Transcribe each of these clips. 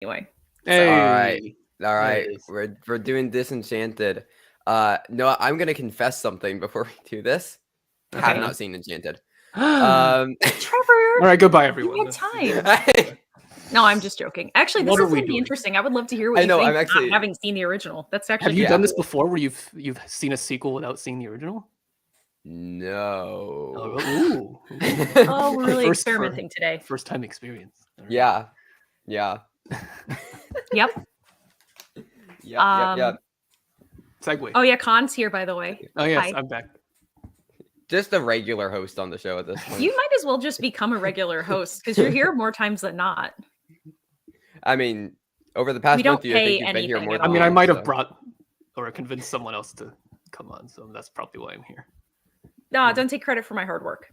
Anyway. Hey. All right. Yes. We're doing Disenchanted. No, I'm gonna confess something before we do this. Okay. Have not seen Enchanted. Trevor. All right, goodbye, everyone. You had time. No, I'm just joking. Actually, this is going to be interesting. I would love to hear what you think. I'm having seen the original. That's actually. Have you done this before, where you've seen a sequel without seeing the original? No. Oh, oh, we're really experimenting today. First time experience. Right. Yeah. Yep. Yep. Segue. Oh yeah, Khan's here, by the way. Oh yes, Hi. I'm back. Just a regular host on the show at this point. You might as well just become a regular host because you're here more times than not. I mean, over the past month, you think you've been here more than I mean, I might have brought or convinced someone else to come on, so that's probably why I'm here. No, don't take credit for my hard work.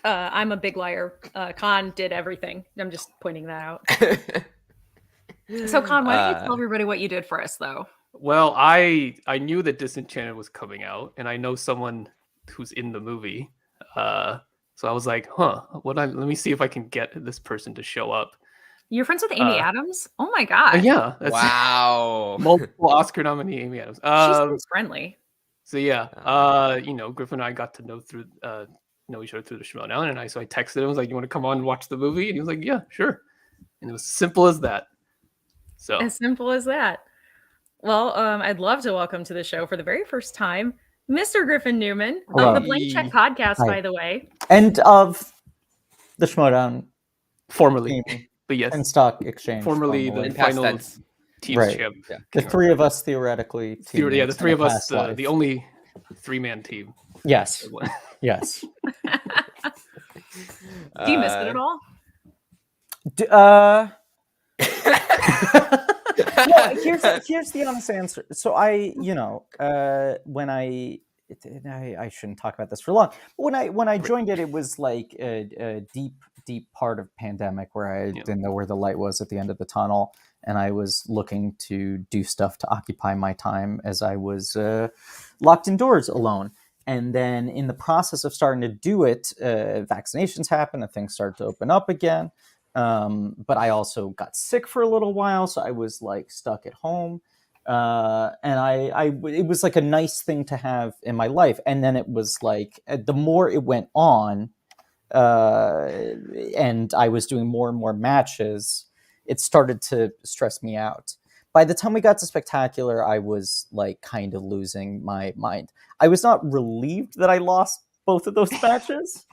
I'm a big liar. Khan did everything. I'm just pointing that out. So, Khan, why don't you tell everybody what you did for us, though? Well, I knew that Disenchanted was coming out, and I know someone who's in the movie. So I was like, let me see if I can get this person to show up. You're friends with Amy Adams? Oh my god! Yeah. Wow. Multiple Oscar nominee Amy Adams. She seems friendly. So yeah, Griffin and I got to know each other through the Schmoedown, and so I texted him. I was like, "You want to come on and watch the movie?" And he was like, "Yeah, sure." And it was simple as that. So as simple as that. Well, I'd love to welcome to the show for the very first time, Mr. Griffin Newman of the Blank Check podcast, by the way, and of the Schmoedown, formerly, but yes, and Stock Exchange, formerly the final teams champ. Yeah. The three of us theoretically. The three of us, the only three-man team. Yes. Yes. Do you miss it at all? No, here's the honest answer. So when I shouldn't talk about this for long. But when I joined it was like a deep part of pandemic where I didn't know where the light was at the end of the tunnel, and I was looking to do stuff to occupy my time as I was locked indoors alone. And then in the process of starting to do it, vaccinations happened and things started to open up again. But I also got sick for a little while, so I was like stuck at home. And it was like a nice thing to have in my life. And then it was like, the more it went on, and I was doing more and more matches, it started to stress me out. By the time we got to Spectacular, I was like kind of losing my mind. I was not relieved that I lost both of those matches,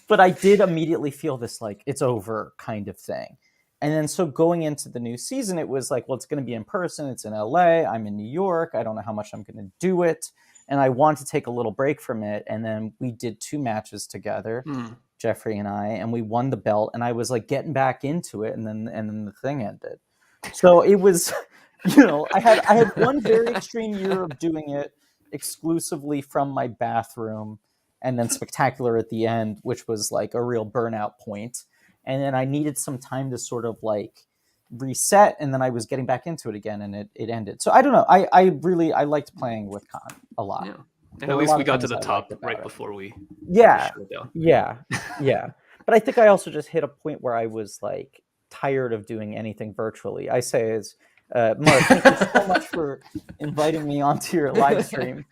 but I did immediately feel this like it's over kind of thing. And then so going into the new season, it was like, well, it's going to be in person. It's in LA. I'm in New York. I don't know how much I'm going to do it. And I want to take a little break from it. And then we did 2 matches together, Jeffrey and I, and we won the belt. And I was like getting back into it. And then the thing ended. So it was, I had one very extreme year of doing it exclusively from my bathroom, and then Spectacular at the end, which was like a real burnout point. And then I needed some time to sort of like reset, and then I was getting back into it again, and it ended. So I don't know. I liked playing with Khan a lot. Yeah. And at least we got to the top right before we Yeah. But I think I also just hit a point where I was like tired of doing anything virtually. I say is, Mark, thank you so much for inviting me onto your live stream.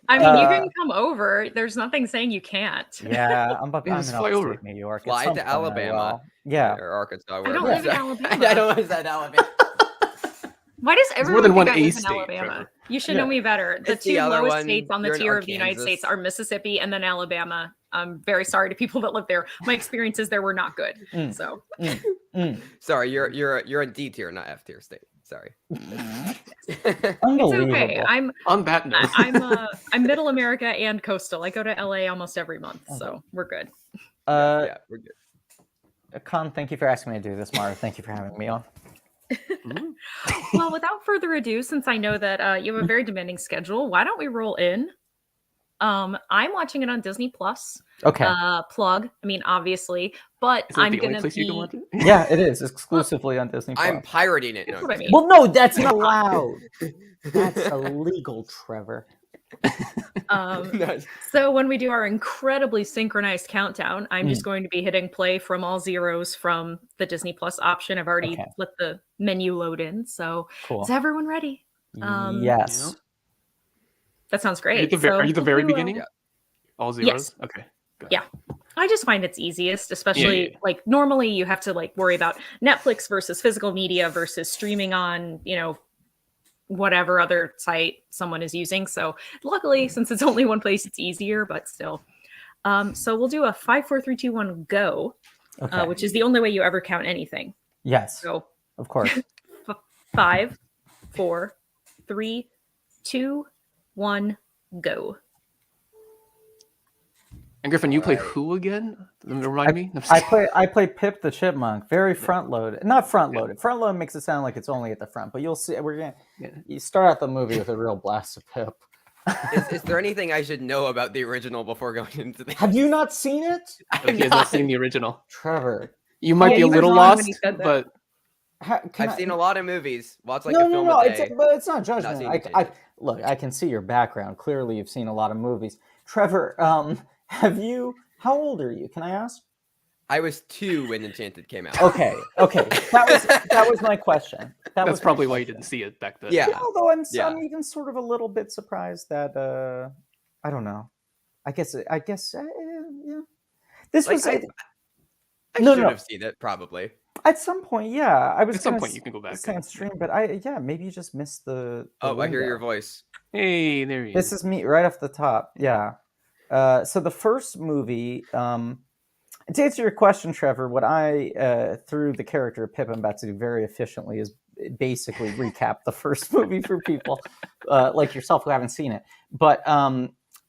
I mean, you can come over. There's nothing saying you can't. Yeah, I'm in upstate New York. Fly to Alabama. Yeah. Or Arkansas. I don't live in Alabama. I don't live in Alabama. Why does everyone more than one think I A live in state, Alabama? Trevor. You should know me better. The It's two the other lowest one. states on the You're in tier of the United Arkansas. States are Mississippi and then Alabama. I'm very sorry to people that live there. My experiences there were not good. So Sorry, you're a D tier, not F tier state. Sorry. Unbelievable. It's okay. I'm on that note. I'm Middle America and coastal. I go to LA almost every month, so we're good. Yeah, we're good. Khan, thank you for asking me to do this, Mara. Thank you for having me on. Well, without further ado, since I know that you have a very demanding schedule, why don't we roll in I'm watching it on Disney Plus. Okay. Plug. I mean, obviously, but Is that I'm the only gonna place you can be. watch it? Yeah, it is exclusively on Disney Plus. I'm pirating it. That's No, what I'm I just mean. Well, no, that's not allowed. That's illegal, Trevor. Nice. So when we do our incredibly synchronized countdown, I'm Mm. just going to be hitting play from all zeros from the Disney Plus option. I've already Okay. let the menu load in. So Cool. is everyone ready? Yes. That sounds Are you great. at the So very we'll do, beginning? Yeah. All zeros? Yes. Okay. Got Yeah. I just find it's easiest, especially yeah. like normally you have to like worry about Netflix versus physical media versus streaming on, whatever other site someone is using. So luckily, since it's only one place, it's easier, but still. So we'll do a 5, 4, 3, 2, 1, go, Okay. which is the only way you ever count anything. Yes. So Of course. 5, 4, 3, 2, 1, go. And Griffin, you play Alright. who again? Remind me. I play Pip the Chipmunk. Very front loaded. Not front loaded. Front loaded makes it sound like it's only at the front, but you'll see. You start out the movie with a real blast of Pip. Is there anything I should know about the original before going into this? Have you not seen it, He has not seen the original. Trevor? You might Yeah, be a you were little wrong lost, when you said that. but I've seen a lot of movies. Watch like no, a film no, a it's day. but it's not Not judgment. seen I Disenchanted. look. I can see your background. Clearly, you've seen a lot of movies. Trevor, have you? How old are you? Can I ask? I was 2 when Enchanted came out. Okay. That was my question. that's probably why you didn't see it back then. Yeah. Yeah, although I'm Yeah. even sort of a little bit surprised that I don't know. I guess yeah. This Like, was I No, should no. have seen it probably. At some point, yeah. I was At some gonna point, you can go back. say on stream, but maybe you just missed the Oh, I hear window. your voice. Hey, there you This is me right off the top. Yeah. So the first movie, to answer your question, Trevor, what I through the character of Pip, I'm about to do very efficiently is basically recap the first movie for people like yourself who haven't seen it. But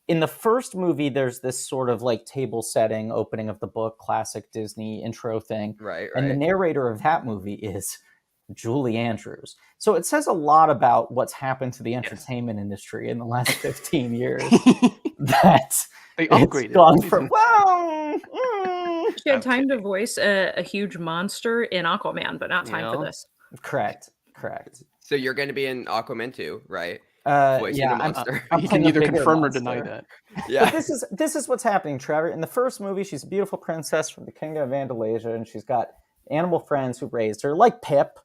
in the first movie, there's this sort of like table setting, opening of the book, classic Disney intro thing. Right, And the right. narrator of that movie is Julie Andrews. So it says a lot about what's happened to the entertainment industry in the last 15 years. That They it's upgraded. gone It's from, She had time to kidding. voice a huge monster in Aquaman, but not time for Yeah. this. correct. So you're going to be in Aquaman 2, right? Voicing Yeah, a monster. I'm You playing can a either bigger confirm or deny monster. that. Yeah. But this is what's happening, Trevor. In the first movie, she's a beautiful princess from the kingdom of Andalasia, and she's got animal friends who raised her, like Pip,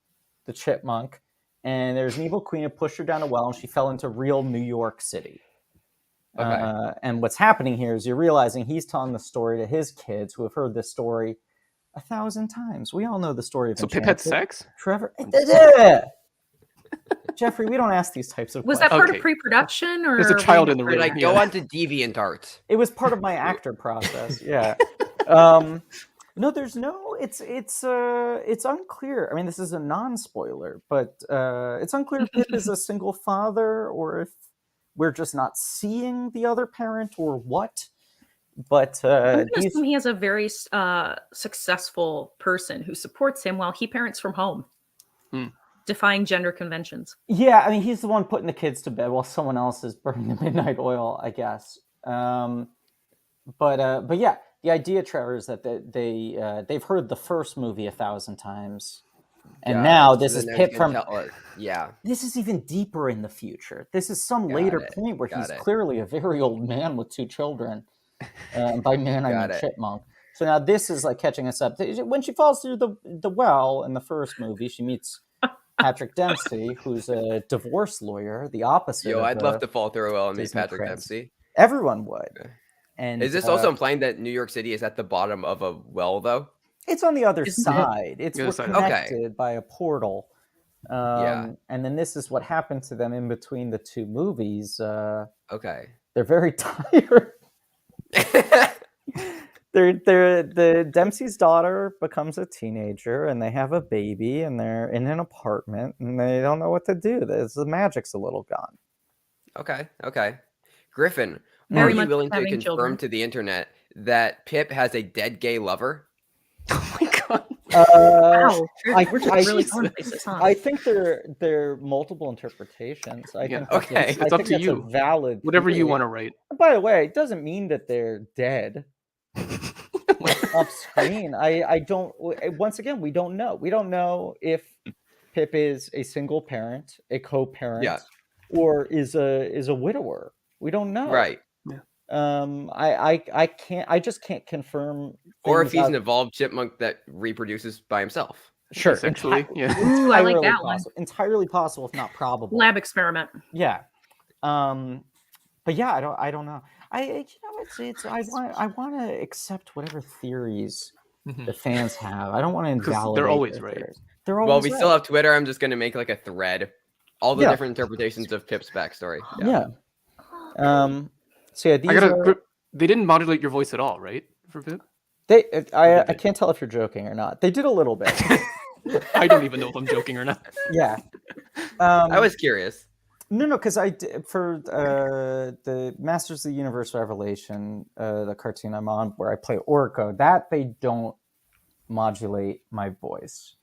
the chipmunk. And there's an evil queen who pushed her down a well, and she fell into real New York City. Okay. And what's happening here is you're realizing he's telling the story to his kids who have heard this story 1,000 times. We all know the story of So Pip had Enchanted. sex? Trevor, Jeffrey, we don't ask these types of Was that questions. part Okay. of pre-production, or There's a were child you in the not room. Like, ready? go Yeah. on to DeviantArt. It was part of my actor process. Yeah. No, there's no. It's unclear. I mean, this is a non-spoiler, but it's unclear if Pip is a single father or if we're just not seeing the other parent or what. But I'm going to he's assume he has a very successful person who supports him while he parents from home, defying gender conventions. yeah. I mean, he's the one putting the kids to bed while someone else is burning the midnight oil, I guess. But yeah, the idea, Trevor, is that they've heard the first movie 1,000 times, and Got now it. this So is then Pip you can from. tell us- Yeah. This is even deeper in the future. This is some Got later it. point where Got he's it. clearly a very old man with 2 children. By man, I Got mean it. chipmunk. So now this is like catching us up. When she falls through the well in the first movie, she meets Patrick Dempsey, who's a divorce lawyer, the opposite. Yo, of I'd love to fall through a well and meet Disney Patrick prince. Dempsey. Everyone would. Okay. And Is this also implying that New York City is at the bottom of a well, though? It's on the other Isn't it? side. It's The we're other side. Okay. connected by a portal. Yeah. And then this is what happened to them in between the 2 movies. Okay. They're very tired. The Dempsey's daughter becomes a teenager, and they have a baby, and they're in an apartment, and they don't know what to do. The magic's a little gone. Okay. Griffin, Very are you much willing to having confirm children. to the internet that Pip has a dead gay lover? Oh my god. Wow, I- we're just I- really going places, huh? I think there are multiple interpretations. I Yeah. think Okay. It's up to that's you. a valid Whatever you theory. want to write. By the way, it doesn't mean that they're dead off screen. I don't. Once again, we don't know. We don't know if Pip is a single parent, a co-parent, Yeah. or is a widower. We don't know. Right. I can't. I just can't confirm. Or if things he's out- an evolved chipmunk that reproduces by himself. Sure, Essentially, yeah. Ooh, I like entirely that one. possible. Entirely possible, if not probable. Lab experiment. Yeah. But yeah, I don't know. It's I want to accept whatever theories the fans have. I don't want to Mm-hmm. 'Cause invalidate. they're always their right. theories. They're always Well, we right. still have Twitter. I'm just going to make like a thread. All the Yeah. different interpretations of Pip's backstory. Yeah. So yeah, these I gotta. are, They didn't modulate your voice at all, right? For Pip? I can't tell if you're joking or not. They did a little bit. I don't even know if I'm joking or not. Yeah. I was curious. No, because for the Masters of the Universe Revelation, the cartoon I'm on, where I play Orko, that they don't modulate my voice.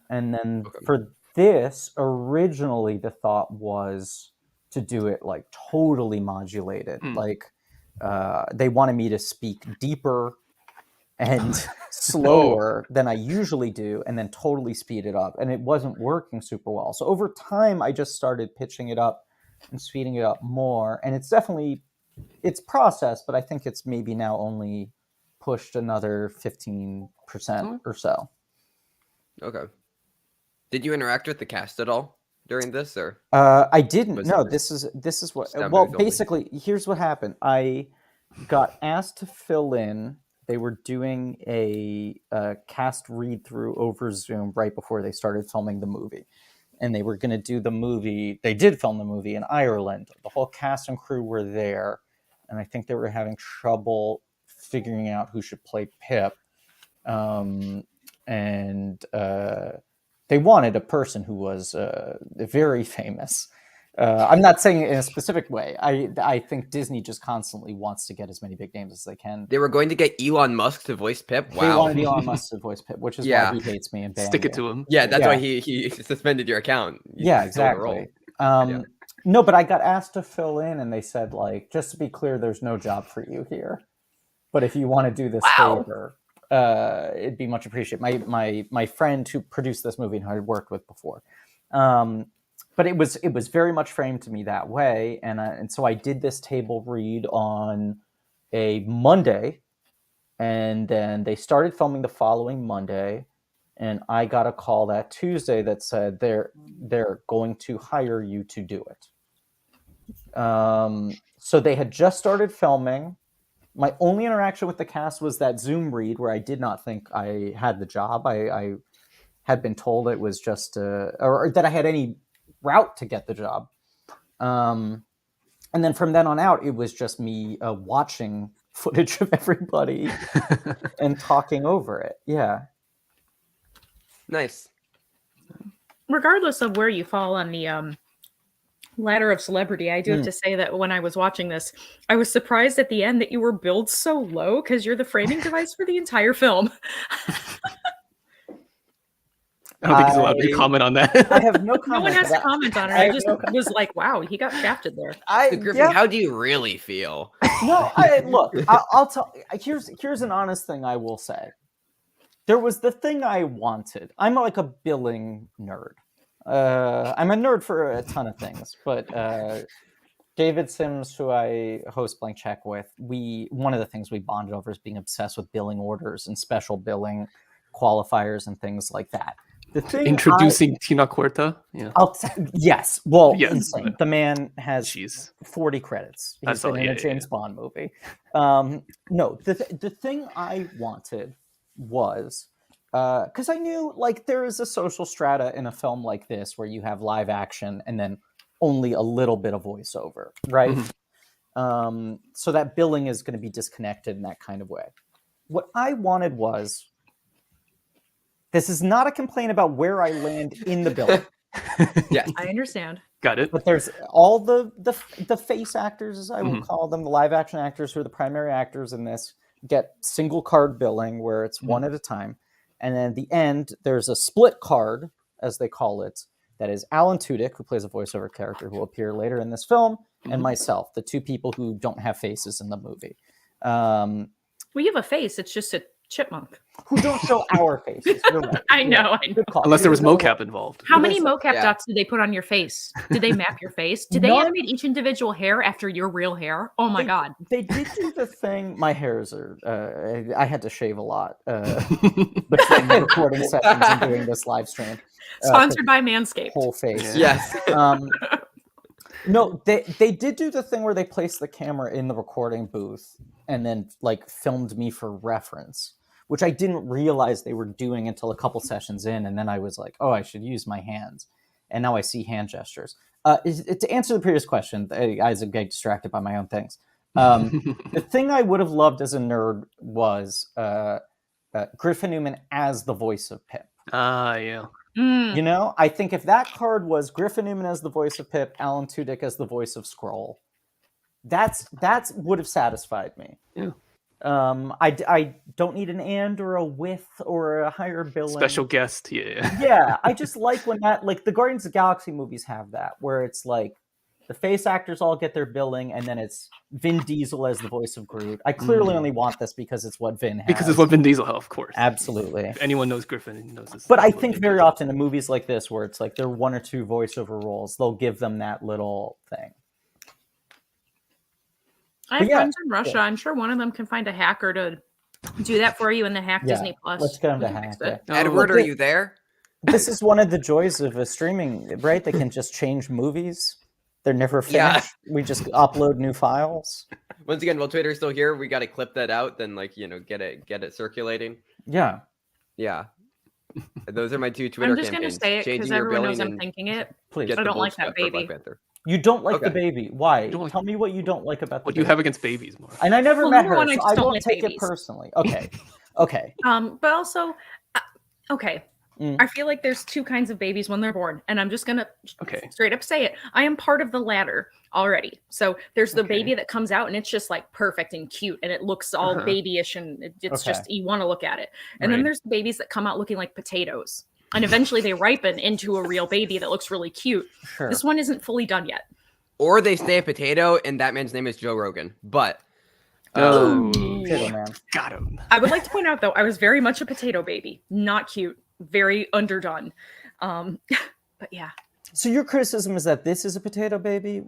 And then for this, originally the thought was to do it like totally modulated. Like they wanted me to speak deeper and slower than I usually do, and then totally speed it up. And it wasn't working super well. So over time, I just started pitching it up and speeding it up more. And it's processed, but I think it's maybe now only pushed another 15% or so. Okay. Did you interact with the cast at all during this, or? I didn't. Was No, it this is what. sound Well, booth only? basically, here's what happened. I got asked to fill in. They were doing a cast read through over Zoom right before they started filming the movie, and they were going to do the movie. They did film the movie in Ireland. The whole cast and crew were there, and I think they were having trouble figuring out who should play Pip. They wanted a person who was very famous. I'm not saying it in a specific way. I think Disney just constantly wants to get as many big names as they can. They were going to get Elon Musk to voice Pip. They Wow. wanted Elon Musk to voice Pip, which is Yeah. why he hates me and banned Stick it me. to him. Yeah, that's Yeah. why he suspended your account. Yeah, You stole the role. exactly. No, but I got asked to fill in, and they said, like, just to be clear, there's no job for you here. But if you want to do this favor, it'd be much appreciated. My friend who produced this movie and who I worked with before. But it was very much framed to me that way, and so I did this table read on a Monday, and then they started filming the following Monday, and I got a call that Tuesday that said they're going to hire you to do it. So they had just started filming. My only interaction with the cast was that Zoom read where I did not think I had the job. I had been told it was just or that I had any route to get the job. And then from then on out, it was just me watching footage of everybody and talking over it. Yeah. Nice. Regardless of where you fall on the ladder of celebrity, I do have to say that when I was watching this, I was surprised at the end that you were billed so low because you're the framing device for the entire film. I don't think he's allowed to comment on that. I have no comment. No one has to comment on it. I just no was like, wow, he got shafted there. So Griffin, how do you really feel? No, look, I'll tell. Here's an honest thing I will say. There was the thing I wanted. I'm like a billing nerd. I'm a nerd for a ton of things, but David Sims, who I host Blank Check with, one of the things we bonded over is being obsessed with billing orders and special billing qualifiers and things like that. The thing Introducing Tina Cuerta. Yeah. Yes. Well, Yes. insane. The man has Jeez. 40 credits. He's That's been all- in yeah, a yeah, James yeah. Bond movie. No, the thing I wanted was because I knew like there is a social strata in a film like this where you have live action and then only a little bit of voiceover, right? So that billing is going to be disconnected in that kind of way. What I wanted was, this is not a complaint about where I land in the billing. Yes. I understand. Got it. But there's all the face actors, as I will call them, the live action actors who are the primary actors in this, get single card billing where it's one at a time. And then at the end, there's a split card, as they call it, that is Alan Tudyk, who plays a voiceover character who will appear later in this film, and myself, the two people who don't have faces in the movie. Well, you have a face. It's just a chipmunk. Who don't show our faces. You're right. I know. Good call. Unless there was mocap involved. How many mocap dots did they put on your face? Did they map your face? Did they None. animate each individual hair after your real hair? Oh my god! They did do the thing. My hairs are. I had to shave a lot between recording sessions and doing this live stream. Sponsored by Manscaped. Whole face. Yes. No, they did do the thing where they placed the camera in the recording booth and then like filmed me for reference, which I didn't realize they were doing until a couple sessions in, and then I was like, oh, I should use my hands, and now I see hand gestures. To answer the previous question, I get distracted by my own things. The thing I would have loved as a nerd was Griffin Newman as the voice of Pip. Yeah. You know, I think if that card was Griffin Newman as the voice of Pip, Alan Tudyk as the voice of Skrull, that's would have satisfied me. Yeah. I don't need an and or a with or a higher billing. Special guest, yeah. Yeah, I just like when that, like the Guardians of the Galaxy movies have that, where it's like the face actors all get their billing, and then it's Vin Diesel as the voice of Groot. I clearly only want this because it's what Vin has. Because it's what Vin Diesel has, of course. Absolutely. If anyone knows Griffin, knows this. But I think very often in movies like this, where it's like there are one or two voiceover roles, they'll give them that little thing. I have friends in Russia. I'm sure one of them can find a hacker to do that for you and then hack Disney Plus. Let's get them to hack it. Edward, are you there? This is one of the joys of a streaming, right? They can just change movies. They're never finished. Yeah. We just upload new files. Once again, while Twitter's still here, we got to clip that out, then like, you know, get it circulating. Yeah. Yeah. Those are my two Twitter campaigns. I'm just going to say it because everyone knows I'm thinking it. Please. I don't like that baby. You don't like the baby. Why? Tell me what you don't like about the What baby. do you have against babies, Mark? And I never met her, I so I won't take it personally. Okay. Okay. But also, okay. I feel like there's two kinds of babies when they're born, and I'm just gonna straight up say it. I am part of the latter already. So there's the baby that comes out, and it's just like perfect and cute, and it looks all babyish, and it's just you want to look at it. And then there's the babies that come out looking like potatoes, and eventually they ripen into a real baby that looks really cute. Sure. This one isn't fully done yet. Or they stay a potato, and that man's name is Joe Rogan. But potato man. Got him. I would like to point out though, I was very much a potato baby, not cute. Very underdone. But yeah. So your criticism is that this is a potato baby?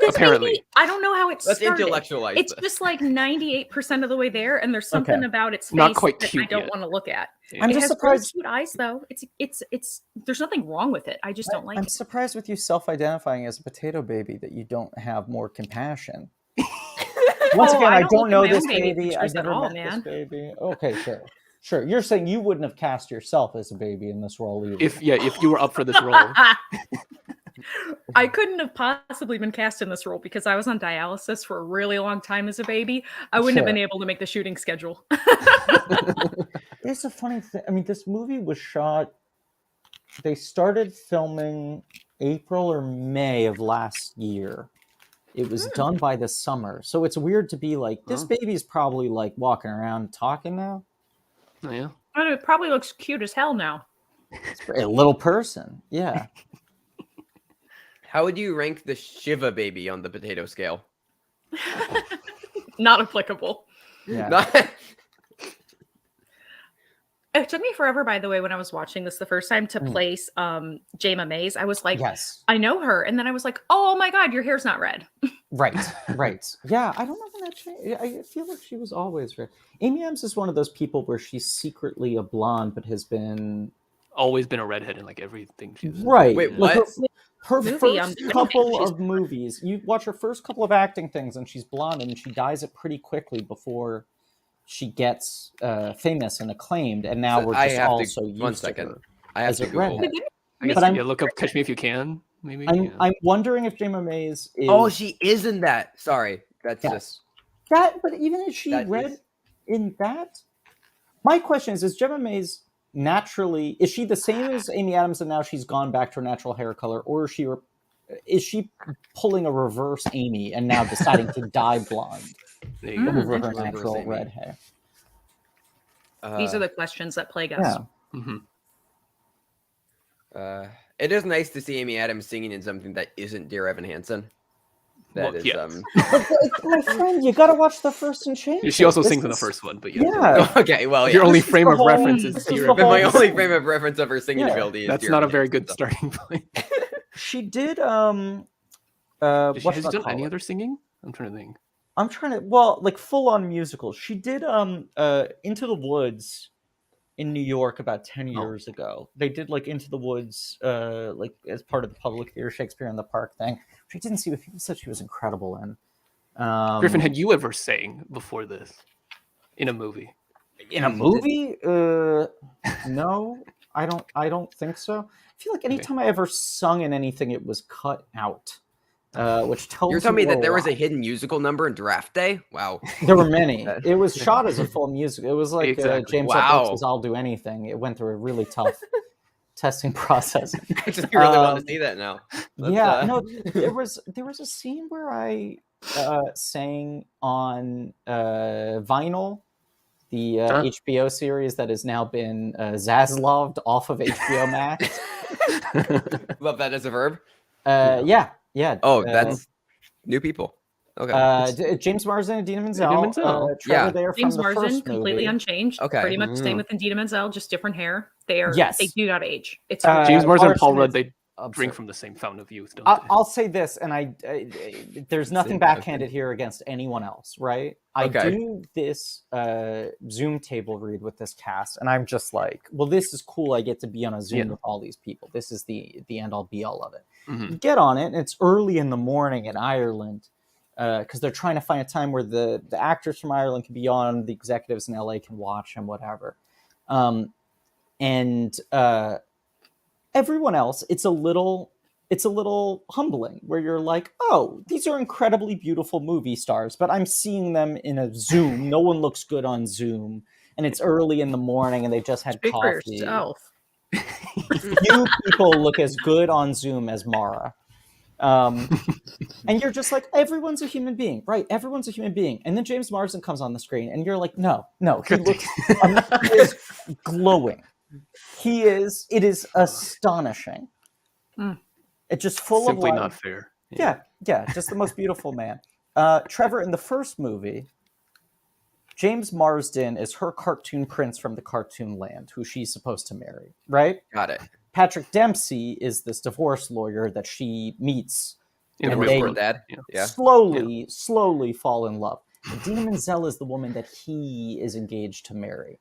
Apparently. Baby, I don't know how it started. Let's intellectualize It's this. just like 98% of the way there, and there's something about its face Not quite that cute I don't yet. want to look at. Yeah. I'm It just has surprised. really cute eyes though. It's there's nothing wrong with it. I just don't like I'm it. surprised with you self-identifying as a potato baby that you don't have more compassion. Once again, I don't know this baby. I never met this baby. Okay, sure. Sure. You're saying you wouldn't have cast yourself as a baby in this role either. If you were up for this role. I couldn't have possibly been cast in this role because I was on dialysis for a really long time as a baby. I wouldn't have been able to make the shooting schedule. It's a funny thing. I mean, this movie was shot. They started filming April or May of last year. It was done by the summer. So it's weird to be like, this baby's probably like walking around talking now. Oh, yeah. And it probably looks cute as hell now. It's a little person. Yeah. How would you rank the Shiva baby on the potato scale? Not applicable. Yeah. It took me forever, by the way, when I was watching this the first time to place Jayma Mays. I was like, Yes. I know her. And then I was like, oh my God, your hair's not red. Right. Yeah, I don't know when that changed. I feel like she was always red. Amy Adams is one of those people where she's secretly a blonde, but has been... Always been a redhead in like everything she's in. Right. Wait, like what? her Movie, first couple of movies, you watch her first couple of acting things and she's blonde and she dyes it pretty quickly before she gets famous and acclaimed, and now we're just also used to her I have as to a Google. redhead. I guess But look up Catch Me If You Can, maybe. I'm wondering if Jayma Mays is... Oh, she is in that. Sorry. That's just... That, but even if she That read is- in that... My question is Jayma Mays naturally... Is she the same as Amy Adams and now she's gone back to her natural hair color, or is she pulling a reverse Amy and now deciding to dye blonde There you go. over her Reverse natural Amy. red hair? These are the questions that plague us. Yeah. It is nice to see Amy Adams singing in something that isn't Dear Evan Hansen. That Well, is yeah. My friend, you gotta watch the first Enchanted. She also This sings in the is- first one, but Yeah. Okay, well, your yeah. only This is frame the of whole- reference is this is Dear the Evan. My whole- only frame of reference of her singing Yeah. ability is That's Dear not a Evan very Hansen, good so. starting point. She did Has she done any other singing? I'm trying to think. I'm trying to like full on musicals. She did Into the Woods in New York about 10 years ago. They did like Into the Woods like as part of the Public Theater Shakespeare in the Park thing, which I didn't see, but people said she was incredible in. Griffin, had you ever sang before this in a movie? In a movie? No, I don't think so. I feel like anytime I ever sung in anything, it was cut out. Which tells You're telling me you that there was a lot. hidden musical number in Draft Day? Wow. There were many. It was shot as a full music. It was like Exactly. James Wow. L. Brooks' "I'll Do Anything." It went through a really tough testing process. I just really want to see that now. Yeah, no, there was a scene where I sang on Vinyl, the HBO series that has now been Zaslaved off of HBO Max. Love that as a verb. Yeah. Oh, that's new people. Okay. James Marsden and Dina Menzel. Idina Menzel. Trevor Yeah. there James from the Marsden, first completely movie. unchanged. Okay. Pretty much the same with Idina Menzel, just different hair. They Yes. do not age. It's James Marsden and Paul Marsden Rudd, is they absurd. drink from the same fountain of youth, don't they? I'll say this, and I there's nothing Same backhanded here against anyone else, right? I Okay. do this Zoom table read with this cast, and I'm just like, well, this is cool. I get to be on a Zoom with all these people. This is the end all be all of it. Mhm. You get on it, and it's early in the morning in Ireland because they're trying to find a time where the actors from Ireland can be on, the executives in LA can watch, and whatever. And everyone else, it's a little humbling where you're like, oh, these are incredibly beautiful movie stars, but I'm seeing them in a Zoom. No one looks good on Zoom, and it's early in the morning, and they just had Speak for coffee. yourself. Few people look as good on Zoom as Mara. And you're just like, everyone's a human being, right? Everyone's a human being. And then James Marsden comes on the screen, and you're like, no, he looks, he is glowing. It is astonishing. It's just full Simply of life. not fair. Yeah, just the most beautiful man. Trevor, in the first movie, James Marsden is her cartoon prince from the cartoon land, who she's supposed to marry, right? Got it. Patrick Dempsey is this divorce lawyer that she meets In the and real they world. Dad. Yeah. Yeah. slowly fall in love. Idina Menzel is the woman that he is engaged to marry.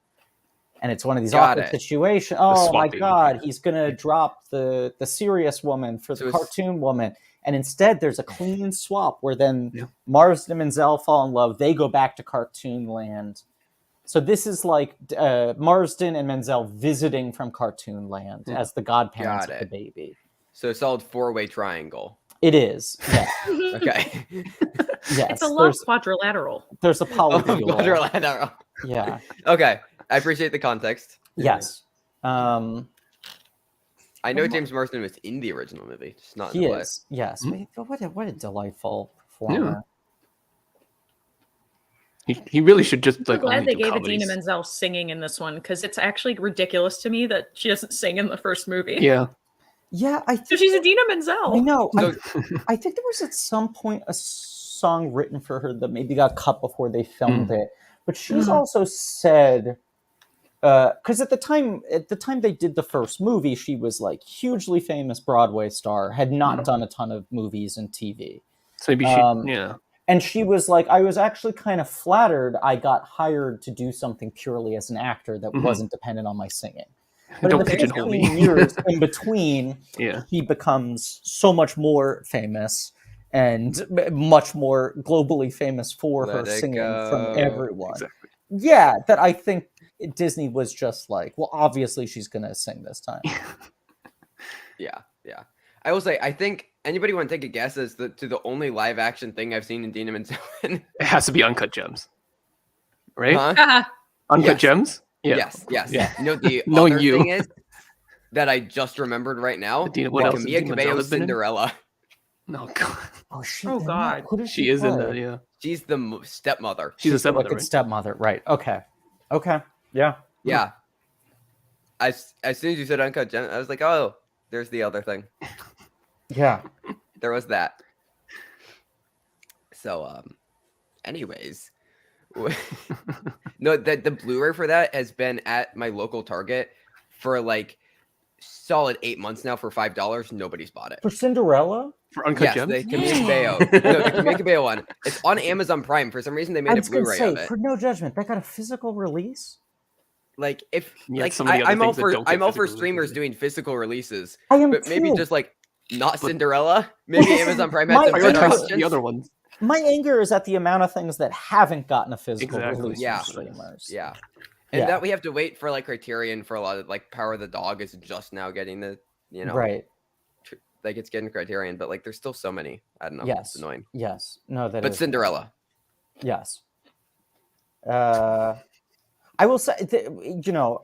And it's one of these Got awkward it. situations. Oh my swapping. God, he's gonna drop the serious woman for the So it's- cartoon woman. And instead there's a clean swap where then Yeah. Marsden and Menzel fall in love. They go back to cartoon land. So this is like Marsden and Menzel visiting from cartoon land as the godparents Got of the it. baby. So solid 4-way triangle. It is. Yeah. Okay. Yes. It's a love quadrilateral. There's a Oh, polygonal. quadrilateral. Yeah. Okay. I appreciate the context. Yes. I know James Marsden was in the original movie, just not in He the play. is. Yes. Mm-hmm. What a delightful performer. He really should just I'm like glad only they do gave comedies. Idina Menzel singing in this one because it's actually ridiculous to me that she doesn't sing in the first movie. Yeah. Yeah, I So think she's Idina Menzel. I know. So- I think there was at some point a song written for her that maybe got cut before they filmed it. But she's also said because at the time they did the first movie, she was like hugely famous Broadway star, had not done a ton of movies and TV. So maybe she yeah. And she was like, I was actually kind of flattered I got hired to do something purely as an actor that wasn't dependent on my singing. But Don't in the pigeonhole 15 me. years in between, Yeah. he becomes so much more famous and much more globally famous for her Let it singing go. from everyone. Exactly. Yeah, that I think Disney was just like, well, obviously she's going to sing this time. Yeah. I will say, I think anybody want to take a guess as to the only live action thing I've seen in Idina Menzel in? It has to be Uncut Gems. Right? Huh? Uncut Yes. Gems? Yeah. Yes. Yeah. You know, the Knowing other you. thing is that I just remembered right now, What else has Camilla Idina Menzel Cabello's been in? Cinderella. No, God. Oh, she, Oh, God. Who does She is in play? the She's the stepmother. She's a The stepmother, wicked right? stepmother, right? Okay, yeah. Yeah. As soon as you said Uncut Gems, I was like, oh, there's the other thing. Yeah. There was that. So, anyways, no, the Blu-ray for that has been at my local Target for like solid 8 months now for $5. Nobody's bought it. For Cinderella? For Uncut Yes, Gems? the Camille Cabello. No, the Camille Cabello one. It's on Amazon Prime. For some reason, they I made a was gonna Blu-ray say, of it. for No Judgment, that got a physical release? Like if Yeah, like some of the other I'm all things that for don't get I'm all for physical streamers releases. doing physical releases, I am but maybe too. just like not Cinderella. Maybe this is Amazon Prime my- has some better Prioritize options. the other ones. My anger is at the amount of things that haven't gotten a physical Exactly. release Yeah. from streamers. Yeah, and Yeah. that we have to wait for like Criterion for a lot of like Power of the Dog is just now getting the Right. like it's getting Criterion, but like there's still so many. I don't know. Yes. It's annoying. Yes. No, that But is- Cinderella. Yes. I will say,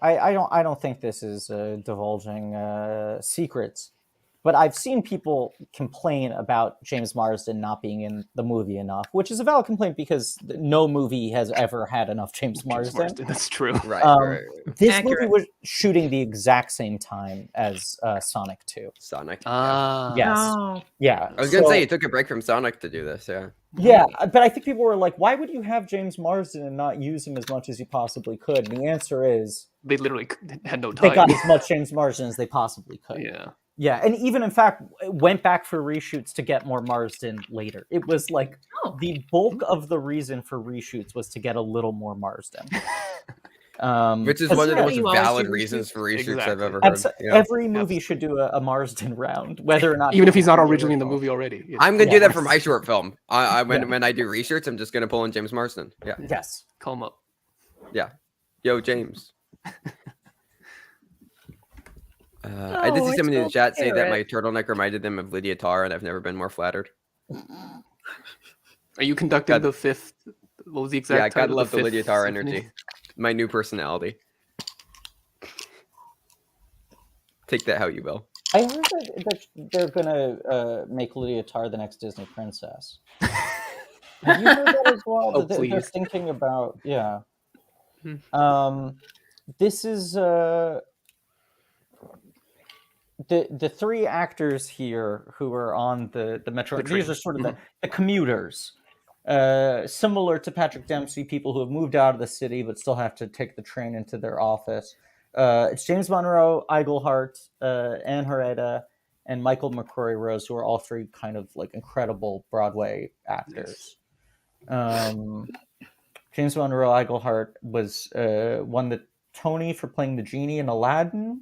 I don't think this is divulging secrets, but I've seen people complain about James Marsden not being in the movie enough, which is a valid complaint because no movie has ever had enough James Marsden. That's true. Right. Right. This movie Accurate. was shooting the exact same time as Sonic 2. Sonic. Yes. Oh, Yeah. I was gonna so- say you took a break from Sonic to do this. Yeah. Yeah, but I think people were like, why would you have James Marsden and not use him as much as you possibly could? And the answer is They literally had no they time. got as much James Marsden as they possibly could. Yeah. Yeah, and even in fact went back for reshoots to get more Marsden later. It was like Oh. the bulk of the reason for reshoots was to get a little more Marsden. Which is 'cause, one of the yeah, most you always valid do reasons for reshoots I've Exactly. ever heard. Yeah. every movie should do a Marsden round, whether or not Even if he's not originally in the movie already. I'm gonna do Yeah. that for my short film. When I do research, I'm just gonna pull in James Marsden. Yeah. Yes. Call him up. Yo, James. I did Oh, see it's somebody in the so chat say that my carrot. turtleneck reminded them of Lydia Tarr, and I've never been more flattered. Are you conducting God. the fifth? What was the exact Yeah, I title? gotta love the Fifth Lydia Tarr Symphony? energy. My new personality. Take that how you will. I heard that they're gonna make Lydia Tarr the next Disney princess. Have you heard that as well? Oh, That they're please. thinking about, yeah. Hmm. This is the three actors here who are on the metro. The These train. are sort of the commuters, similar to Patrick Dempsey, people who have moved out of the city but still have to take the train into their office. It's James Monroe, Iglehart, Anne Herrera, and Michael McCrory Rose, who are all three kind of like incredible Broadway actors. James Monroe Iglehart was won the Tony for playing the genie in Aladdin,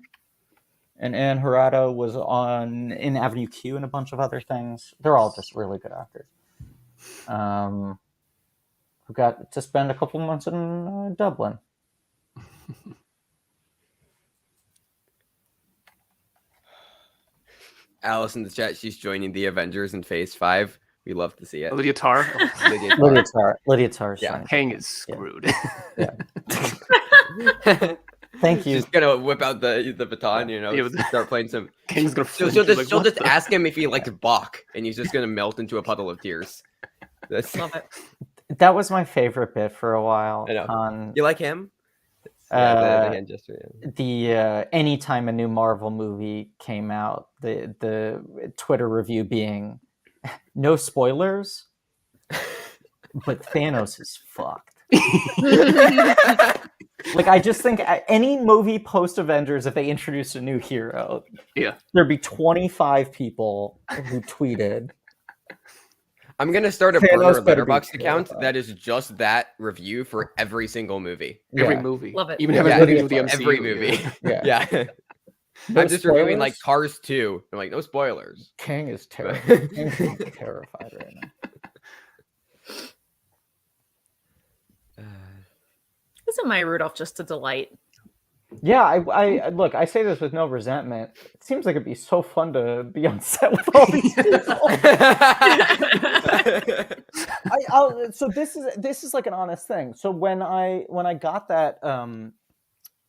and Anne Herrera was in Avenue Q and a bunch of other things. They're all just really good actors. Who got to spend a couple months in Dublin. Alice in the chat, she's joining the Avengers in Phase 5. We love to see it. Lydia Tarr. Oh, Lydia Tarr. Lydia Tarr. Yeah. Hang is screwed. Thank you. She's gonna whip out the baton, start playing some. Kang's gonna. She'll flinch, just like, what the- ask him if he likes Bach, and he's just gonna melt into a puddle of tears. That's, love it. That was my favorite bit for a while. I know. On you like him? The hand gesture. Yeah. Anytime a new Marvel movie came out, the Twitter review being no spoilers, but Thanos is fucked. Like, I just think any movie post Avengers, if they introduced a new hero, there'd be 25 people who tweeted. I'm gonna start a Thanos burner better be letterbox account terrified. that is just that review for every single movie. Every Yeah. movie. Love it. Even Yeah, having nothing to do with the Lydia MCU. Every movie. Yeah. Yeah. No I'm just reviewing like spoilers? Cars 2. I'm like, no spoilers. Kang is terrified. Kang's terrified right now. Isn't Maya Rudolph just a delight? Yeah, I look. I say this with no resentment. It seems like it'd be so fun to be on set with all these people. So this is like an honest thing. So when I got that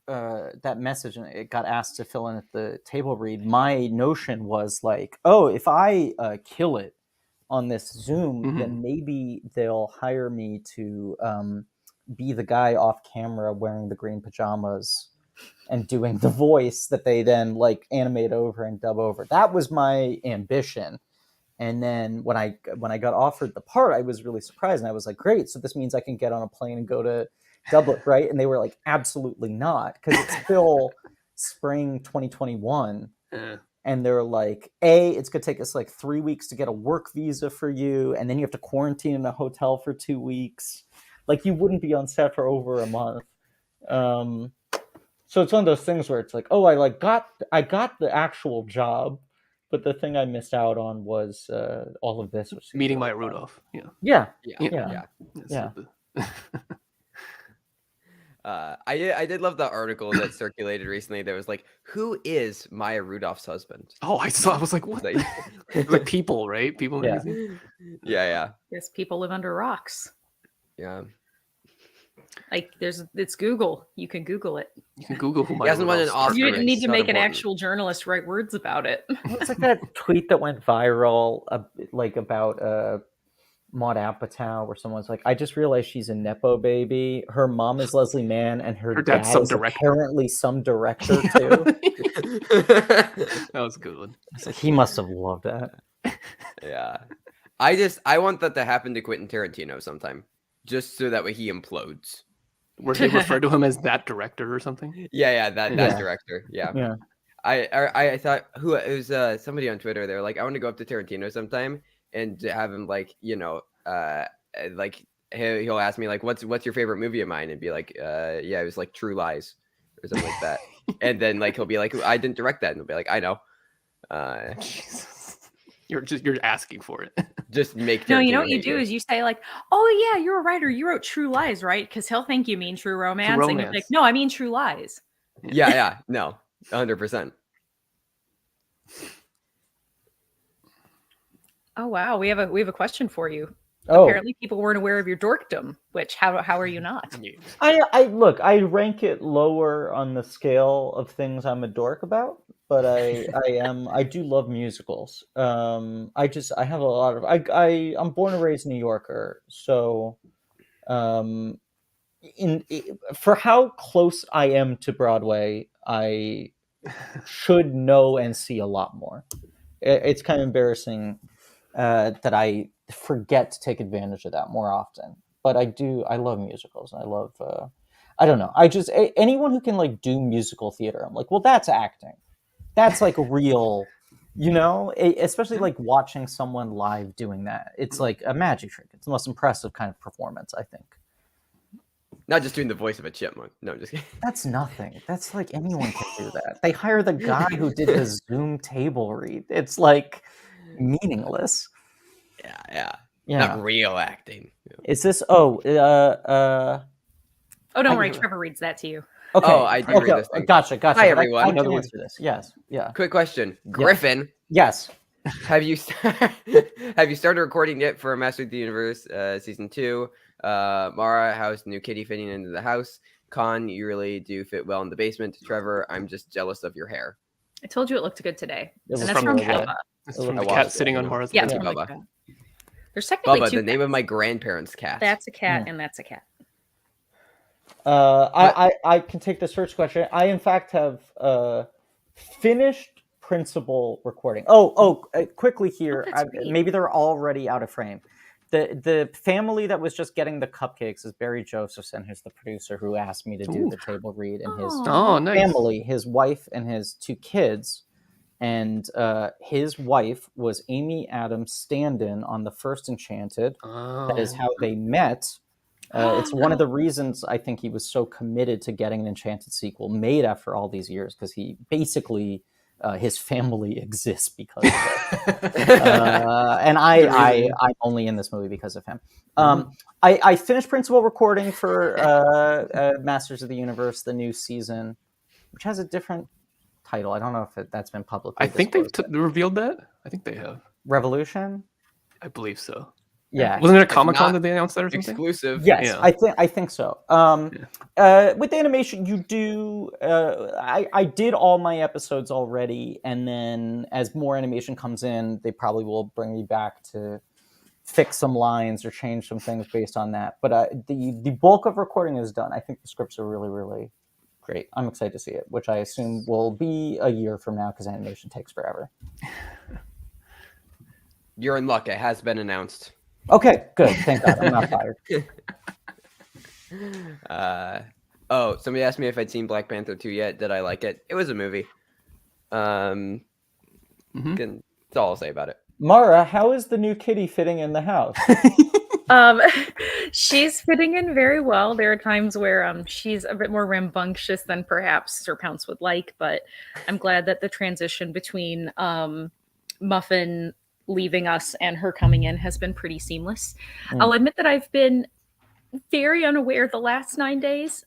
that message and it got asked to fill in at the table read, my notion was like, oh, if I kill it on this Zoom, then maybe they'll hire me to be the guy off camera wearing the green pajamas and doing the voice that they then like animate over and dub over. That was my ambition. And then when I got offered the part, I was really surprised, and I was like, great, so this means I can get on a plane and go to Dublin, right? And they were like, absolutely not, because it's still spring 2021. And they're like, it's going to take us like 3 weeks to get a work visa for you, and then you have to quarantine in a hotel for 2 weeks. Like, you wouldn't be on set for over a month. So it's one of those things where it's like, oh, I got the actual job, but the thing I missed out on was all of this. Meeting Maya Rudolph. Yeah. I did love the article that circulated recently that was like, who is Maya Rudolph's husband? Oh, I saw. I was like, what? Like People, right? People. Yeah. Yeah. Yes, people live under rocks. Yeah. Like it's Google. You can Google it. You can Google who He Maya hasn't won an Rudolph's Oscar. You It's didn't need to not make an important. actual journalist write words about it. It's like that tweet that went viral, like about Maud Apatow, where someone's like, I just realized she's a Nepo baby. Her mom is Leslie Mann, and her dad's dad some is director. apparently some director, too. That was a good one. It's like, he must have loved that. Yeah. I want that to happen to Quentin Tarantino sometime, just so that way he implodes. Where they refer to him as that director or something. Yeah, that Yeah. director. Yeah. Yeah. I thought it was somebody on Twitter. They were like, I want to go up to Tarantino sometime and to have him like, like he'll ask me like, what's your favorite movie of mine, and be like, yeah, it was like True Lies or something like that. And then like he'll be like, I didn't direct that, and he'll be like, I know. Jesus. You're asking for it. Just make. No, you know Tarantino what you hate do is you say like, "Oh yeah, you're a writer. You wrote True Lies, right?" Because he'll think you mean True Romance, and you'll be like, Romance. "No, I mean True Lies." Yeah, no, 100%. Oh wow, we have a question for you. Oh, Apparently, people weren't aware of your dorkdom. Which how are you not? I look, I rank it lower on the scale of things I'm a dork about, but I do love musicals. I have a lot of I'm born and raised New Yorker, so for how close I am to Broadway, I should know and see a lot more. It's kind of embarrassing that I forget to take advantage of that more often. But I love musicals. I love, I don't know. Anyone who can like do musical theater, I'm like, well, that's acting. That's like real, especially like watching someone live doing that. It's like a magic trick. It's the most impressive kind of performance, I think. Not just doing the voice of a chipmunk. No, just kidding. That's nothing. That's like anyone can do that. They hire the guy who did the Zoom table read. It's like meaningless. Yeah. Yeah. Not real acting. Is this? Oh, don't worry, Trevor reads that to you. Okay. Oh, I do read this thing. Gotcha. Hi, but I everyone. can answer this. Yes. Yeah. Quick question, Griffin. Yes. Have you started recording yet for Master of the Universe season 2? Mara, how's new kitty fitting into the house? Con, you really do fit well in the basement. Trevor, I'm just jealous of your hair. I told you it looked good today, It and was that's from from the Bubba. This is from I the watched cat it. sitting on Mara's Yeah, lap. it's from the Bubba. cat. There's technically Bubba, two. the name of my grandparents' cat. That's a cat, and that's a cat. I can take this first question. I in fact have finished principal recording. Quickly here. That's great. Maybe they're already out of frame. The family that was just getting the cupcakes is Barry Josephson, who's the producer who asked me to do the table read, and his Oh, nice. family, his wife and his 2 kids. And his wife was Amy Adams' stand-in on the first Enchanted. That is how they met. It's one of the reasons I think he was so committed to getting an Enchanted sequel made after all these years, because he basically his family exists because of it. And I'm only in this movie because of him. I finished principal recording for Masters of the Universe, the new season, which has a different title. I don't know if that's been publicly I think they've disclosed. revealed that. I think they have. Revolution. I believe so. Yeah. Wasn't it a Comic-Con not that they announced that or something? Exclusive. Yes, Yeah. I think so. With animation, you do. I did all my episodes already, and then as more animation comes in, they probably will bring me back to fix some lines or change some things based on that. But the bulk of recording is done. I think the scripts are really, really great. I'm excited to see it, which I assume will be a year from now because animation takes forever. You're in luck. It has been announced. Okay, good. Thank God. I'm not fired. Somebody asked me if I'd seen Black Panther 2 yet. Did I like it? It was a movie. That's all I'll say about it. Mara, how is the new kitty fitting in the house? She's fitting in very well. There are times where she's a bit more rambunctious than perhaps Sir Pounce would like, but I'm glad that the transition between Muffin leaving us and her coming in has been pretty seamless. I'll admit that I've been very unaware the last 9 days.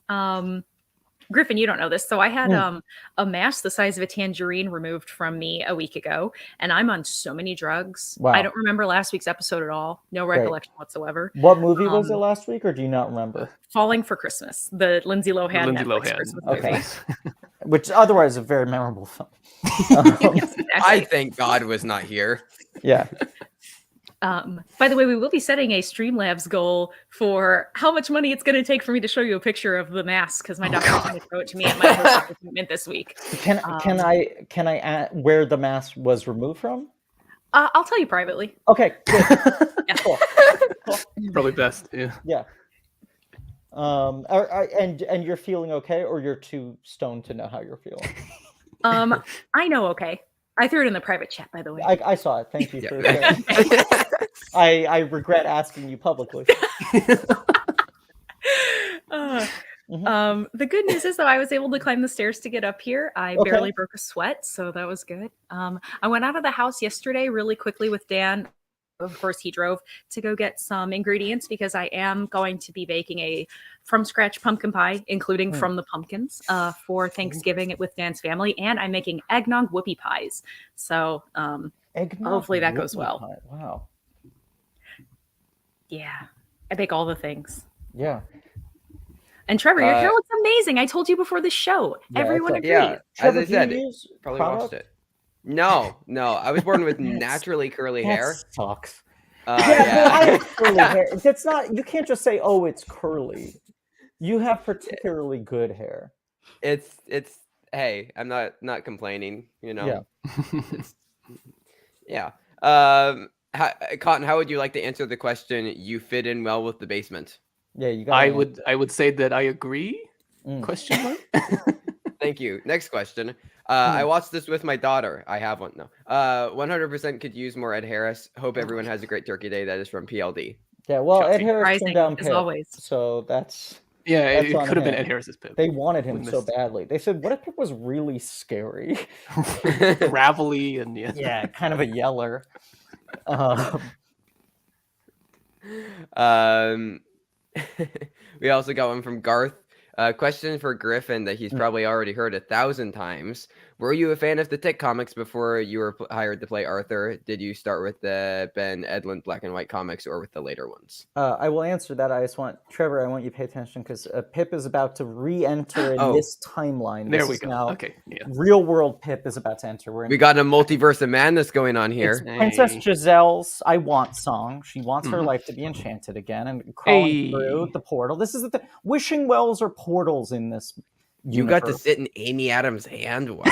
Griffin, you don't know this. So I had a mass the size of a tangerine removed from me a week ago, and I'm on so many drugs. Wow. I don't remember last week's episode at all. No recollection whatsoever. What movie was it last week, or do you not remember? Falling for Christmas, the Lindsay Lohan Netflix Christmas movie. Which otherwise is a very memorable film. Yes, exactly. I thank God was not here. Yeah. By the way, we will be setting a Streamlabs goal for how much money it's going to take for me to show you a picture of the mask, because my doctor's going to show it to me at my host appointment this week. Can I add where the mask was removed from? I'll tell you privately. Okay, good. Yeah. Cool. Probably best. Yeah. Yeah. And you're feeling okay, or you're too stoned to know how you're feeling? I know. Okay, I threw it in the private chat, by the way. I saw it. Thank you for sharing. I regret asking you publicly. The good news is, though, I was able to climb the stairs to get up here. I barely broke a sweat, so that was good. I went out of the house yesterday really quickly with Dan. Of course, he drove to go get some ingredients because I am going to be baking a from-scratch pumpkin pie, including from the pumpkins, for Thanksgiving with Dan's family, and I'm making eggnog whoopie pies. So hopefully that goes well. Pie. Wow. Yeah, I bake all the things. Yeah. And Trevor, your hair looks amazing. I told you before the show. Yeah, Everyone agrees. Yeah, Trevor, as I said, product? probably watched it. No. I was born with naturally curly hair. Sucks. Yeah. I have curly hair. That's not. You can't just say, "Oh, it's curly." You have particularly good hair. It's. Hey, I'm not complaining. You know. Yeah. Yeah. Cotton, how would you like to answer the question? You fit in well with the basement. Yeah, you got. I would say that I agree. Question mark. Thank you. Next question. I watched this with my daughter. I have one. No. 100% could use more Ed Harris. Hope everyone has a great Turkey Day. That is from PLD. Yeah, well, Ed Shocking. Harris Rising, turned down as Pip, always. so that's It on could have been him. Ed Harris's Pip. They wanted him We so missed it. badly. They said, "What if Pip was really scary?" Gravelly and Yeah, kind of a yeller. We also got one from Garth. Question for Griffin that he's probably already heard 1,000 times. Were you a fan of the Tick comics before you were hired to play Arthur? Did you start with the Ben Edlund black and white comics or with the later ones? I will answer that. I just want Trevor. I want you to pay attention because Pip is about to re-enter in this timeline. there This we is go. Now, Okay, yeah. real world Pip is about to enter. We're in We got a multiverse of madness going on It's here. Princess Hey. Giselle's "I Want" song. She wants her life to be enchanted again and crawling through Hey. the portal. This is the thing. Wishing wells are portals in this You got to universe. sit in Amy Adams' hand. Wow.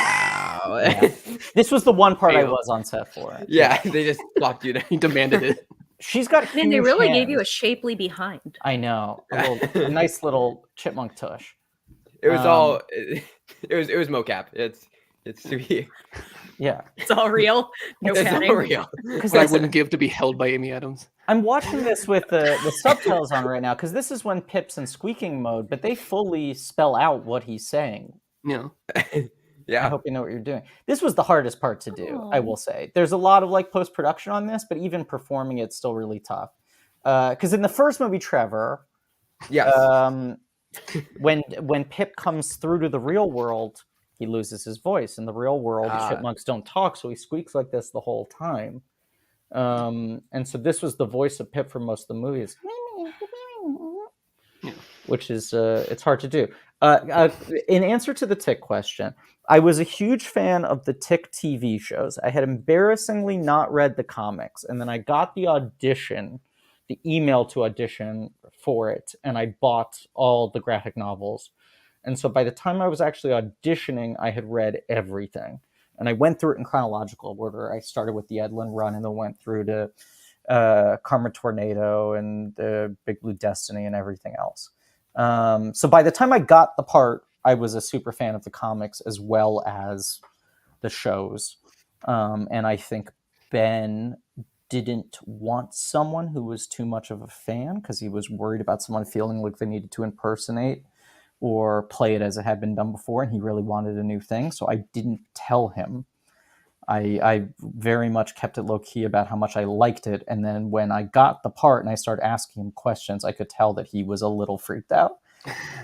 Yeah. This was the one part I Fail. was on set for. Yeah, they just plopped you down. He demanded it. She's got Man, they huge really gave you a hands. shapely behind. I know. A nice little chipmunk tush. It was all. It was mocap. It's to be. Yeah. It's all real. No It's padding. all real. What I wouldn't give to be held by Amy Adams. I'm watching this with the subtitles on right now because this is when Pip's in squeaking mode, but they fully spell out what he's saying. Yeah. I Yeah. hope you know what you're doing. This was the hardest part to do, I Aw. will say. There's a lot of like post-production on this, but even performing it's still really tough. Because in the first movie, Trevor, Yes. when Pip comes through to the real world, he loses his voice. In the real world, chipmunks don't talk, so he squeaks like this the whole time. And so this was the voice of Pip for most of the movies. which is it's hard to do. In answer to the Tick question, I was a huge fan of the Tick TV shows. I had embarrassingly not read the comics, and then I got the email to audition for it, and I bought all the graphic novels. And so by the time I was actually auditioning, I had read everything. And I went through it in chronological order. I started with the Edlin run and then went through to Karma Tornado and Big Blue Destiny and everything else. So by the time I got the part, I was a super fan of the comics as well as the shows. And I think Ben didn't want someone who was too much of a fan because he was worried about someone feeling like they needed to impersonate or play it as it had been done before, and he really wanted a new thing. So I didn't tell him. I very much kept it low-key about how much I liked it, and then when I got the part and I started asking him questions, I could tell that he was a little freaked out,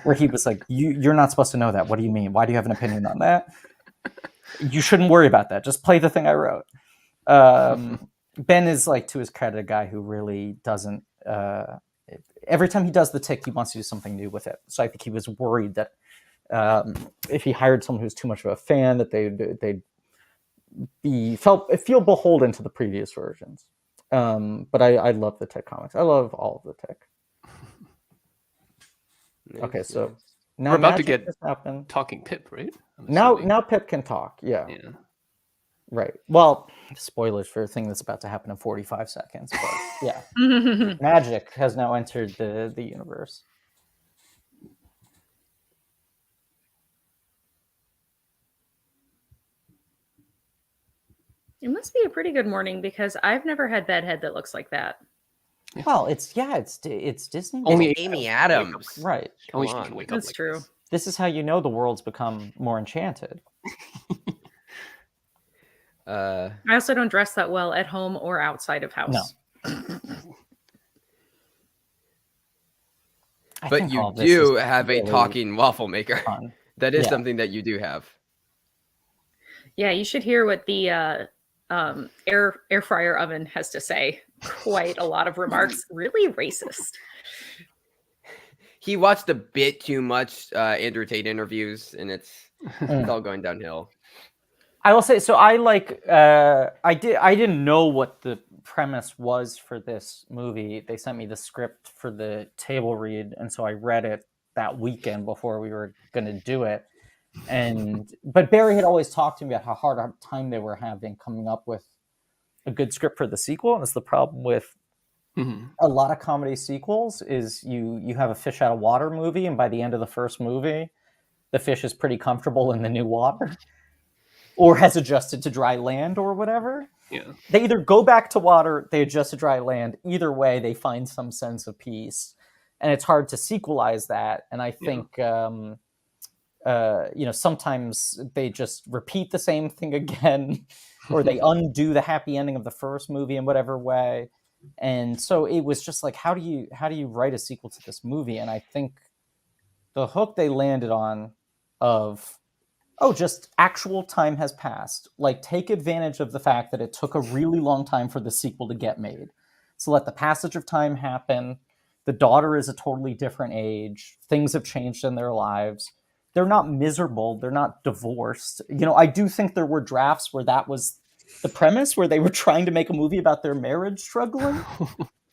where he was like, you're not supposed to know that. What do you mean? Why do you have an opinion on that? You shouldn't worry about that. Just play the thing I wrote. Ben is, like, to his credit, a guy who really doesn't... every time he does the Tick, he wants to do something new with it. So I think he was worried that if he hired someone who's too much of a fan, that they'd feel beholden to the previous versions. But I love the Tick comics. I love all of the Tick. Okay, so now we're about to Magic get has happened. Talking Pip, right? Now Pip can talk. Yeah. Right. Well, spoilers for a thing that's about to happen in 45 seconds. But yeah. Magic has now entered the universe. It must be a pretty good morning because I've never had bedhead that looks like that. Well, it's Disney. Only Amy Adams. Right. Only Come she on. can wake up. That's like true. This is how you know the world's become more enchanted. I also don't dress that well at home or outside of house. No. I But think you all this do is have a really talking waffle maker. fun. That is Yeah. something that you do have. Yeah, you should hear what the air fryer oven has to say. Quite a lot of remarks. Really racist. He watched a bit too much Andrew Tate interviews, and it's all going downhill. I will say, so I didn't know what the premise was for this movie. They sent me the script for the table read, and so I read it that weekend before we were going to do it. But Barry had always talked to me about how hard a time they were having coming up with a good script for the sequel. And it's the problem with a lot of comedy sequels is you have a fish out of water movie, and by the end of the first movie, the fish is pretty comfortable in the new water. Or has adjusted to dry land or whatever. Yeah. They either go back to water, they adjust to dry land. Either way, they find some sense of peace. And it's hard to sequelize that. And I think, sometimes they just repeat the same thing again, or they undo the happy ending of the first movie in whatever way. And so it was just like, how do you write a sequel to this movie? And I think the hook they landed on of, just actual time has passed. Like, take advantage of the fact that it took a really long time for the sequel to get made. So let the passage of time happen. The daughter is a totally different age. Things have changed in their lives. They're not miserable. They're not divorced. I do think there were drafts where that was the premise, where they were trying to make a movie about their marriage struggling.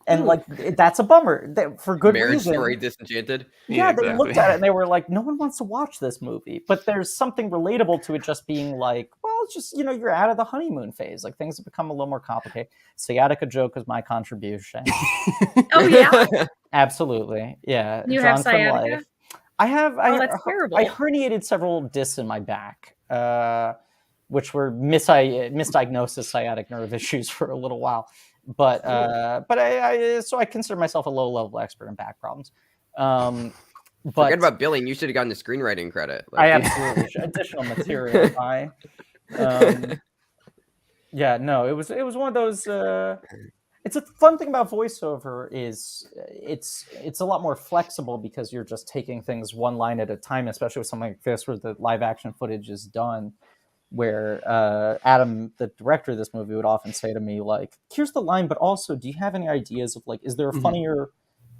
And that's a bummer for good Marriage reason. Story Disenchanted. Yeah, exactly. They looked at it and they were like, no one wants to watch this movie. But there's something relatable to it just being like, well, it's just, you're out of the honeymoon phase. Like, things have become a little more complicated. Sciatica joke is my contribution. Oh, yeah? Absolutely. Yeah. You Drawn have from sciatica? life. I have. That's terrible. I herniated several discs in my back, which were misdiagnosed as sciatic nerve issues for a little while. But so I consider myself a low-level expert in back problems. But Forget about billing. You should have gotten the screenwriting credit. I absolutely should. Additional material. Yeah, no, it was one of those. It's a fun thing about voiceover is it's a lot more flexible because you're just taking things one line at a time, especially with something like this where the live action footage is done. Where Adam, the director of this movie, would often say to me, like, here's the line, but also, do you have any ideas of, like, is there a funnier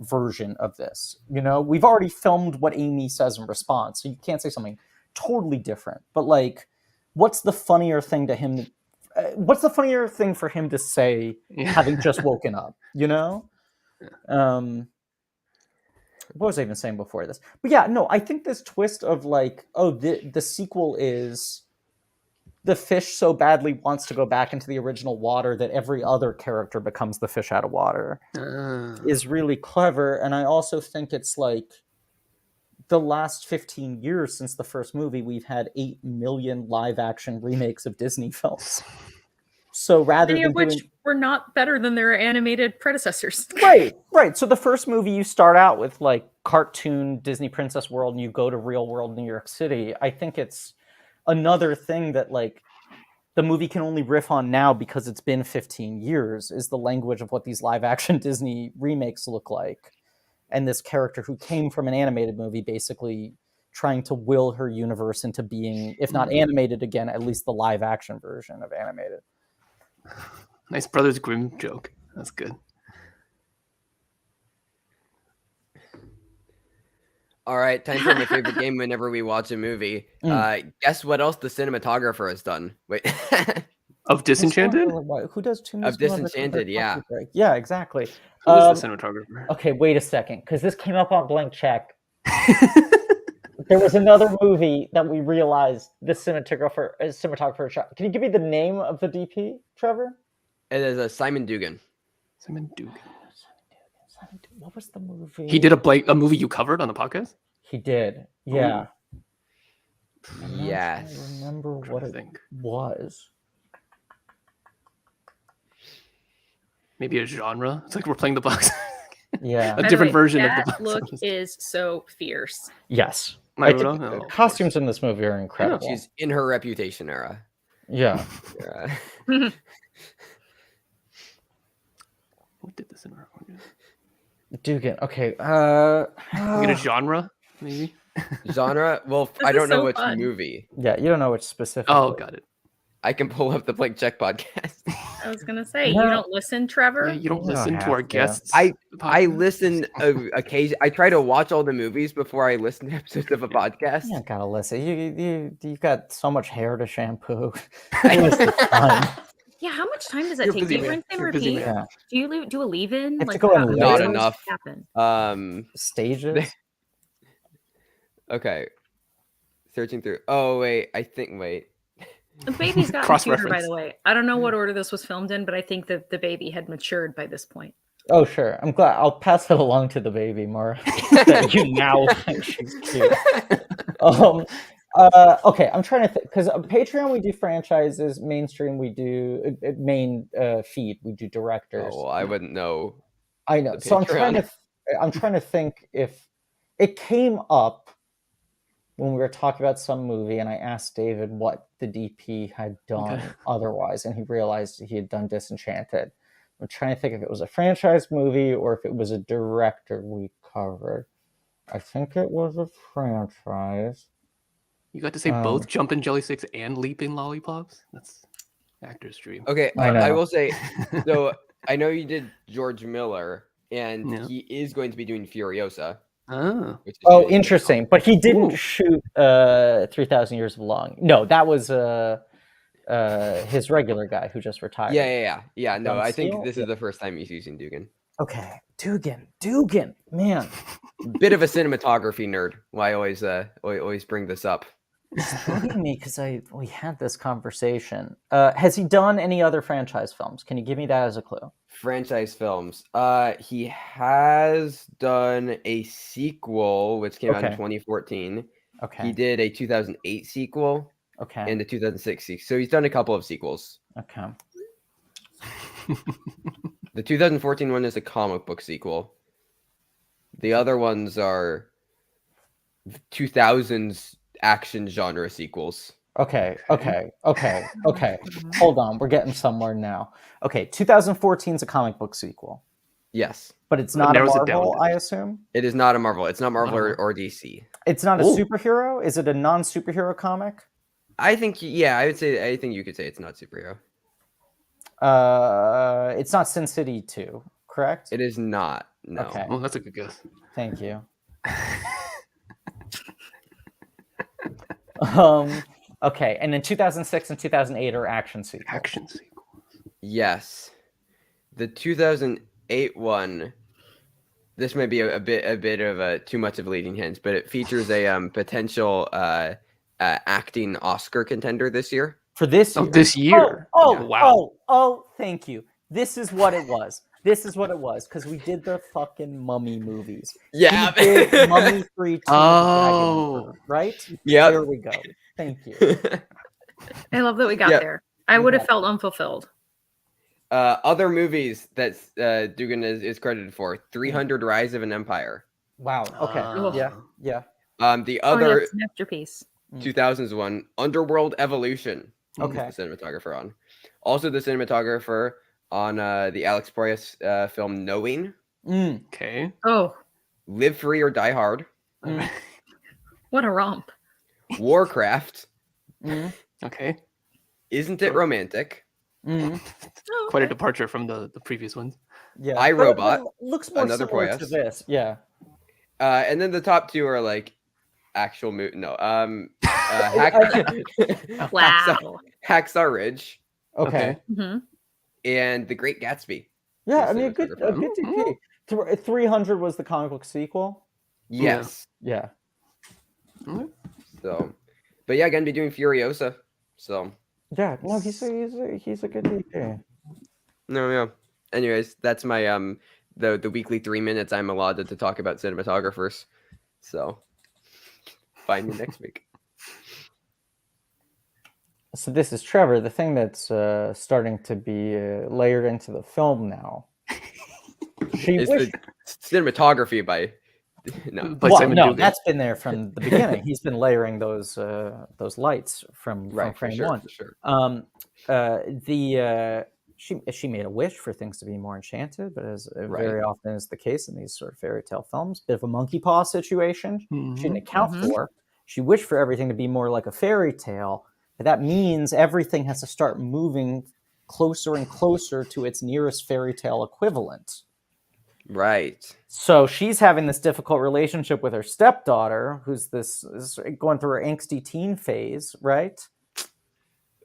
version of this. You know, we've already filmed what Amy says in response, so you can't say something totally different. But like, what's the funnier thing to him? What's the funnier thing for him to say, having just woken up? You know. What was I even saying before this? But yeah, no, I think this twist of like, oh, the sequel is the fish so badly wants to go back into the original water that every other character becomes the fish out of water is really clever. And I also think it's like the last 15 years since the first movie, we've had 8 million live action remakes of Disney films. So rather many than of which were not better than their animated predecessors. Right. So the first movie, you start out with like cartoon Disney Princess World and you go to real world New York City. I think it's another thing that like the movie can only riff on now because it's been 15 years is the language of what these live action Disney remakes look like. And this character who came from an animated movie basically trying to will her universe into being, if not animated again, at least the live action version of animated. Nice Brothers Grimm joke. That's good. All right, time for my favorite game whenever we watch a movie. Guess what else the cinematographer has done? Wait. Of Disenchanted? Who does two Of Disenchanted, yeah. Yeah, exactly. Who is the cinematographer? Okay, wait a second, because this came up on Blank Check. There was another movie that we realized the cinematographer shot. Can you give me the name of the DP, Trevor? It is Simon Dugan. Simon Dugan. What was the movie? He did a movie you covered on the podcast? He did. Yeah. Yes. I remember what it was. Maybe a genre? It's like we're playing the box. Yeah. A different version of the that box. look is so fierce. Yes. The costumes in this movie are incredible. She's in her Reputation era. Yeah. What did this in our Dugan. Okay. Get a genre, maybe? Genre? Well, This I don't is know so which fun. movie. Yeah, you don't know which specific. Oh, got it. I can pull up the Blank Check podcast. I was gonna say, No. you don't listen, Trevor? Yeah, you don't You don't listen have to our to. guests. I podcast? listen occasionally. I try to watch all the movies before I listen to episodes of a podcast. You don't gotta listen. You got so much hair to shampoo. Waste of time. Yeah, how much time does that You're take? Do busy, you man. rinse and You're a busy repeat? man. Yeah. Do you do a leave-in? have to go and Not Later. enough. Happen? Stages. Okay. Searching through. Oh wait, wait. The baby's got a computer, by Cross-reference. the way. I don't know what order this was filmed in, but I think that the baby had matured by this point. Oh sure. I'm glad. I'll pass it along to the baby, Mara. That you now think she's cute. Okay, I'm trying to think because Patreon we do franchises, mainstream we do main feed we do directors. Oh, well, I wouldn't know. I know. the So I'm Patreon. trying to think if it came up when we were talking about some movie, and I asked David what the DP had done otherwise, and he realized he had done Disenchanted. I'm trying to think if it was a franchise movie or if it was a director we covered. I think it was a franchise. You got to say both Jumpin' Jelly Sticks and Leaping Lollipops? That's actor's dream. Okay, I know. I will say. So I know you did George Miller, and Yeah. he is going to be doing Furiosa. Oh. Which is Oh, really interesting. But he didn't Ooh. shoot 3,000 Years of Long. No, that was his regular guy who just retired. Yeah. No, Done I think Seal? this is the first time he's using Dugan. Okay, Dugan, man. Bit of a cinematography nerd. Why I always bring this up. It's bugging me because we had this conversation. Has he done any other franchise films? Can you give me that as a clue? Franchise films. He has done a sequel which came out in Okay. 2014. Okay. He did a 2008 sequel Okay. and a 2006 sequel. So he's done a couple of sequels. Okay. The 2014 one is a comic book sequel. The other ones are 2000s action genre sequels. Okay. Hold on, we're getting somewhere now. Okay, 2014 is a comic book sequel, Yes. but it's not a narrows it down Marvel, to I this. assume. It is not a Marvel. It's not Marvel Wow. or DC. It's not a Ooh. superhero. Is it a non-superhero comic? I think I think you could say it's not superhero. It's not Sin City 2, correct? It is not. No. Okay. Oh, that's a good guess. Thank you. Okay, and then 2006 and 2008 are action sequels. Action sequel. Yes. The 2008 one. This might be a bit of a too much of a leading hint, but it features a potential acting Oscar contender this year. For this year. Oh, this year. Oh, Wow. thank you. This is what it was. Because we did the fucking Mummy movies. Yeah. We did Mummy 3 Oh. right? Yeah. There we go. Thank you. I love that we got Yep. there. I would have felt unfulfilled. Other movies that Dugan is credited for: 300: Rise of an Empire. Wow. Okay. Yeah. The Oh, other yes, masterpiece. 2000s one, Underworld Evolution. Okay. Is the cinematographer on. Also the cinematographer on the Alex Proyas film Knowing, Okay. Oh, Live Free or Die Hard, what a romp. Warcraft, Okay. Isn't It Romantic, Oh, Quite a okay. departure from the previous ones. Yeah. iRobot, But it looks more another similar to Proyas. this. Yeah. And then the top two are like actual Wow. Hacksaw Ridge Okay. hmm and The Great Gatsby. Yeah, Yes, I mean, a good DP. 300 was the comic book sequel. Yes. Yeah. So, but yeah, gonna be doing Furiosa. So Yeah. No, he's a good DP. no, yeah. Anyways, that's my the weekly 3 minutes I'm allotted to talk about cinematographers. So find me next week. So this is Trevor. The thing that's starting to be layered into the film now. Is the cinematography by no. By Well, Simon no, Dugan. that's been there from the beginning. He's been layering those lights from Right, for frame sure, one. for sure. She made a wish for things to be more enchanted, but as Right. very often is the case in these sort of fairy tale films, bit of a monkey paw situation. She didn't account for. She wished for everything to be more like a fairy tale, but that means everything has to start moving closer and closer to its nearest fairy tale equivalent. Right. So she's having this difficult relationship with her stepdaughter, who's is going through her angsty teen phase, right?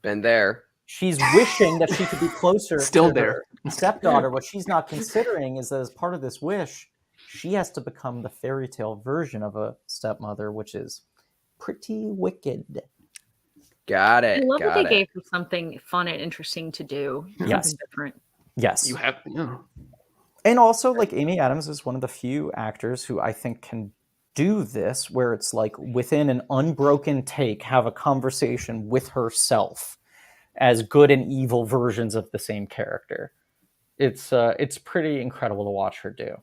Been there. She's wishing that she could be closer Still to there. her stepdaughter. What she's not considering is that as part of this wish, she has to become the fairy tale version of a stepmother, which is pretty wicked. Got it. I love that got they it. gave her something fun and interesting to do. Yes. Something different. Yes. You have, yeah. And also, like, Amy Adams is one of the few actors who I think can do this, where it's like within an unbroken take, have a conversation with herself as good and evil versions of the same character. It's pretty incredible to watch her do.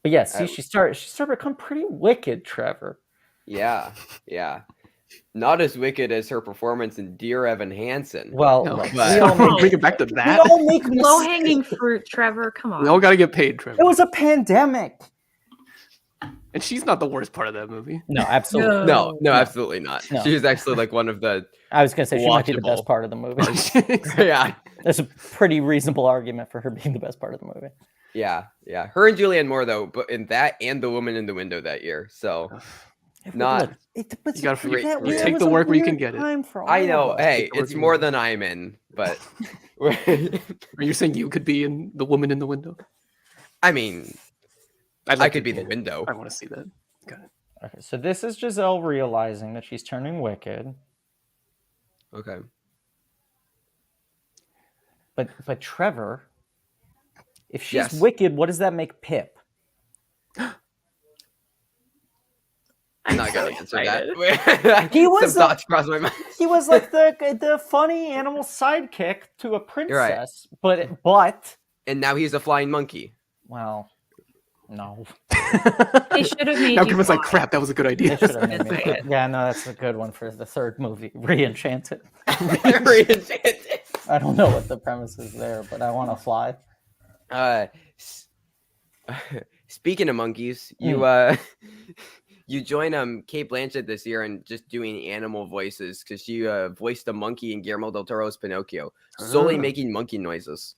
But yeah, see, she started to become pretty wicked, Trevor. Yeah. Not as wicked as her performance in Dear Evan Hansen. Well, No, look, but- we all make, bring it back to we that. all make Low mistakes. hanging fruit, Trevor. Come on. We all got to get paid, Trevor. It was a pandemic. And she's not the worst part of that movie. No, absolutely. No, absolutely not. No. She was actually like one of the I was going to say she might be the best Watchable. part of the movie. yeah. That's a pretty reasonable argument for her being the best part of the movie. Yeah. Her and Julianne Moore though, but in that and The Woman in the Window that year. So not You gotta great you career. take the work where you can get it. I know, hey, Take the work it's you more can than I'm in, but Are you saying you could be in The Woman in the Window? I mean I'd like I could to be the window. I want to see that. Got it. Okay, so this is Giselle realizing that she's turning wicked, Okay. but Trevor, if she's Yes. wicked, what does that make Pip? I'm not gonna answer excited. that. He was Some thoughts crossed my mind. He was like the funny animal sidekick to a princess, but And now he's a flying monkey. well, no. They should have made Now you Griffin's like, fly. crap, that was a good They idea. should have made me. That's it. Yeah, no, that's a good one for the third movie, Re-Enchanted. Re-Enchanted. I don't know what the premise is there, but I want to fly. Speaking of monkeys, you you join Kate Blanchett this year and just doing animal voices because she voiced a monkey in Guillermo del Toro's Pinocchio, solely Ah. making monkey noises.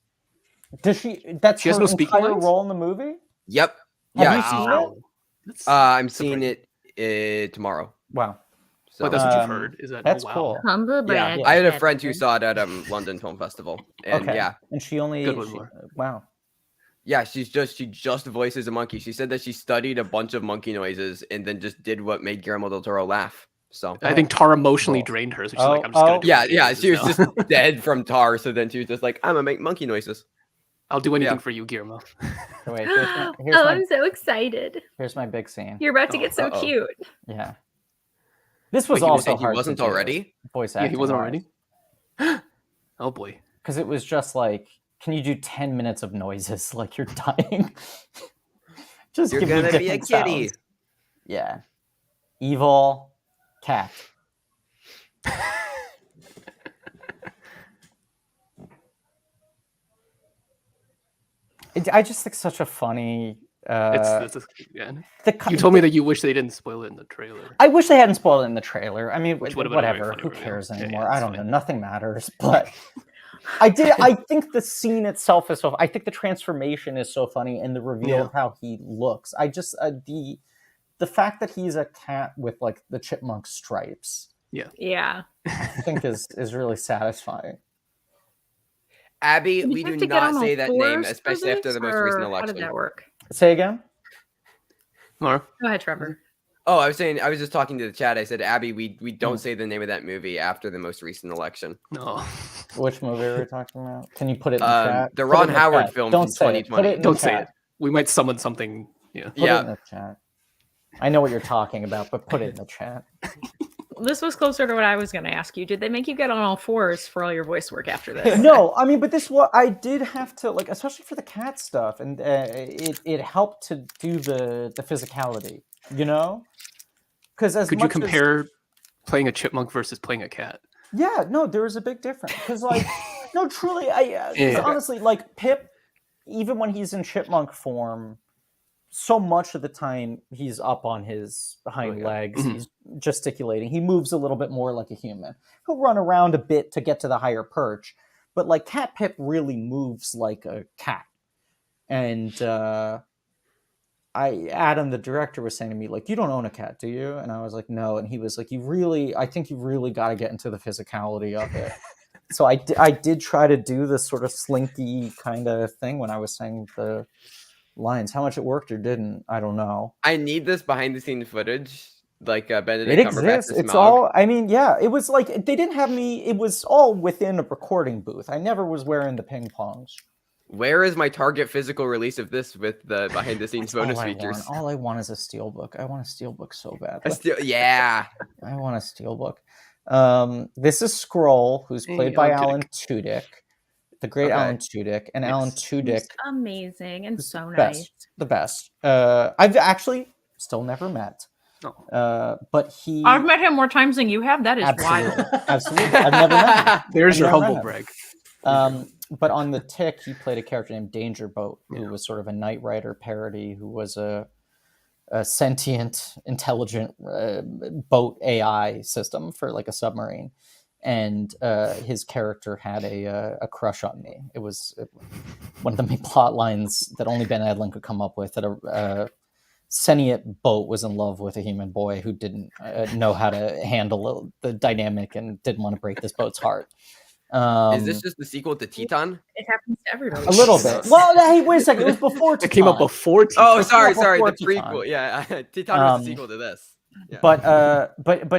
Does she? That's She has her no speaking entire lines? role in the movie. Yep. Have Yeah. you seen it? Wow. That's I'm seeing surprising. it tomorrow. Wow, So But that's what you've Um, heard. Is that that's wow. cool. Humble yeah, brag. I had a friend who saw it at London Film Festival, and Okay. yeah, And she only. Good one, Laura. Wow. yeah, she just voices a monkey. She said that she studied a bunch of monkey noises and then just did what made Guillermo del Toro laugh. So I think Tar emotionally Cool. drained her, so she's like, I'm just gonna do yeah, monkey yeah, noises she was now. just dead from Tar, so then she was just like, I'm gonna make monkey noises. I'll do anything Yeah. for you, Guillermo. Wait, Oh, here's my I'm so excited. here's my big scene. You're about to Oh, get so uh-oh. cute. Yeah. This was Wait, he also Think he hard wasn't to do, already? voice Yeah, acting. he wasn't already. Oh boy. Because it was just like, can you do 10 minutes of noises like you're dying? Just You're give me gonna be a different kitty. sounds. Yeah. Evil cat. I just think such a funny. Yeah. The You told me that you wish they didn't spoil it in the trailer. I wish they hadn't spoiled it in the trailer. I mean, Which would've been a very whatever. funny Who reveal. cares Yeah, yeah, anymore? it's I don't know. fine. Nothing matters. But I think the scene itself is so. I think the transformation is so funny, and the reveal Yeah. of how he looks. I just the fact that he's a cat with like the chipmunk stripes, Yeah. I think is really satisfying. Abby, Did you we have do to get on not all say that name, fours for especially after this, the most recent or How did election. that work? Say again. Laura? Go ahead, Trevor. Oh, I was just talking to the chat. I said, Abby, we don't say the name of that movie after the most recent election. No. Which movie are we talking about? Can you put it in the chat? The Put it Ron in the Howard chat. film Don't from say it. Put 2020. it in the Don't say chat. it. We might summon something. Yeah. Put it Yeah. in the chat. I know what you're talking about, but put it in the chat. This was closer to what I was going to ask you. Did they make you get on all fours for all your voice work after this? No, I mean, but this what I did have to like, especially for the cat stuff, and it helped to do the physicality, you know, because as Could you much as- compare playing a chipmunk versus playing a cat? yeah, no, there is a big difference because like, no, truly, 'cause Yeah. honestly, like Pip, even when he's in chipmunk form, so much of the time he's up on his hind yeah. legs, Mhm. he's gesticulating, he moves a little bit more like a human. He'll run around a bit to get to the higher perch, but like Cat Pip really moves like a cat. And Adam, the director, was saying to me, like, you don't own a cat, do you? And I was like, no. And he was like, I think you really got to get into the physicality of it. So I did try to do this sort of slinky kind of thing when I was saying the lines. How much it worked or didn't, I don't know. I need this behind the scenes footage, like Benedict It Cumberbatch exists. as It's Smaug. all. I mean, yeah. It was like they didn't have me. It was all within a recording booth. I never was wearing the ping pongs. Where is my Target physical release of this with the behind the scenes bonus features? All I want is a steelbook. I want a steelbook so bad. Yeah. I want a steelbook. This is Skrull, who's Hey, played by Alan Alan Tudyk, the great Okay. Alan Tudyk, and Yes. Alan Tudyk, He's amazing and so best, nice. the best. I've actually still never met, No. but he. I've met him more times than you have. That is absolutely, wild. absolutely. I've never met him. There's your never met humble him. brag. But on the Tick, he played a character named Danger Boat, who Yeah. was sort of a Knight Rider parody, who was a sentient, intelligent boat AI system for like a submarine. And his character had a crush on me. It was one of the main plot lines that only Ben Edlund could come up with, that a sentient boat was in love with a human boy who didn't know how to handle the dynamic and didn't want to break this boat's heart. Is this just the sequel to Teton? It happens to everybody. A little bit. Well, hey, wait a second. It was before It came up Titan. before. Oh, Teton. sorry, before the Teton. prequel. Yeah, Teton was the sequel to this. Yeah. But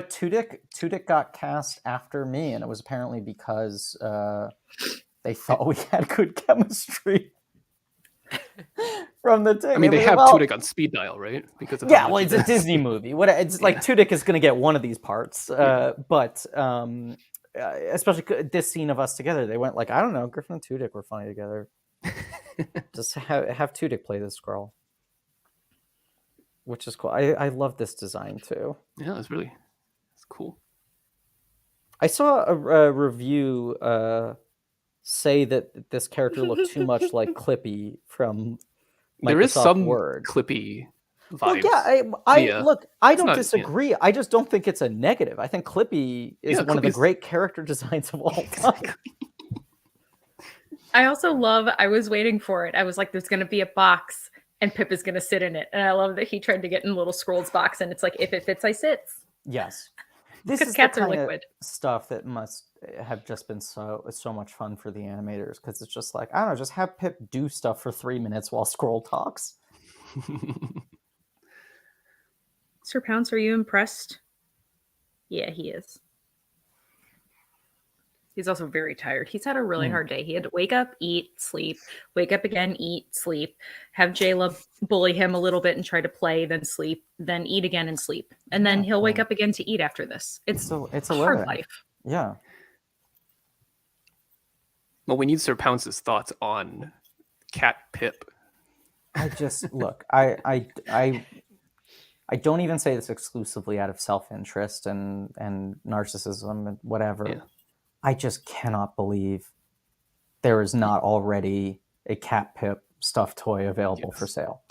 Tudyk got cast after me, and it was apparently because they thought we had good chemistry from the Tick. I mean, they was have like, well, Tudyk on speed dial, right? Because of yeah, how well, much it's a Disney movie. What it's like, Tudyk is going to get one of these parts. But especially this scene of us together, they went like, I don't know, Griffin and Tudyk were funny together. Just have Tudyk play this girl, which is cool. I love this design too. Yeah, it's cool. I saw a review say that this character looked too much like Clippy from Microsoft There is some Word. Clippy vibes. Well, yeah, I Yeah. look. I don't not- yeah. disagree. I just don't think it's a negative. I think Clippy is Yeah, one of the Clippy's- great character designs of all time. I also love, I was waiting for it. I was like, there's going to be a box and Pip is going to sit in it. And I love that he tried to get in little Scrolls box and it's like, if it fits, I sits. Yes. This Because is cats the are kind liquid. of stuff that must have just been so much fun for the animators, because it's just like, I don't know, just have Pip do stuff for 3 minutes while Scroll talks. Sir Pounce, are you impressed? Yeah, he is. He's also very tired. He's had a really hard day. He had to wake up, eat, sleep, wake up again, eat, sleep, have Jayla bully him a little bit and try to play, then sleep, then eat again and sleep. And then he'll wake up again to eat after this. It's a hard living. life. Yeah. Well, we need Sir Pounce's thoughts on Cat Pip. I just look, I don't even say this exclusively out of self-interest and narcissism and whatever. Yeah. I just cannot believe there is not already a Cat Pip stuffed toy available for sale.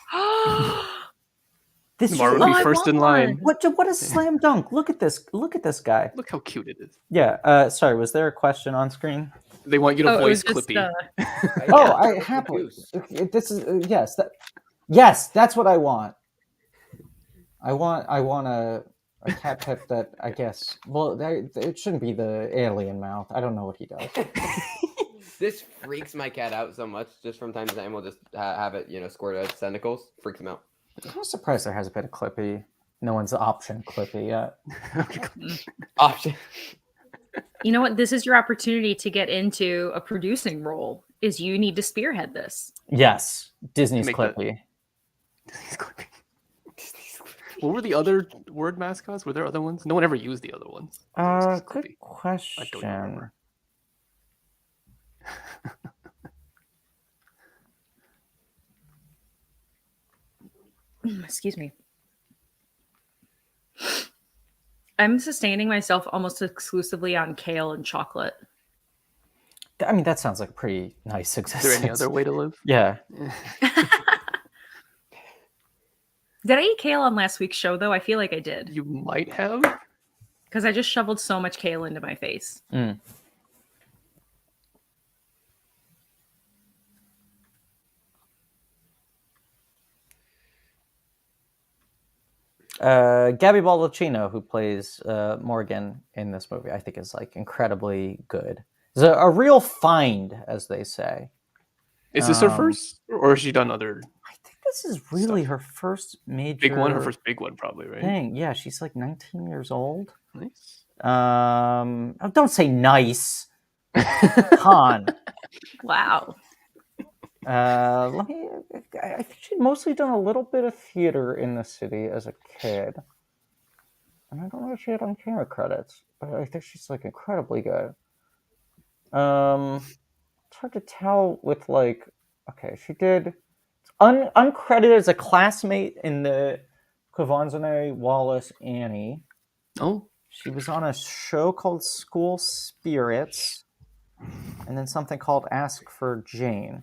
This Tomorrow would be first in line. What a slam dunk. Look at this guy. Look how cute it is. Yeah. Sorry, was there a question on screen? They want you to voice it was just, Clippy. I happily. This is yes. That's what I want. I want a Cat Pip that, I guess. Well, it shouldn't be the alien mouth. I don't know what he does. This freaks my cat out so much. Just from time to time, we'll just have it, squirt out tentacles. Freaks him out. I'm surprised there hasn't been a Clippy. No one's optioned Clippy yet. Option. You know what? This is your opportunity to get into a producing role. Is you need to spearhead this. Yes, Disney's Make Clippy. Disney's Clippy. What were the other word mascots? Were there other ones? No one ever used the other ones. Good question. I don't remember. Excuse me. I'm sustaining myself almost exclusively on kale and chocolate. I mean, that sounds like a pretty nice existence. Is there any other way to live? Yeah. Did I eat kale on last week's show, though? I feel like I did. You might have. Because I just shoveled so much kale into my face. Mm. Gabby Baldacchino, who plays Morgan in this movie, I think is like incredibly good. It's a real find, as they say. Is this her first, or has she done other? I think this is really her first major big one. Her first big one, probably, right? thing. Yeah, she's like 19 years old. Nice. Don't say nice, Han. Wow. I think she'd mostly done a little bit of theater in the city as a kid. And I don't know if she had on camera credits, but I think she's like incredibly good. It's hard to tell with like, okay, she did uncredited as a classmate in the Kovanzane Wallace Annie. Oh. She was on a show called School Spirits, and then something called Ask for Jane.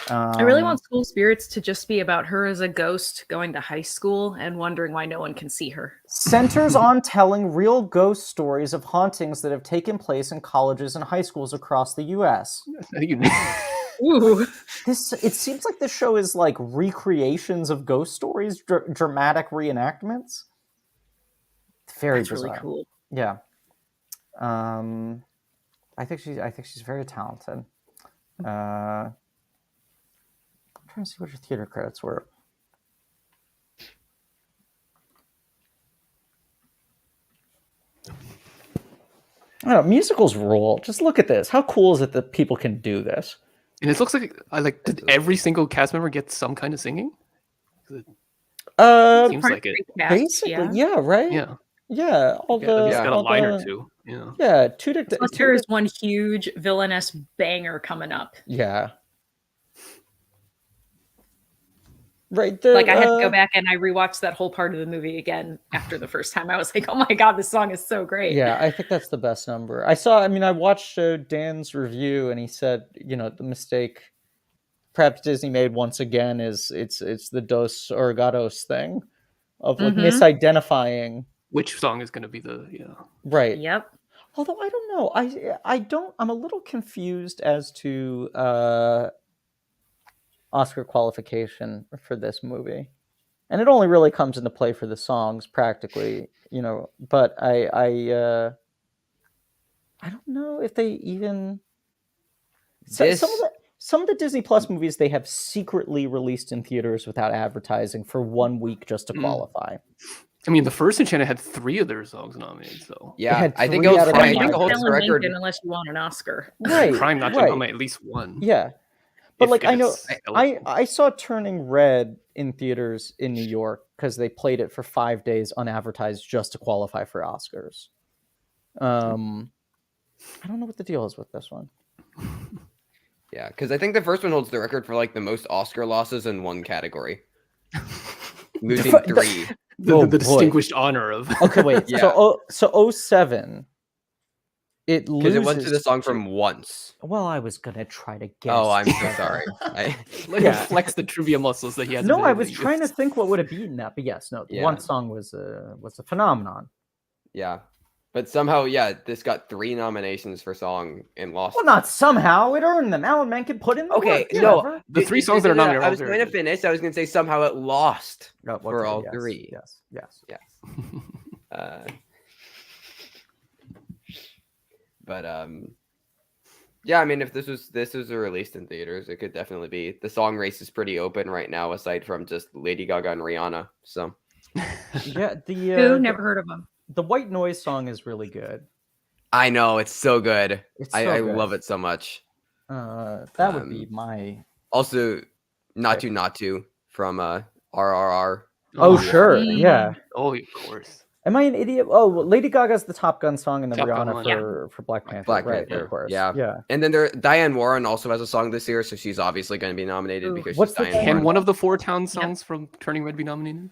I really want School Spirits to just be about her as a ghost going to high school and wondering why no one can see her. Centers on telling real ghost stories of hauntings that have taken place in colleges and high schools across the U.S. I think you know. Ooh. It seems like the show is like recreations of ghost stories, dramatic reenactments. Very That's bizarre. really cool. Yeah. I think she's very talented. I'm trying to see what her theater credits were. I don't know, musicals rule. Just look at this. How cool is it that people can do this? And it looks like did every single cast member get some kind of singing? Seems like it. Basically, yeah, right? Yeah. Yeah, It's got a line or two. Yeah. Yeah, Plus, there is one huge villainous banger coming up. Yeah. Right. Like I had to go back and I rewatched that whole part of the movie again after the first time. I was like, oh my God, this song is so great. Yeah, I think that's the best number. I watched Dan's review and he said, the mistake perhaps Disney made once again is it's the Dos Oregados thing of like misidentifying which song is going to be the right. Yep. Although I don't know, I'm a little confused as to Oscar qualification for this movie, and it only really comes into play for the songs practically, But I don't know if they even some of the Disney Plus movies they have secretly released in theaters without advertising for 1 week just to qualify. I mean, the first Enchanted had 3 of their songs nominated, so Yeah, I think it was I Prime mean, that holds the Ellen record. Lincoln, unless you want an Oscar. Right, Prime not to nominate at least one. Yeah, but If I know it's eligible. I saw Turning Red in theaters in New York because they played it for 5 days unadvertised just to qualify for Oscars. I don't know what the deal is with this one. Yeah, because I think the first one holds the record for like the most Oscar losses in one category, losing 3. The distinguished honor of. Okay, wait. Yeah. So 07. It Because loses. it went to the song from Once. Well, I was gonna try to guess. Oh, I'm so sorry. Let him flex the trivia muscles that he has. No, I was trying to think what would have beaten that, but yes, no. Yeah. One song was a phenomenon. Yeah, but somehow, this got 3 nominations for song and lost. Well, not somehow. It earned them. Alan Menken put in the Okay, work. no. Trevor. The 3 songs that are nominated. I was going to finish. I was going to say somehow it lost Oh, for okay, all yes, 3. Yes. But yeah, I mean, if this was released in theaters, it could definitely be. The song race is pretty open right now, aside from just Lady Gaga and Rihanna. So Yeah, Who? Never heard of them. the White Noise song is really good. I know it's so good. It's I so good. love it so much. That would be my. Also, Not To from RRR. Oh, sure, Mm. yeah. Oh, of course. Am I an idiot? Oh, well, Lady Gaga's the Top Gun song and the Top Gun Rihanna one. for Black Panther. Black right, Panther, of course. yeah. Yeah. And then Diane Warren also has a song this year, so she's obviously going to be nominated Ooh. because What's she's the Diane Diane Can Warren. one of the 4 Town songs from Turning Red be nominated?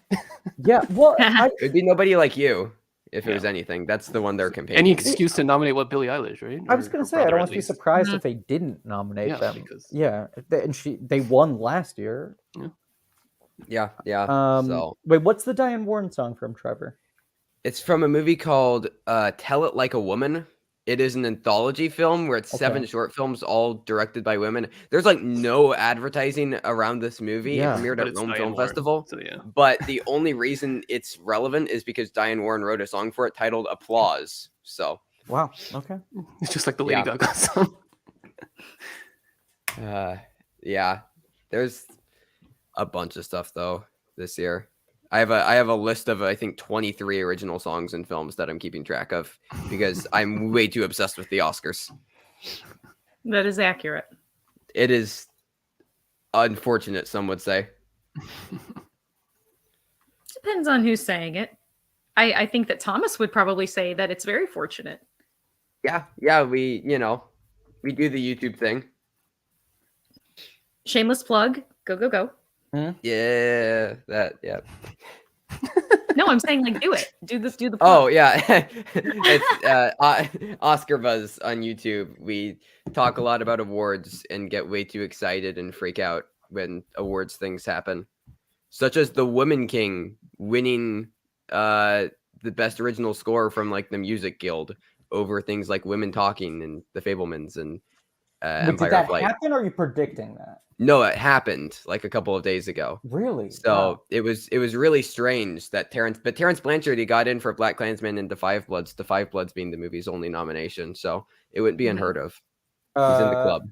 Yeah. Well, It'd be Nobody Like You if it was anything. That's the one they're competing. Any excuse to nominate what Billie Eilish, right? I was going to say I don't want to be surprised Mhm. if they didn't nominate Yeah, them. because- Yeah, and they won last year. Yeah. So Wait, what's the Diane Warren song from, Trevor? it's from a movie called Tell It Like a Woman. It is an anthology film where it's 7 short films, all directed by women. There's like no advertising around this movie. Yeah. It premiered But at it's Rome Diane Film Warren, Festival. So yeah. But the only reason it's relevant is because Diane Warren wrote a song for it titled Applause. So Wow. Okay. It's just like the Lady Yeah. Gaga song. yeah, there's a bunch of stuff though this year. I have a list of I think 23 original songs and films that I'm keeping track of because I'm way too obsessed with the Oscars. That is accurate. It is unfortunate, some would say. Depends on who's saying it. I think that Thomas would probably say that it's very fortunate. Yeah, we do the YouTube thing. Shameless plug. Go. Yeah. No, I'm saying like do it. Do the plug. Oh yeah, it's Oscar Buzz on YouTube. We talk a lot about awards and get way too excited and freak out when awards things happen, such as the Woman King winning the best original score from like the Music Guild over things like Women Talking and The Fabelmans and Empire Did that of Light. happen, or are you predicting that? No, it happened like a couple of days ago. Really? So Wow. it was really strange that Terrence Blanchard, he got in for Black Klansman and The Five Bloods being the movie's only nomination. So it wouldn't be unheard of. He's in the club.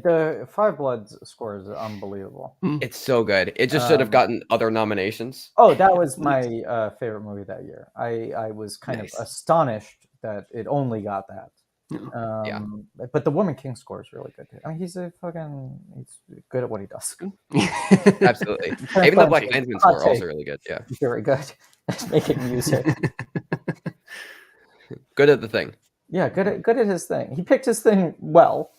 The Five Bloods score is unbelievable. It's so good. It just should have gotten other nominations. Oh, that was my favorite movie that year. I was kind Nice. of astonished that it only got that. Yeah. But the Woman King score is really good too. I mean, he's good at what he does. Absolutely. Even the Black Klansman score also really good. Yeah. Very good at making music. Good at the thing. Yeah, good at his thing. He picked his thing well.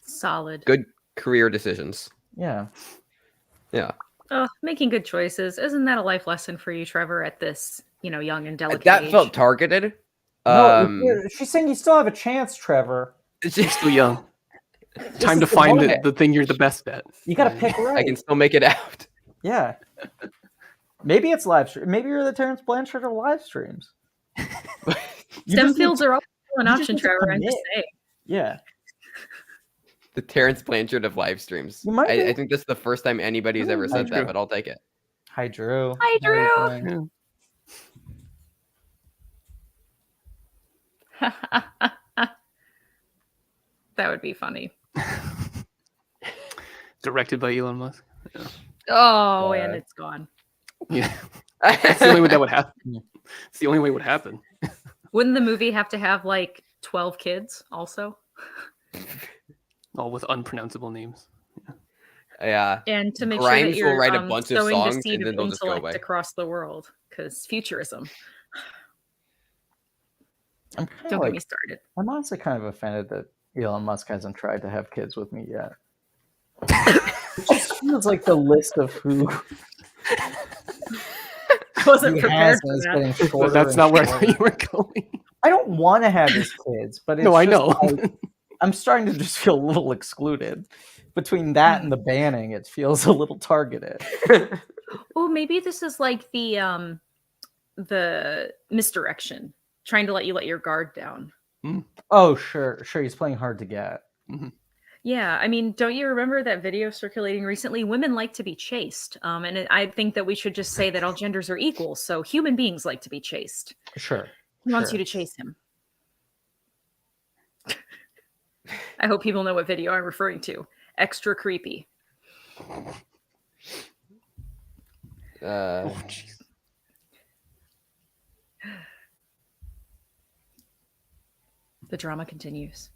Solid. Good career decisions. Yeah. Yeah. Oh, making good choices. Isn't that a life lesson for you, Trevor, at this, young and delicate That age? felt targeted. No, she's saying you still have a chance, Trevor. It's You're just, still young. Time is to the find moment. the thing you're the best at. You got to pick right. I can still make it out. Yeah. Maybe it's live stream. Maybe you're the Terrence Blanchard of live streams. STEM fields are also an you just option, need to Trevor. I'm just commit. saying. Yeah. The Terrence Blanchard of live streams. You might I be. think this is the first time anybody's ever said true. that, but I'll take it. Hi, Drew. Hi, How are you Drew. doing? That would be funny. Directed by Elon Musk. Oh, and it's gone. Yeah. That's the only way that would happen. It's the only way it would happen. Wouldn't the movie have to have like 12 kids also? All with unpronounceable names. Yeah. And to make Grimes sure that will you're write a bunch of sowing songs the seed and then of they'll just go intellect away. across the world, because futurism. I'm kind Don't of get me like, started. I'm honestly kind of offended that Elon Musk hasn't tried to have kids with me yet. It just feels like the list of who I wasn't he prepared has for is that. getting But shorter. that's and not where shorter. you were going. I don't want to have his kids, but it's No, I just know. like, I'm starting to just feel a little excluded. Between that and the banning, it feels a little targeted. Oh, maybe this is like the misdirection, trying to let you let your guard down. Oh, sure. He's playing hard to get. Yeah, I mean, don't you remember that video circulating recently? Women like to be chased, and I think that we should just say that all genders are equal. So human beings like to be chased. Sure. He wants sure. you to chase him. I hope people know what video I'm referring to. Extra creepy. Oh, jeez. The drama continues.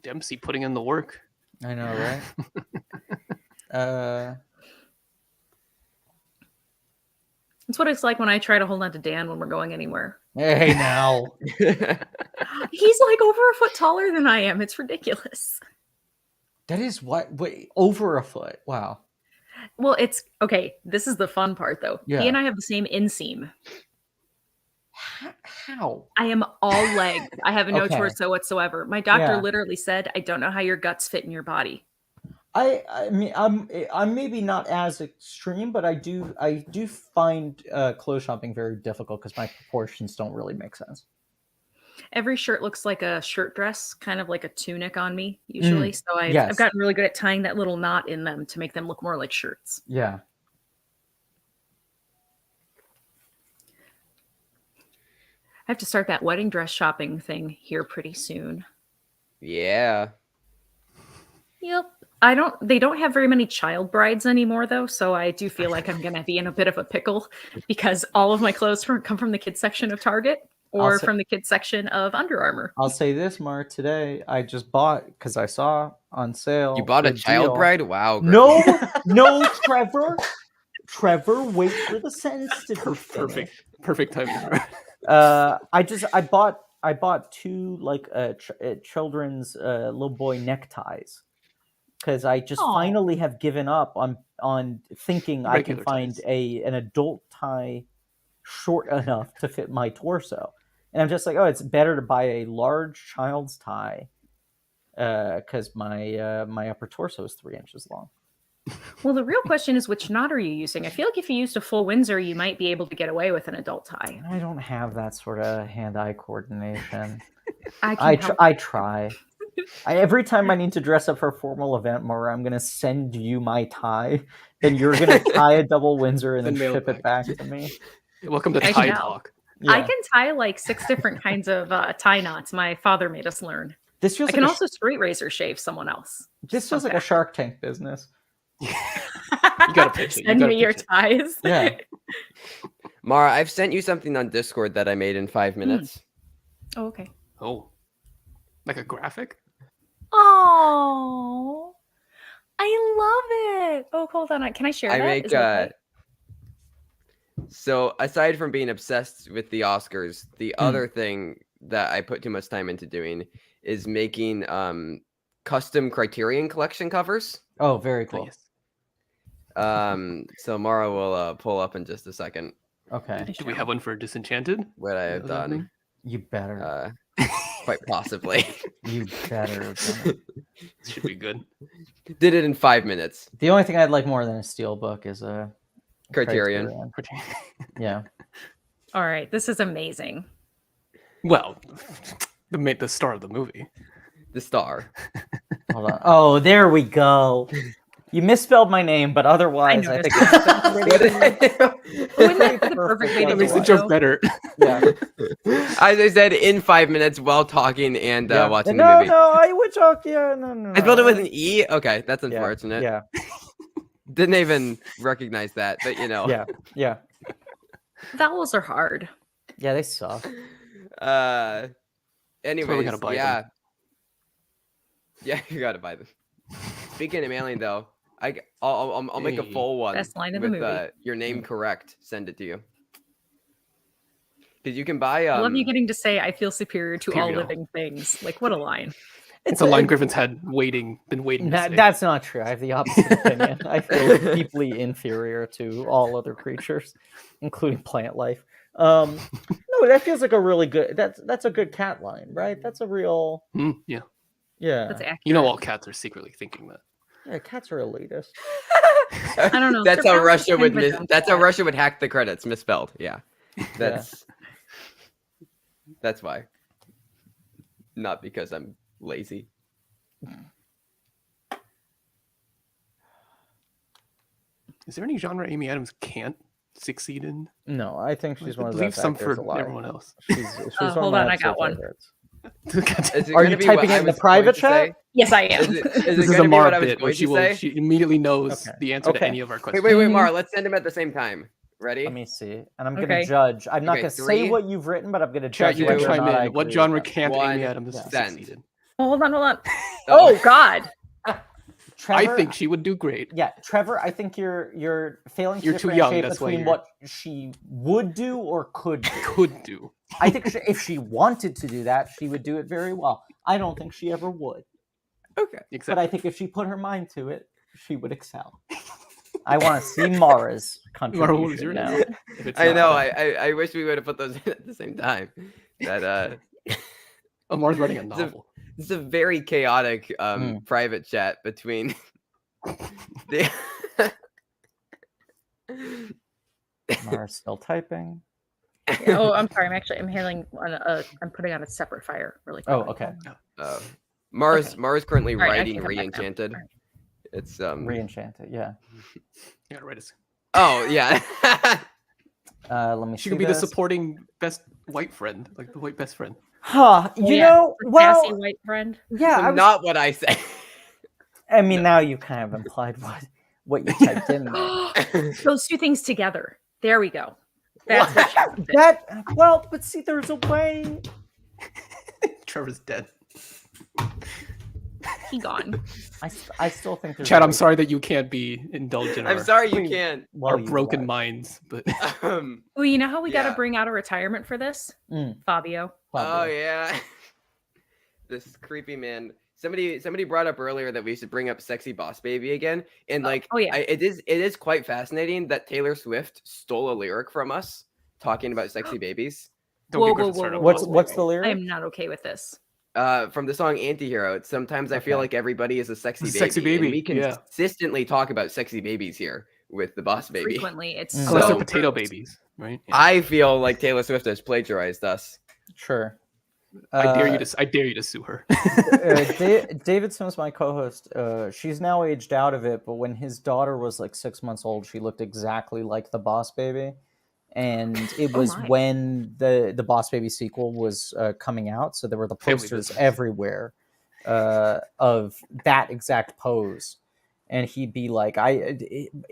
Dempsey putting in the work. I know, right? It's what it's like when I try to hold on to Dan when we're going anywhere. Hey, now. He's like over a foot taller than I am. It's ridiculous. That is what? Wait, over a foot. Wow. Well, it's okay. This is the fun part, though. Yeah. He and I have the same inseam. How? I am all legs. I have no Okay. torso whatsoever. My doctor Yeah. literally said, "I don't know how your guts fit in your body." I mean, I'm maybe not as extreme, but I do find clothes shopping very difficult because my proportions don't really make sense. Every shirt looks like a shirt dress, kind of like a tunic on me, usually. So I've yes. gotten really good at tying that little knot in them to make them look more like shirts. Yeah. I have to start that wedding dress shopping thing here pretty soon. Yeah. Yep. They don't have very many child brides anymore though, so I do feel like I'm going to be in a bit of a pickle because all of my clothes come from the kids section of Target or from the kids section of Under Armour. I'll say this, Mar. Today I just bought because I saw on sale. You bought a the child deal. bride? Wow. No, no, Trevor. Trevor, wait for the sentence to be finished. Perfect timing. I bought two like children's little boy neckties because I just finally have given up on thinking I can Regular find ties. an adult tie short enough to fit my torso, and I'm just like, oh, it's better to buy a large child's tie because my upper torso is 3 inches long. Well, the real question is, which knot are you using? I feel like if you used a full Windsor, you might be able to get away with an adult tie. I don't have that sort of hand-eye coordination. I try. Every time I need to dress up for a formal event, Maura, I'm going to send you my tie. Then you're going to tie a double Windsor and then Then mail ship it it back to me. Welcome to I Tie know. Talk. I can tie like 6 different kinds of tie knots. My father made us learn. This feels I can like also straight razor shave someone else. this feels like a Shark Tank business. You gotta pitch it. Send me your ties. Yeah. Mara, I've sent you something on Discord that I made in 5 minutes. Oh, okay. Oh, like a graphic? Oh, I love it. Oh, hold on. Can I share I that? make Is that okay? So aside from being obsessed with the Oscars, the other thing that I put too much time into doing is making custom Criterion Collection covers. Oh, very cool. Nice. So Mara will pull up in just a second Okay. Do we have one for Disenchanted? what I have Is that done. happening? You better. Quite possibly. You better have done it. Should be good. Did it in 5 minutes. The only thing I'd like more than a steel book is a Criterion. Yeah. All right, this is amazing. Well, the star of the movie. The star. Hold on. Oh, there we go. You misspelled my name, but otherwise, I think it's Wouldn't that be the perfect way to That makes do the it, joke though? better. yeah. As I said, in 5 minutes while talking and Yeah. watching the No, movie. no, I would talk. Yeah, no. I spelled it with an E. Okay, that's Yeah, unfortunate. Yeah, Didn't even recognize that, but you know. yeah. Vowels are hard. Yeah, they suck. Anyways, gotta buy yeah. them. Yeah, you gotta buy them. Speaking of mailing, though, I'll make a Hey. full one Best line of the with movie. your name correct. Send it to you. Because you can buy. I love you getting to say, "I feel superior to all Superior. living things." Like, what a line! It's a line Griffin's been waiting to say. That's not true. I have the opposite opinion. I feel deeply inferior to all other creatures, including plant life. No, that feels like a really good. That's a good cat line, right? That's a real. Yeah. Yeah. That's accurate. You know all cats are secretly thinking that. Yeah, cats are elitist. I don't know. That's They're how Russia would. kind of a dumb That's how cat. Russia would hack the credits. Misspelled. Yeah. That's why. Not because I'm lazy. Is there any genre Amy Adams can't succeed in? No, I think she's one of the Leave best some actors for alive. everyone else. She's one of Hold my on, I absolute got one. favorites. Is it Are gonna you be what typing I it in the was private going to say? chat? Yes, I am. Is it This is gonna a be Mara what I was bit where going to say? she immediately knows Okay. the answer to Okay. any of our Wait, questions. wait, Mara. Let's send them at the same time. Ready? Let me see, and I'm gonna Okay. judge. I'm not Okay, gonna say 3, what you've written, but I'm gonna Chat, judge you can whether or chime not I in. What agree genre with them. can't One, Amy Adams send. succeed in? Oh, hold on. Oh God! Trevor, I think she would do great. Yeah, Trevor, I think you're failing to You're too young, differentiate that's why between you're- what she would do or could do. Could do. I think if she wanted to do that, she would do it very well. I don't think she ever would, Okay. but Exactly. I think if she put her mind to it, she would excel. I want to see Mara's Mara, what was contribution your now. name? If it's I not know. that. I wish we would have put those in at the same time. That Oh, Mara's writing a novel. it's a very chaotic private chat between the. Mara's still typing. Oh, I'm sorry. I'm handling I'm putting on a separate fire really quick. Oh, okay. Mara's currently All right, I writing can come back now. Re-Enchanted. All right. It's Re-Enchanted, yeah. You gotta write us. Oh yeah. Let me She see could be this. the supporting best white friend, like the white best friend. Huh, Oh, you yeah, know, the well, sassy white friend. yeah, I was Not what I say. I mean, now you kind of implied what you typed in there. Those two things together. There we go. That's what she did. Well, but see, there's a way. Trevor's dead. He gone. I still think there's. Chad, a I'm way- sorry that you can't be indulged in I'm our, sorry you Wait. can't. Well, our you broken left. minds, but Well, you know how we got Yeah. to bring out a retirement for this, Fabio. Oh Probably. yeah. This creepy man. Somebody brought up earlier that we should bring up "Sexy Boss Baby" again, and like, oh, yeah. it is quite fascinating that Taylor Swift stole a lyric from us talking about sexy babies. don't Whoa, get whoa, Griffin whoa, started. whoa, on What's this. the I lyric? am not okay with this. From the song "Antihero." It's, sometimes I feel Okay. like everybody is a sexy baby. Sexy baby, And we yeah. consistently talk about sexy babies here with the Boss Baby. Frequently, it's Mm. Unless So- they're potato babies, right? Yeah. I feel like Taylor Swift has plagiarized us. Sure. I dare you to sue her. David Sims, my co-host, she's now aged out of it, but when his daughter was like 6 months old, she looked exactly like the Boss Baby. And it Oh was my. when the Boss Baby sequel was coming out, so there were the Family posters business. everywhere of that exact pose. And he'd be like,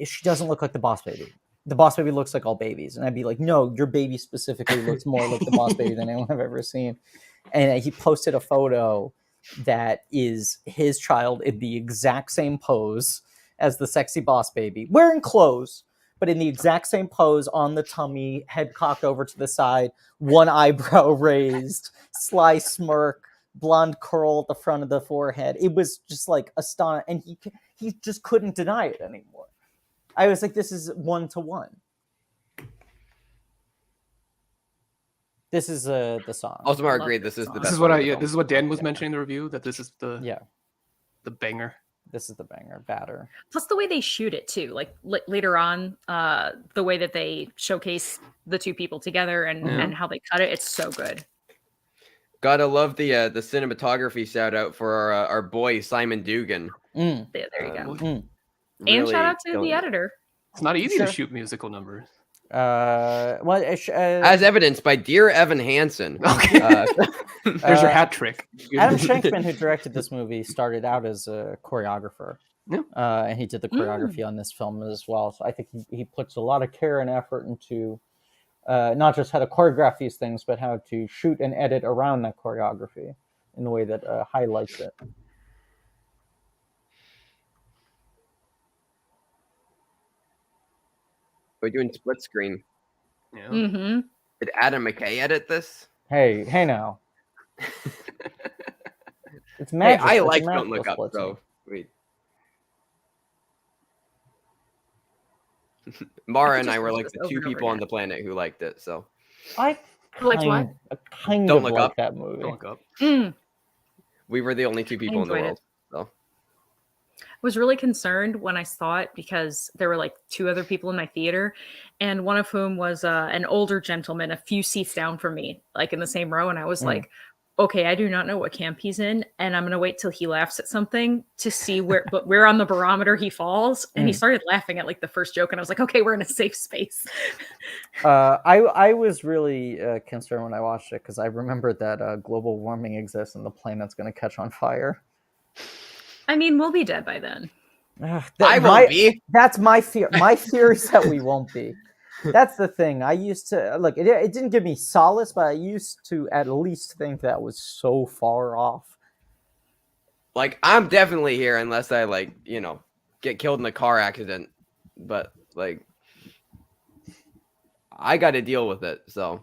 she doesn't look like the Boss Baby. The Boss Baby looks like all babies. And I'd be like, no, your baby specifically looks more like the Boss Baby than anyone I've ever seen. And he posted a photo that is his child in the exact same pose as the sexy Boss Baby, wearing clothes, but in the exact same pose on the tummy, head cocked over to the side, one eyebrow raised, sly smirk, blonde curl at the front of the forehead. It was just like astonishing, and he just couldn't deny it anymore. I was like, this is 1-to-1. This is the song. Also, love agreed. this This is the song. best. This is what part of the film. this is what Dan was mentioning in the review, that this is the Yeah. banger. This is the banger. Batter. Plus the way they shoot it too, like later on, the way that they showcase the two people together and how they cut it, it's so good. Gotta love the cinematography shout out for our boy Simon Dugan. Mm. There you go. Mm. And shout out to killing the it. editor. It's not easy Sure. to shoot musical numbers. As evidenced by Dear Evan Hansen. Okay. There's your hat trick. Adam Shankman, who directed this movie, started out as a choreographer. Yeah. And he did the choreography on this film as well. So I think he puts a lot of care and effort into not just how to choreograph these things, but how to shoot and edit around that choreography in a way that highlights it. We're doing split screen. Yeah. Mm-hmm. Did Adam McKay edit this? Hey now. It's Hey, magic. I It's a like Don't magical Look Up, split so wait. Mara and just I were watch like this the over two and over people on again. the planet who liked it. So I Like what? kind Don't of Look like Up. that movie. Don't look up. we were the only two people in the enjoyed world. it. So Was really concerned when I saw it because there were like two other people in my theater, and one of whom was an older gentleman a few seats down from me, like in the same row. And I was like, okay, I do not know what camp he's in, and I'm gonna wait till he laughs at something to see where on the barometer he falls. And he started laughing at like the first joke, and I was like, okay, we're in a safe space. I was really concerned when I watched it because I remembered that global warming exists and the planet's going to catch on fire. I mean, we'll be dead by then. I won't be. That's my fear. My fear is that we won't be. That's the thing. I used to look. It didn't give me solace, but I used to at least think that was so far off. Like I'm definitely here unless I get killed in a car accident. But like I got to deal with it. So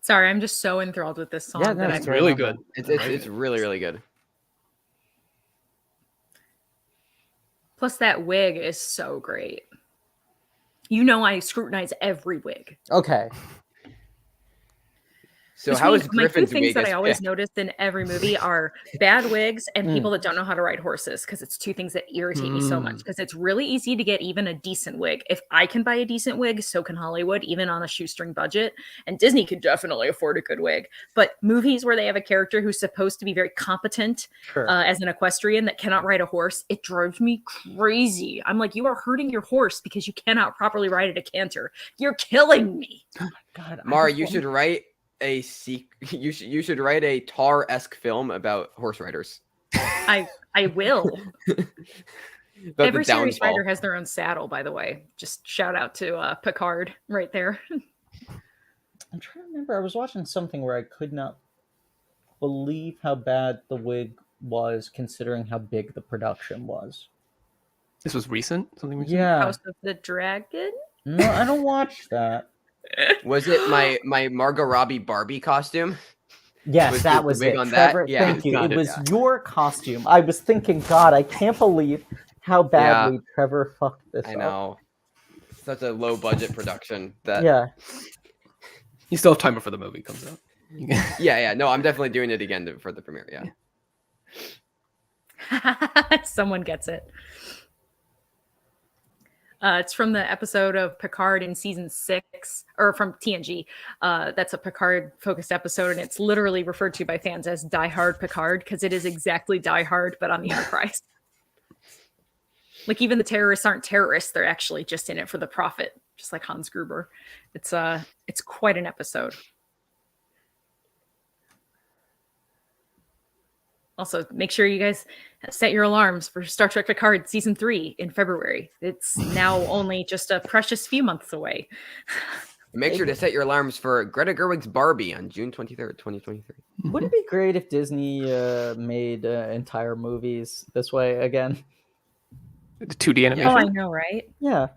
Sorry, I'm just so enthralled with this song Yeah, no, that It's I'm really good. it's really, really good. Plus that wig is so great. You know, I scrutinize every wig. Okay. So how is My two Griffin's things wig? that I always notice in every movie are bad wigs and people that don't know how to ride horses, because it's two things that irritate me so much, because it's really easy to get even a decent wig. If I can buy a decent wig, so can Hollywood, even on a shoestring budget, and Disney can definitely afford a good wig. But movies where they have a character who's supposed to be very competent as an equestrian that cannot ride a horse, it drives me crazy. I'm like, you are hurting your horse because you cannot properly ride at a canter. You're killing me. God, Mara, you should write you should write a Tar-esque film about horse riders. I will. About Every the series downfall. writer has their own saddle, by the way. Just shout out to Picard right there. I'm trying to remember. I was watching something where I could not believe how bad the wig was, considering how big the production was. This was recent? Something recent? Yeah. House of the Dragon? No, I don't watch that. Was it my Margot Robbie Barbie costume? Yes, Was that the was wig it. on that? Trevor, Yeah, thank you. got It it, was yeah. your costume. I was thinking, God, I can't believe how badly Trevor fucked this I up. know. Such a low budget production that Yeah. You still have time before the movie comes out. yeah. No, I'm definitely doing it again for the premiere. Yeah. Someone gets it. It's from the episode of Picard in season 6, or from TNG. That's a Picard-focused episode, and it's literally referred to by fans as Die Hard Picard, because it is exactly Die Hard, but on the Enterprise. Like, even the terrorists aren't terrorists; they're actually just in it for the profit, just like Hans Gruber. It's quite an episode. Also, make sure you guys set your alarms for Star Trek Picard Season 3 in February. It's now only just a precious few months away. Make sure to set your alarms for Greta Gerwig's Barbie on June 23rd, 2023. Wouldn't it be great if Disney made entire movies this way again? The 2D animation. Oh, I know, right? Yeah.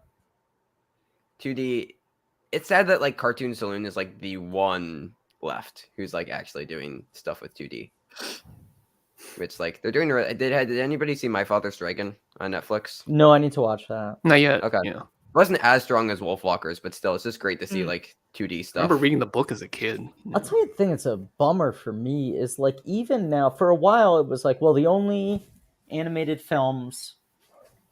2D. It's sad that like Cartoon Saloon is like the one left who's like actually doing stuff with 2D. It's like they're doing. Did anybody see My Father's Dragon on Netflix? No, I need to watch that. Not yet. Okay. Yeah. wasn't as strong as Wolfwalkers, but still, it's just great to see like 2D I stuff. remember reading the book as a kid. I'll tell you the thing that's a bummer for me is like even now, for a while it was like, well, the only animated films,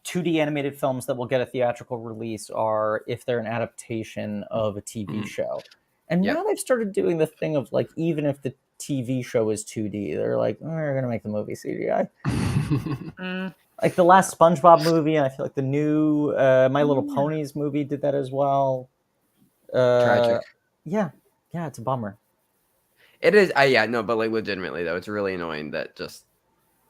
2D animated films that will get a theatrical release are if they're an adaptation of a TV show. And now they've started doing the thing of like, even if the TV show is 2D, they're like, we're going to make the movie CGI. Like the last SpongeBob movie, and I feel like the new My Little Ponies movie did that as well. Tragic. Yeah, it's a bummer. It is. No, but like legitimately though, it's really annoying that just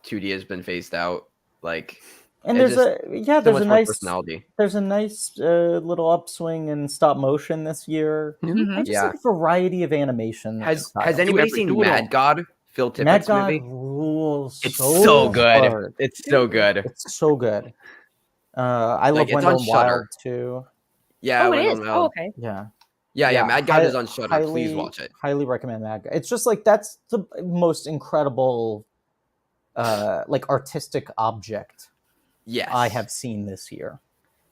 2D has been phased out. Like, and there's so a nice personality. There's a nice little upswing in stop motion this year. And just like a variety of animation. Has anybody seen Mad God? Phil Tippett's movie rules. It's so good. Hard. It's so good. It's so good. I love Wendell and Wild too. Yeah. Oh, it is. Oh, okay. Yeah. Mad God is on Shudder. Please watch it. Highly recommend Mad God. It's just like that's the most incredible, like artistic object. Yes. I have seen this year.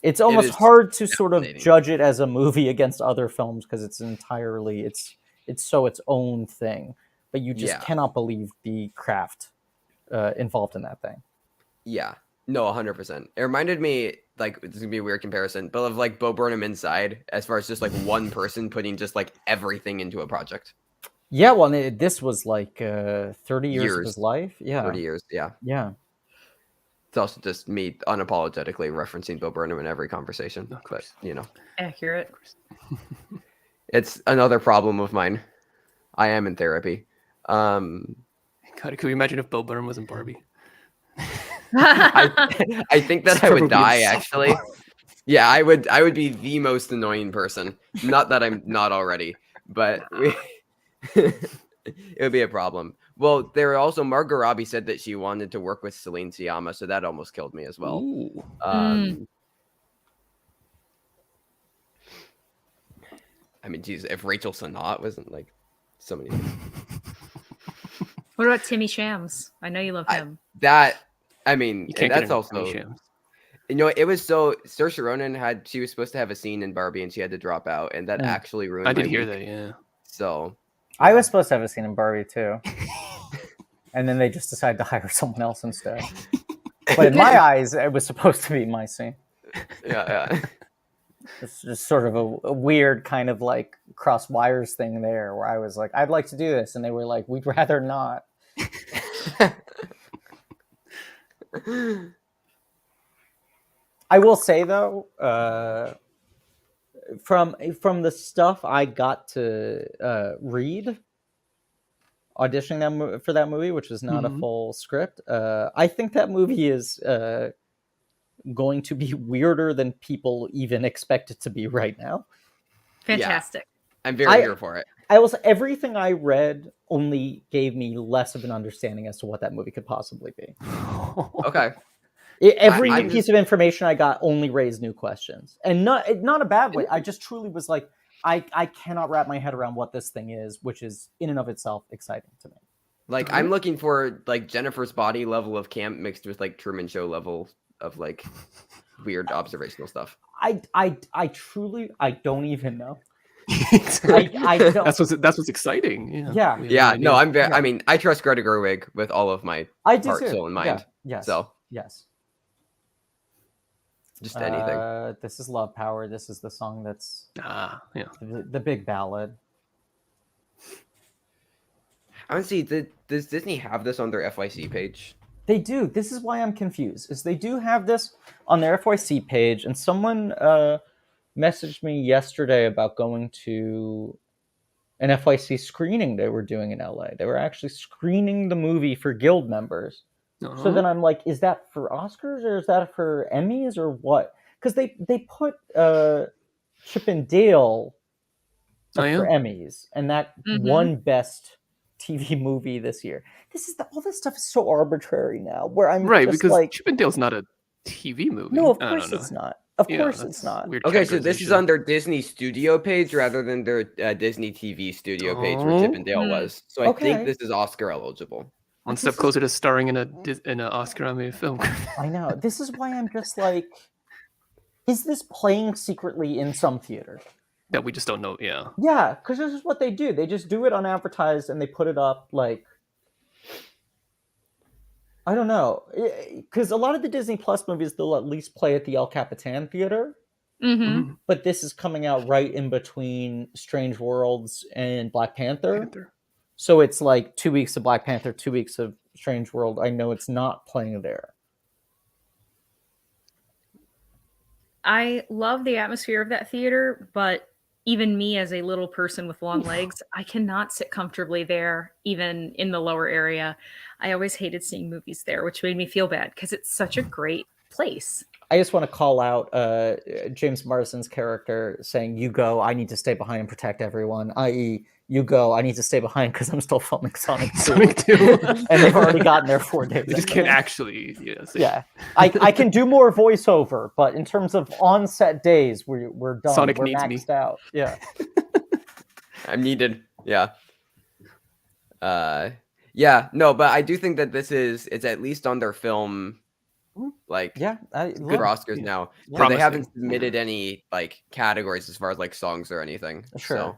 It's almost hard to sort of judge it as a movie against other films because it's entirely it's so its own thing. But you just cannot believe the craft involved in that thing. Yeah. No, 100%. It reminded me, like, this is going to be a weird comparison, but of, like, Bo Burnham Inside, as far as just, like, one person putting just, like, everything into a project. Yeah, well, this was, like, 30 years of his life. Yeah. 30 years, yeah. Yeah. It's also just me unapologetically referencing Bo Burnham in every conversation. But, you know. Accurate. It's another problem of mine. I am in therapy. God, could we imagine if Bo Burnham was in Barbie? I think that I would die actually. Yeah, I would be the most annoying person. Not that I'm not already, but it would be a problem. Well, there also Margot Robbie said that she wanted to work with Celine Sciamma, so that almost killed me as well. I mean, geez, if Rachel Sennott wasn't like so many. What about Timmy Shams? I know you love him. I mean, that's also. You know, it was so Saoirse Ronan she was supposed to have a scene in Barbie and she had to drop out, and that actually ruined. I did hear that, yeah. So I was supposed to have a scene in Barbie too, and then they just decided to hire someone else instead. But in my eyes, it was supposed to be my scene. Yeah. It's just sort of a weird kind of like cross wires thing there, where I was like, I'd like to do this, and they were like, we'd rather not. I will say though, from the stuff I got to read, auditioning for that movie, which was not a full script, I think that movie is going to be weirder than people even expect it to be right now. Fantastic. Yeah, I'm very here for it. Everything I read only gave me less of an understanding as to what that movie could possibly be. Okay. Every piece of information I got only raised new questions, and not a bad way. I just truly was like, I cannot wrap my head around what this thing is, which is in and of itself exciting to me. Like I'm looking for like Jennifer's Body level of camp mixed with like Truman Show level of like weird observational stuff. I truly don't even know. I don't. That's what's exciting. Yeah. No, I'm very. I mean, I trust Greta Gerwig with all of my heart, soul, and mind. Yeah. Yes. So yes. Just anything. This is Love Power. This is the song that's the big ballad. I want to see. Does Disney have this on their FYC page? They do. This is why I'm confused. Is they do have this on their FYC page, and someone messaged me yesterday about going to an FYC screening they were doing in LA. They were actually screening the movie for Guild members. So then I'm like, is that for Oscars or is that for Emmys or what? Because they put Chip and Dale for Emmys, and that won Best TV Movie this year. All this stuff is so arbitrary now. Where I'm just because like, Chip and Dale's not a TV movie. No, of course it's not. Of course it's not. Okay, so this is on their Disney Studio page rather than their Disney TV Studio page where Chip and Dale was. So I think this is Oscar eligible. One step closer to starring in an Oscar-nominated film. I know. This is why I'm just like, is this playing secretly in some theater? That we just don't know. Yeah. Yeah, because this is what they do. They just do it unadvertised and they put it up like, I don't know, because a lot of the Disney Plus movies they'll at least play at the El Capitan Theater, Mm-hmm. but this is coming out right in between Strange Worlds and Black Panther. So it's like 2 weeks of Black Panther, 2 weeks of Strange World. I know it's not playing there. I love the atmosphere of that theater, but even me as a little person with long legs, I cannot sit comfortably there, even in the lower area. I always hated seeing movies there, which made me feel bad because it's such a great place. I just want to call out James Marsden's character saying, "You go, I need to stay behind and protect everyone," i.e., you go, I need to stay behind because I'm still filming Sonic 2. Sonic 2. And they've already gotten there 4 days. They just can't actually. Yeah. I can do more voiceover, but in terms of on-set days, we're done. Sonic we're needs maxed me. out. Yeah. I'm needed. Yeah. Yeah. No, but I do think that it's at least on their film, like, Yeah. good for Oscars now. Yeah. So they haven't submitted any like categories as far as like songs or anything. Sure. So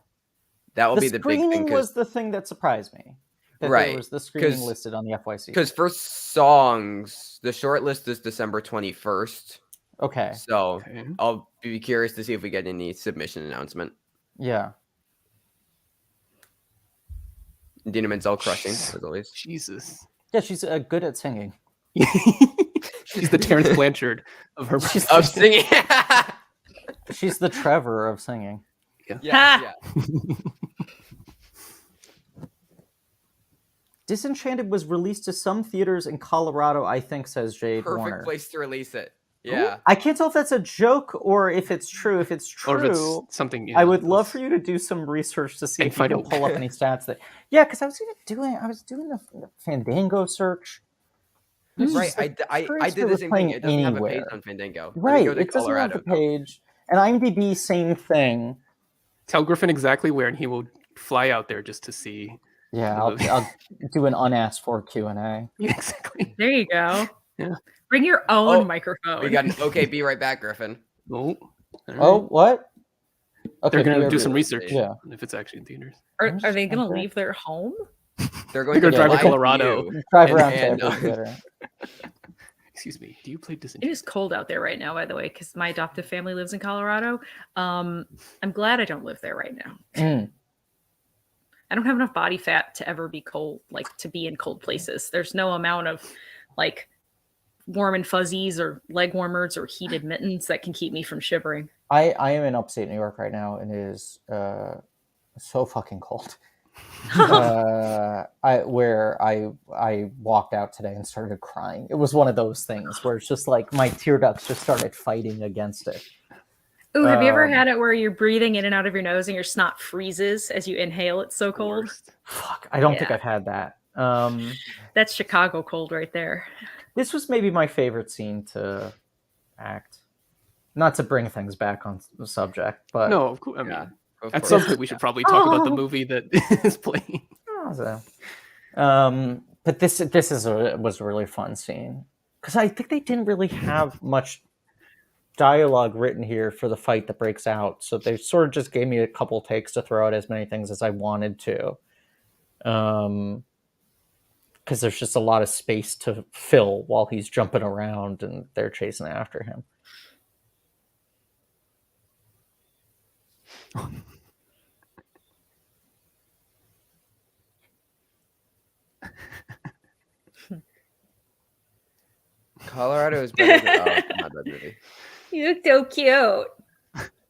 that will be the big thing. Screening was the thing that surprised me. That Right, there was the screening 'cause- listed on the FYC. Because for songs, the short list is December 21st. Okay. So Okay. I'll be curious to see if we get any submission announcement. Yeah. Dina Menzel crushing, as always. Jesus. Yeah, she's good at singing. She's the Terrence Blanchard of her. Of singing. She's the Trevor of singing. yeah. Disenchanted was released to some theaters in Colorado, I think, says Jade Perfect Warner. place to release it. Yeah. I can't tell if that's a joke or if it's true. If it's true, Or if it's something. I would love for you to do some research to see And if you find can out. pull up any stats that. Yeah, because I was doing the Fandango search. It's Right. just, like, I curious if did it the was same playing thing. It doesn't have a page anywhere. on Fandango. Right, Go to it doesn't have Colorado, the page. And IMDb, same thing. Tell Griffin exactly where, and he will fly out there just to see. Yeah, the movie. I'll do an unasked for Q&A. Yeah, exactly. There you go. Yeah. Bring your own Oh, microphone. We got an okay. Be right back, Griffin. Oh. All Oh, right. what? Okay, They're gonna BRB. do some research. Yeah. If it's actually in theaters. Are they going to Okay. leave their home? They're going They're to gonna drive to live Colorado. view. Drive And- around and, to every theater. Excuse me. Do you play It Disenchanted? is cold out there right now, by the way, because my adoptive family lives in Colorado. I'm glad I don't live there right now. Mm. I don't have enough body fat to ever be cold, like to be in cold places. There's no amount of like warm and fuzzies or leg warmers or heated mittens that can keep me from shivering. I am in upstate New York right now, and it is so fucking cold. I walked out today and started crying. It was one of those things where it's just like my tear ducts just started fighting against it. Ooh, have you ever Um, had it where you're breathing in and out of your nose and your snot freezes as you inhale? It's so cold. Worst. Fuck, I don't think Yeah. I've had that. That's Chicago cold right there. This was maybe my favorite scene to act. Not to bring things back on the subject, but No, of course. I mean, Yeah, of at course. some point we should probably talk about the Oh. movie that is playing. But this was a really fun scene because I think they didn't really have much dialogue written here for the fight that breaks out, so they sort of just gave me a couple takes to throw out as many things as I wanted to. Because there's just a lot of space to fill while he's jumping around and they're chasing after him. Colorado is better than not that movie. You look so cute.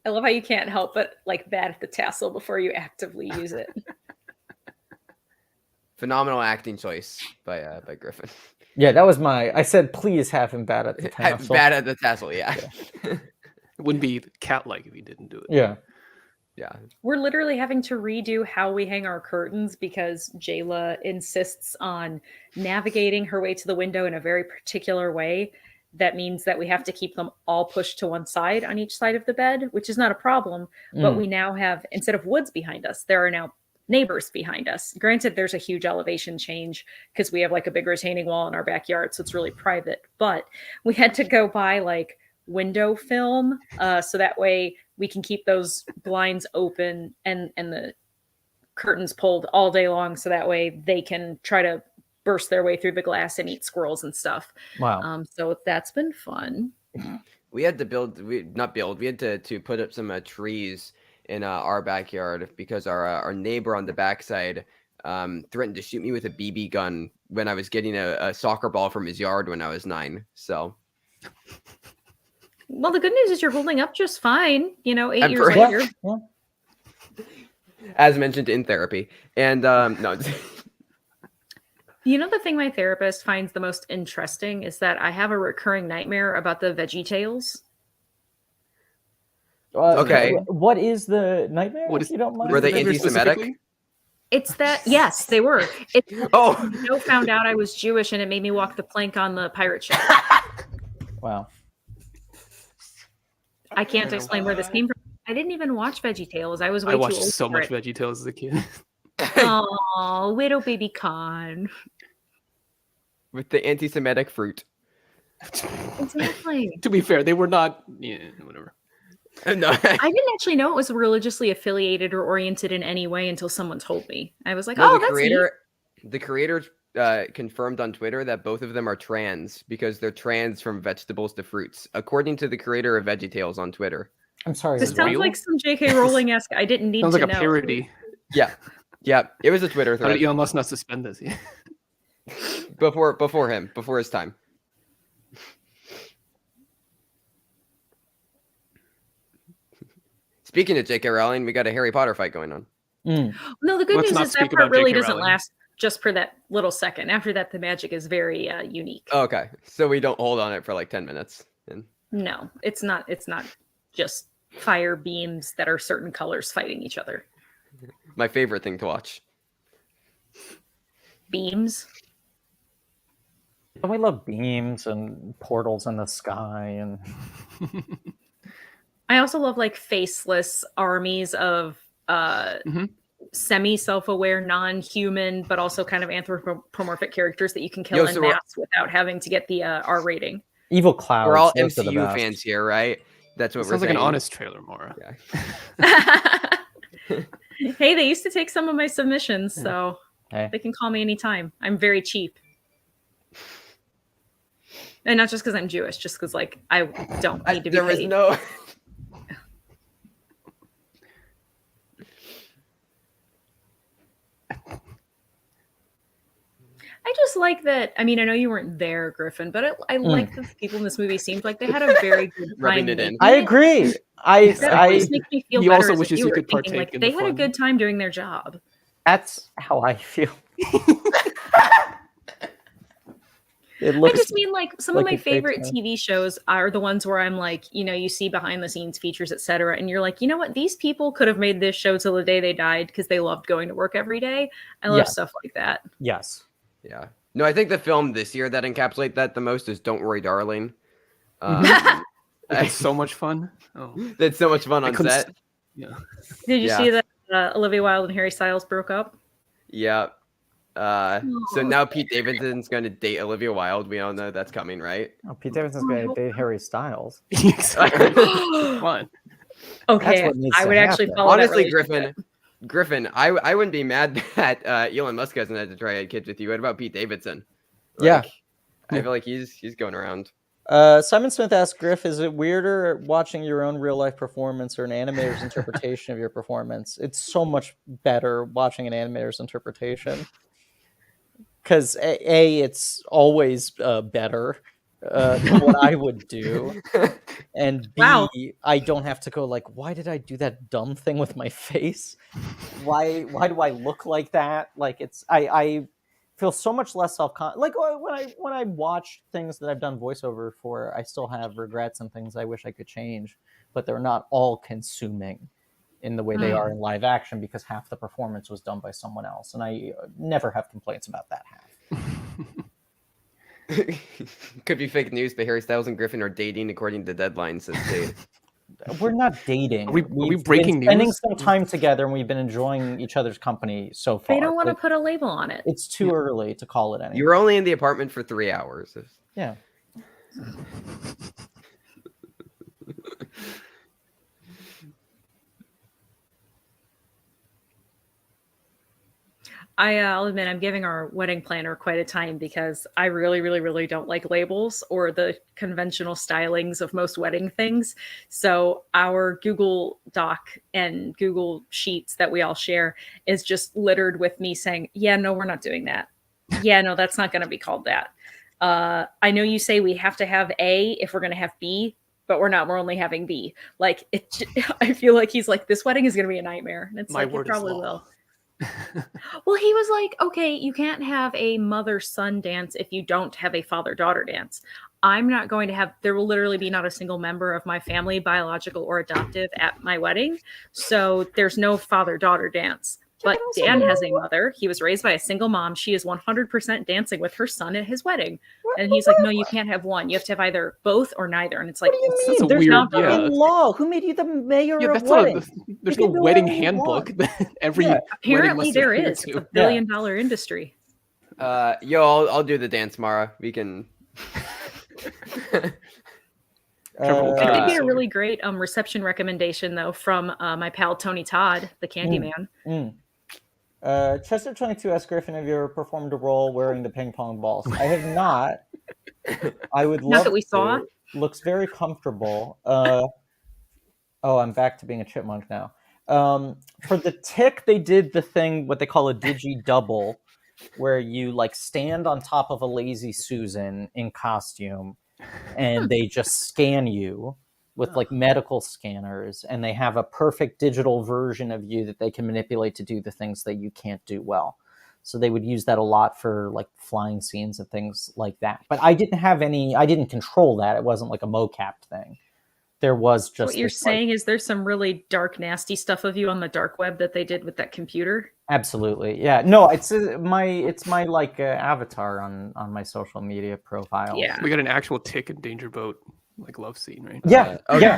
I love how you can't help but like bat at the tassel before you actively use it. Phenomenal acting choice by Griffin. Yeah, that was I said, please have him bat at the tassel. Bad at the tassel, yeah. It wouldn't be cat-like if he didn't do it. Yeah. Yeah. We're literally having to redo how we hang our curtains because Jayla insists on navigating her way to the window in a very particular way. That means that we have to keep them all pushed to one side on each side of the bed, which is not a problem. But we now have, instead of woods behind us, there are now neighbors behind us. Granted, there's a huge elevation change because we have like a big retaining wall in our backyard, so it's really private. But we had to go buy like window film, so that way we can keep those blinds open and the curtains pulled all day long, so that way they can try to burst their way through the glass and eat squirrels and stuff. Wow. So that's been fun. We had to we had to put up some trees in our backyard because our neighbor on the backside threatened to shoot me with a BB gun when I was getting a soccer ball from his yard when I was 9. So, Well, the good news is you're holding up just fine, 8 I'm years for- later. Yeah. as mentioned in therapy, and no. The thing my therapist finds the most interesting is that I have a recurring nightmare about the Veggie Tales. Okay. What is the nightmare? What if is- you don't mind? Were they Remember anti-Semitic? specifically? It's that, yes, they were. Oh, Joe found out I was Jewish and it made me walk the plank on the pirate ship. Wow. I can't explain where this came from. I didn't even watch Veggie Tales. I was way I too watched old so for much it. Veggie Tales as a kid. Oh, Widow Baby Con. with the anti-Semitic fruit. Exactly. To be fair, they were not. Yeah, whatever. No, I didn't actually know it was religiously affiliated or oriented in any way until someone told me. I was like, no, oh, that's neat. the creator confirmed on Twitter that both of them are trans because they're trans from vegetables to fruits, according to the creator of VeggieTales on Twitter. I'm sorry. This Is it sounds real? like some J.K. Rowling-esque. I didn't need Sounds to like a know. parody. Yeah, it was a Twitter How did thread Elon Musk not suspend this? Yeah. before his time. Speaking of J.K. Rowling, we got a Harry Potter fight going on. Mm. No, the good Let's news not is that speak part about really J.K. doesn't Rowling. last just for that little second. After that, the magic is very unique. Okay, so we don't hold on it for like 10 minutes. And No, it's not. It's not just fire beams that are certain colors fighting each other. my favorite thing to watch. Beams. And we love beams and portals in the sky and I also love like faceless armies of semi-self-aware, non-human, but also kind of anthropomorphic characters that you can kill Yo, en so we're- masse without having to get the R rating. evil clouds. We're all those are the MCU best. fans here, right? That's what It we're sounds like saying. an honest trailer, Maura. Yeah. Hey, they used to take some of my submissions, so Hey. they can call me anytime. I'm very cheap. And not just because I'm Jewish, just because like I don't need to be There was paid. no. I just like that. I mean, I know you weren't there, Griffin, but I like that the people in this movie seemed like they had a very good time. Rubbing it in. making I agree. That I always makes me feel He better also as a wishes he viewer, could thinking, partake like in they the had a fun. good time doing their job. that's how I feel. It I looks just mean like some of like my a great favorite time. TV shows are the ones where I'm like, you see behind the scenes features, etc. And you're like, you know what? These people could have made this show till the day they died because they loved going to work every day. I love Yeah. stuff like that. yes. Yeah. No, I think the film this year that encapsulate that the most is "Don't Worry, Darling." It's so much fun. Oh, That's so much fun I on couldn't set. yeah. Did you Yeah. see that Olivia Wilde and Harry Styles broke up? Yeah. So Aw. now Pete Davidson's going to date Olivia Wilde. We all know that's coming, right? Oh, Pete Davidson's going to date Harry Styles. Exactly. Come on. Okay, what needs I to would actually happen. follow that Honestly, relationship. Griffin, I wouldn't be mad that Elon Musk hasn't had to try to have kids with you. What about Pete Davidson? Yeah. I feel like he's going around. Simon Smith asked Griff, is it weirder watching your own real life performance or an animator's interpretation of your performance? It's so much better watching an animator's interpretation. Because A, it's always better than what I would do. And B, Wow. I don't have to go like, why did I do that dumb thing with my face? Why do I look like that? Like I feel so much less self-conscious. Like when I watch things that I've done voiceover for, I still have regrets and things I wish I could change, but they're not all consuming in the way they are in live action because half the performance was done by someone else. And I never have complaints about that half. Could be fake news, but Harry Styles and Griffin are dating according to Deadline, says Jade. We're not dating. Are we We've breaking been spending news? some time together and we've been enjoying each other's company so far. They don't want to It- put a label on it. It's too early to call it anything. You were only in the apartment for 3 hours. Yeah. I'll admit I'm giving our wedding planner quite a time because I really, really, really don't like labels or the conventional stylings of most wedding things. So our Google Doc and Google Sheets that we all share is just littered with me saying, yeah, no, we're not doing that. Yeah, no, that's not going to be called that. I know you say we have to have A if we're going to have B, but we're not. We're only having B. Like, I feel like he's like, this wedding is going to be a nightmare. And it's My like, word it is probably law. will. Well, he was like, okay, you can't have a mother-son dance if you don't have a father-daughter dance. I'm not going to have, there will literally be not a single member of my family, biological or adoptive, at my wedding. So there's no father-daughter dance. But Dan has a mother. He was raised by a single mom. She is 100% dancing with her son at his wedding. And he's like, no, you can't have one. You have to have either both or neither. And it's like, What do you That's mean? a There's weird- not yeah. fucking law. Who made you the mayor Yeah, of that's not. weddings? There's You no can do wedding whatever you handbook want. that every Yeah. wedding apparently must there adhere is. It's to. a billion-dollar industry. I'll do the dance, Mara. We can. Trevor will I did kill get a us. really great reception recommendation though from my pal Tony Todd, the Candyman. Chester22 asked Griffin if you ever performed a role wearing the ping pong balls. I have not. I would Not love that we to. saw. Looks very comfortable. Oh, I'm back to being a chipmunk now. For the Tick, they did the thing, what they call a digi double, where you like stand on top of a Lazy Susan in costume, and they just scan you with like medical scanners, and they have a perfect digital version of you that they can manipulate to do the things that you can't do well. So they would use that a lot for like flying scenes and things like that. But I didn't control that. It wasn't like a mocap thing. There was just What you're this, like, saying is there's some really dark, nasty stuff of you on the dark web that they did with that computer. absolutely, yeah. No, it's my like avatar on my social media profile. Yeah. We got an actual Tick and Danger Boat like love scene, right? Yeah, yeah.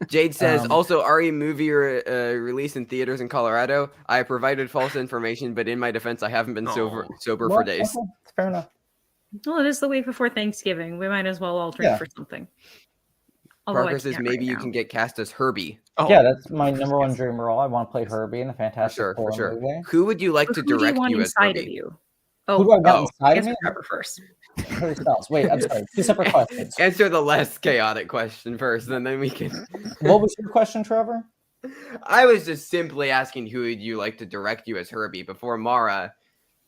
Jade says Um, also RE movie released in theaters in Colorado. I provided false information, but in my defense, I haven't been sober Well, for days. okay, fair enough. Well, it is the week before Thanksgiving. We might as well all drink Yeah. for something. Although Parker I says can't maybe right you now. can get cast as Herbie. Oh, Yeah, that's my number one dream role. I want to play Herbie in the Fantastic Four For sure. movie. Who would you like But to who do you direct want you as inside of Herbie? you? Who do I want Oh, inside of Answer me? Trevor first. Harry Styles. Wait, I'm sorry. Two separate questions. Answer the less chaotic question first, and then we can. What was your question, Trevor? I was just simply asking who would you like to direct you as Herbie before Mara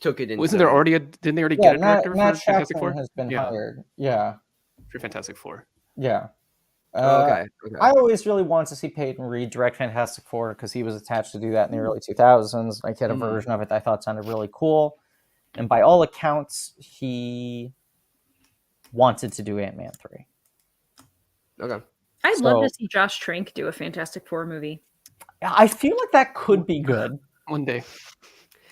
took it into. wasn't there already didn't they already Yeah, get a director Matt for Fantastic Four? Shackman has been Yeah. hired. Yeah, For Fantastic Four. yeah. Okay. I always really wanted to see Peyton Reed direct Fantastic Four because he was attached to do that in the early 2000s. I had a version of it that I thought sounded really cool. And by all accounts, he wanted to do Ant-Man 3. Okay. I'd love So- to see Josh Trank do a Fantastic Four movie. I feel like that could be good. One day.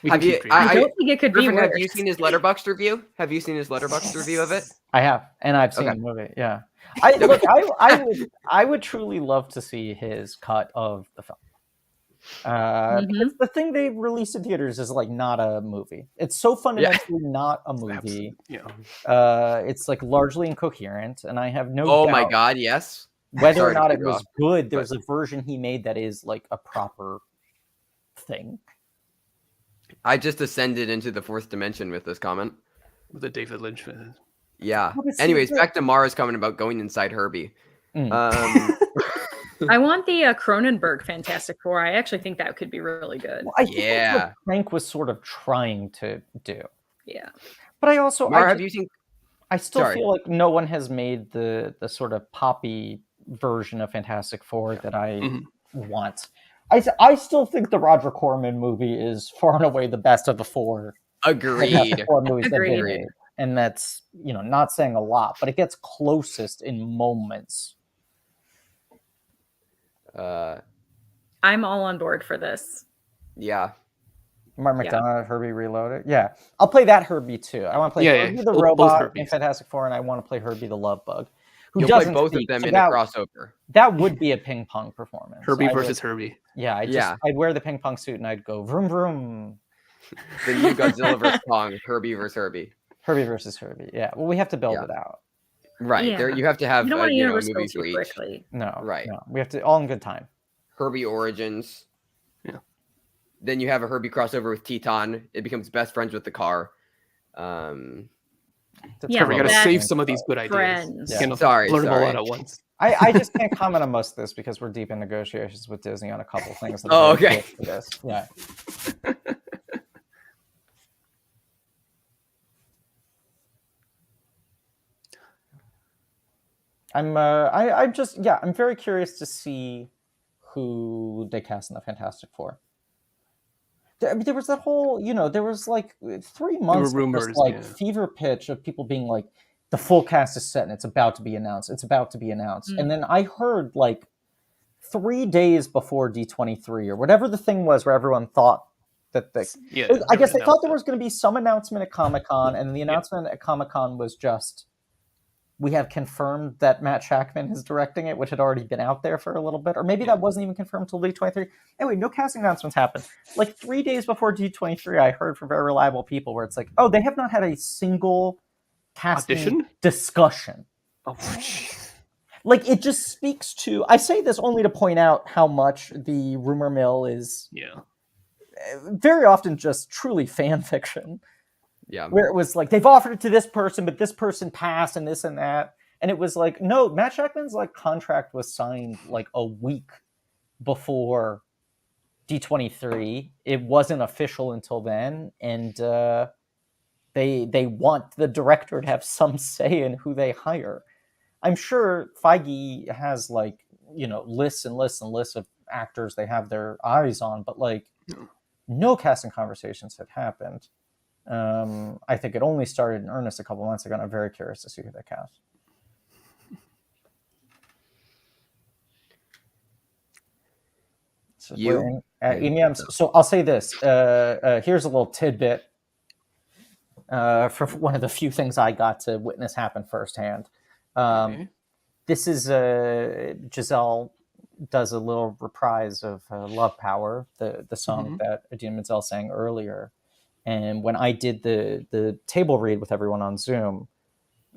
We Have can you- keep dreaming. I don't think it could be Griffin, worse. have you seen his Letterboxd review? Have you seen his Letterboxd review of it? I have, and I've seen Okay. the movie. Yeah, I would truly love to see his cut of the film. Because the thing they released in theaters is like not a movie. It's so fundamentally not a movie. Yeah. It's like largely incoherent, and I have no Oh doubt my God! Yes. whether Sorry or to not cut it you was off, good. There's a version he made that is like a proper thing. I just ascended into the fourth dimension with this comment. With the David Lynch fan. Yeah. Oh, but Anyways, see, back to Mara's comment about going inside Herbie. I want the Cronenberg Fantastic Four. I actually think that could be really good. Well, I think that's Yeah. what Frank was sort of trying to do. Yeah. But I also Mara, have you seen? I still Sorry. feel like no one has made the sort of poppy version of Fantastic Four that I want. I still think the Roger Corman movie is far and away the best of the four Agreed. Fantastic Four movies that Agreed. they made. And that's, not saying a lot, but it gets closest in moments. I'm all on board for this. Yeah. Mark Yeah. McDonough, Herbie Reloaded. Yeah. I'll play that Herbie too. I want to play Herbie the both robot in Herbies. Fantastic Four, and I want to play Herbie the Love Bug. Who You'll play doesn't both speak, of them so in that, a crossover. That would be a ping pong performance. Herbie I would- versus Herbie. Yeah, I'd wear the ping pong suit and I'd go vroom vroom. The new Godzilla vs Kong, Herbie versus Herbie. Herbie versus Herbie. Yeah. Well, we have to build Yeah. it out. Right. Yeah. There, you have to have You don't want a universe movies built too reach. quickly. No. Right. No. We have to all in good time. Herbie Origins. Yeah. Then you have a Herbie crossover with Teton. It becomes best friends with the car. Yeah, we gotta that's save some of these good ideas. Friends. Yeah. Can't Sorry, blurt them all sorry. out at once. I just can't comment on most of this because we're deep in negotiations with Disney on a couple things. That Oh, are very okay. close to this. Yeah. I'm very curious to see who they cast in the Fantastic Four. I mean, there was that whole, there was like 3 months of rumors, just like yeah. fever pitch of people being like, the full cast is set and it's about to be announced. It's about to be announced. And then I heard like 3 days before D23 or whatever the thing was where everyone thought that I guess they thought there was going to be some announcement at Comic-Con, and the announcement at Comic-Con was just, we have confirmed that Matt Shakman is directing it, which had already been out there for a little bit. Or maybe that wasn't even confirmed until D23. Anyway, no casting announcements happened. Like 3 days before D23, I heard from very reliable people where it's like, oh, they have not had a single casting discussion. Oh, jeez. Like, it just speaks to... I say this only to point out how much the rumor mill is very often just truly fan fiction. Yeah. Where it was like, they've offered it to this person, but this person passed and this and that. And it was like, no, Matt Shakman's like contract was signed like a week before D23. It wasn't official until then. And they want the director to have some say in who they hire. I'm sure Feige has like, lists and lists and lists of actors they have their eyes on, but like no casting conversations had happened. I think it only started in earnest a couple months ago, and I'm very curious to see who they cast. So so I'll say this. Here's a little tidbit for one of the few things I got to witness happen firsthand. This is Giselle does a little reprise of Love Power, the song that Idina Menzel sang earlier. And when I did the table read with everyone on Zoom,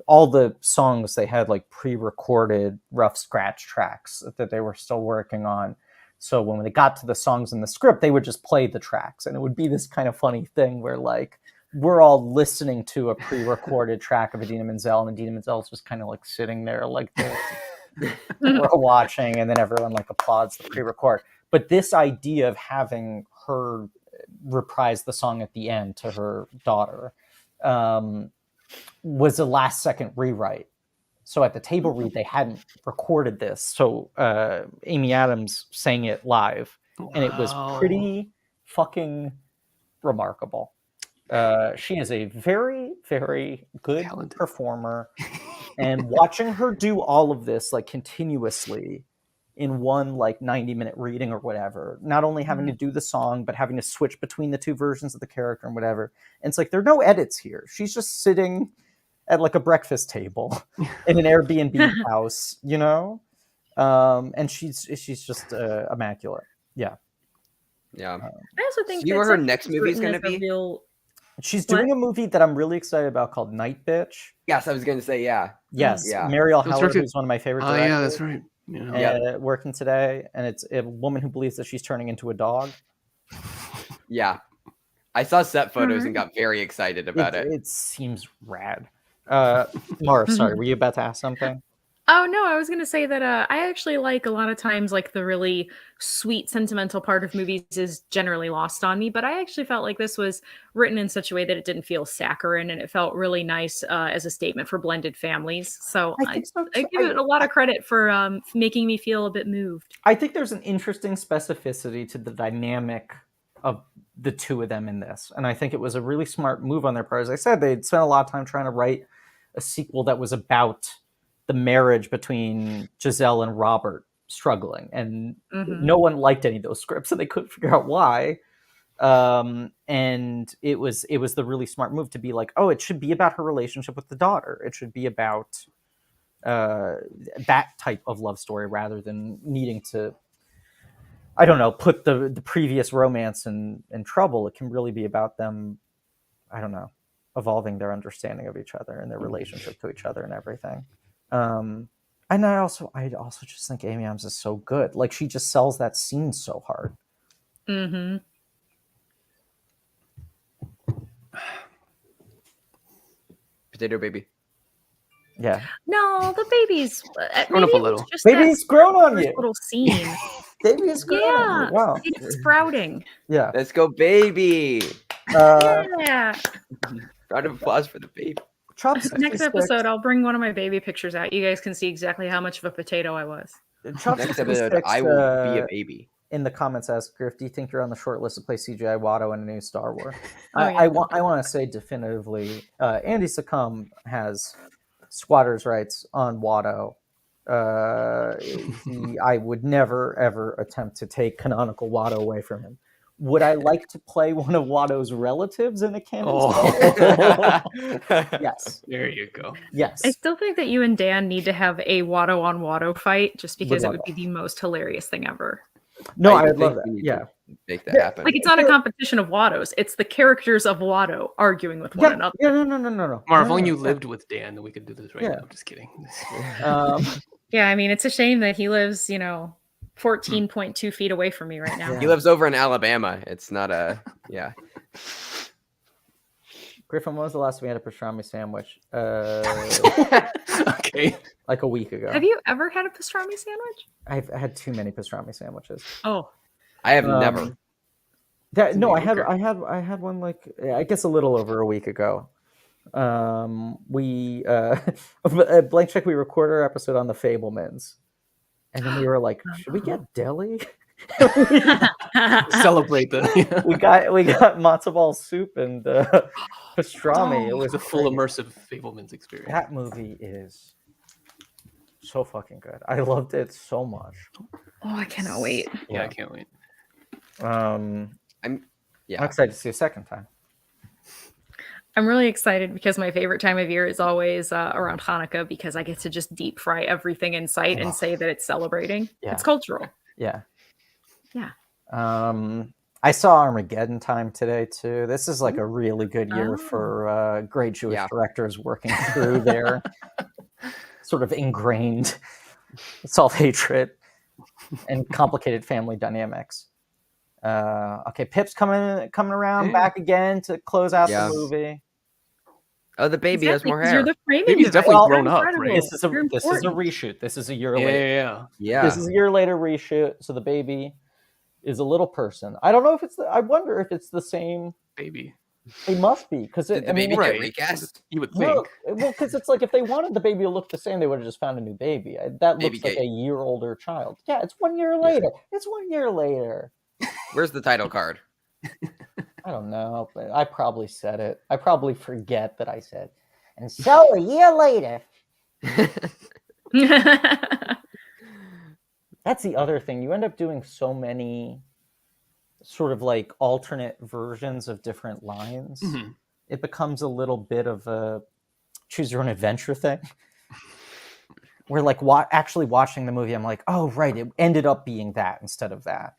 all the songs they had like pre-recorded rough scratch tracks that they were still working on. So when they got to the songs in the script, they would just play the tracks. And it would be this kind of funny thing where like, we're all listening to a pre-recorded track of Idina Menzel, and Idina Menzel's just kind of like sitting there like this. We're watching, and then everyone like applauds the pre-record. But this idea of having her reprise the song at the end to her daughter was a last-second rewrite. So at the table read, they hadn't recorded this. So Amy Adams sang it live, and it was pretty fucking remarkable. She is a very, very good performer, and watching her do all of this like continuously in one like 90-minute reading or whatever, not only having to do the song, but having to switch between the two versions of the character and whatever. And it's like, there are no edits here. She's just sitting at like a breakfast table in an Airbnb house, and she's just immaculate. Yeah. Yeah. I also think See where her next movie is going to be? She's doing a movie that I'm really excited about called Night Bitch. Yes, I was going to say, yeah. Yes, Yeah. Marielle Heller, who's one of my favorite directors. Oh, yeah, that's right. Yeah. Working today, and it's a woman who believes that she's turning into a dog. Yeah. I saw set photos and got very excited about it. It seems rad. Mara, sorry, were you about to ask something? Oh, no, I was going to say that I actually like a lot of times like the really sweet, sentimental part of movies is generally lost on me. But I actually felt like this was written in such a way that it didn't feel saccharine, and it felt really nice as a statement for blended families. So I give it a lot of credit for making me feel a bit moved. I think there's an interesting specificity to the dynamic of the two of them in this. And I think it was a really smart move on their part. As I said, they'd spent a lot of time trying to write a sequel that was about the marriage between Giselle and Robert struggling, and no one liked any of those scripts, and they couldn't figure out why. And it was the really smart move to be like, oh, it should be about her relationship with the daughter. It should be about that type of love story rather than needing to, I don't know, put the previous romance in trouble. It can really be about them, I don't know, evolving their understanding of each other and their relationship to each other and everything. And I also just think Amy Adams is so good. Like, she just sells that scene so hard. Potato baby. Yeah. No, the baby's Grown up maybe a it was little. just that Baby's grown on first you. little scene. Baby is grown on Yeah, you. Wow. it's sprouting. Yeah. Let's go, baby. Yeah. Round of applause for the baby. Trop Next 66 episode, I'll bring one of my baby pictures out. You guys can see exactly how much of a potato I was. Trop Next 66, episode, I will be a baby. in the comments asked, Griff, do you think you're on the short list to play CGI Watto in a new Star Wars? Oh, I yeah. want to say definitively, Andy Succumb has squatters' rights on Watto. I would never, ever attempt to take canonical Watto away from him. Would I like to play one of Watto's relatives in a canon? Yes. There you go. Yes. I still think that you and Dan need to have a Watto on Watto fight just because it would Watto. be the most hilarious thing ever. No, I would think love we that. need Yeah. to make that happen. Like, it's not a competition of Wattos. It's the characters of Watto arguing with one another. Yeah, no. Marv, if No, only you no. lived with Dan, then we could do this right Yeah. now. I'm just kidding. Yeah, I mean, it's a shame that he lives, 14.2 feet away from me right now. He lives over in Alabama. It's not a Griffin, when was the last time we had a pastrami sandwich? Okay. Like a week ago. Have you ever had a pastrami sandwich? I've had too many pastrami sandwiches. Oh, I have never. No, I mediocre. had one like I guess a little over a week ago. We blank check. We record our episode on the Fablemans, and then we were like, should we get deli? Celebrate the we got matzo ball soup and pastrami. It was a full great. immersive Fableman's experience. That movie is so fucking good. I loved it so much. oh, I cannot wait. Yeah, I can't wait. I'm Yeah. excited to see a second time. I'm really excited because my favorite time of year is always around Hanukkah because I get to just deep fry everything in sight and say that it's celebrating. Yeah. It's cultural. Yeah. Yeah. I saw Armageddon Time today too. This is like a really good year Oh. for great Jewish Yeah. directors working through their sort of ingrained self-hatred and complicated family dynamics. Okay, Pip's coming around back again to close out Yeah. the movie. Oh, the baby has Exactly, more 'cause hair. You're the framing Baby's device. definitely You're grown up, incredible. right? This is a You're important. reshoot. This is a year Yeah, later. yeah. Yeah. This is a year later reshoot, so the baby is a little person. I don't know if it's I wonder if it's the same. Baby. It must be because Did the baby right. get recast? You would No, think. well, because it's like if they wanted the baby to look the same, they would have just found a new baby. That Baby looks like gate. a year older child. Yeah, it's 1 year later. It's 1 year later. Where's the title card? I don't know, but I probably said it. I probably forget that I said. And so a year later, that's the other thing. You end up doing so many sort of like alternate versions of different lines. Mhm. It becomes a little bit of a choose your own adventure thing. Where like actually watching the movie, I'm like, oh right, it ended up being that instead of that.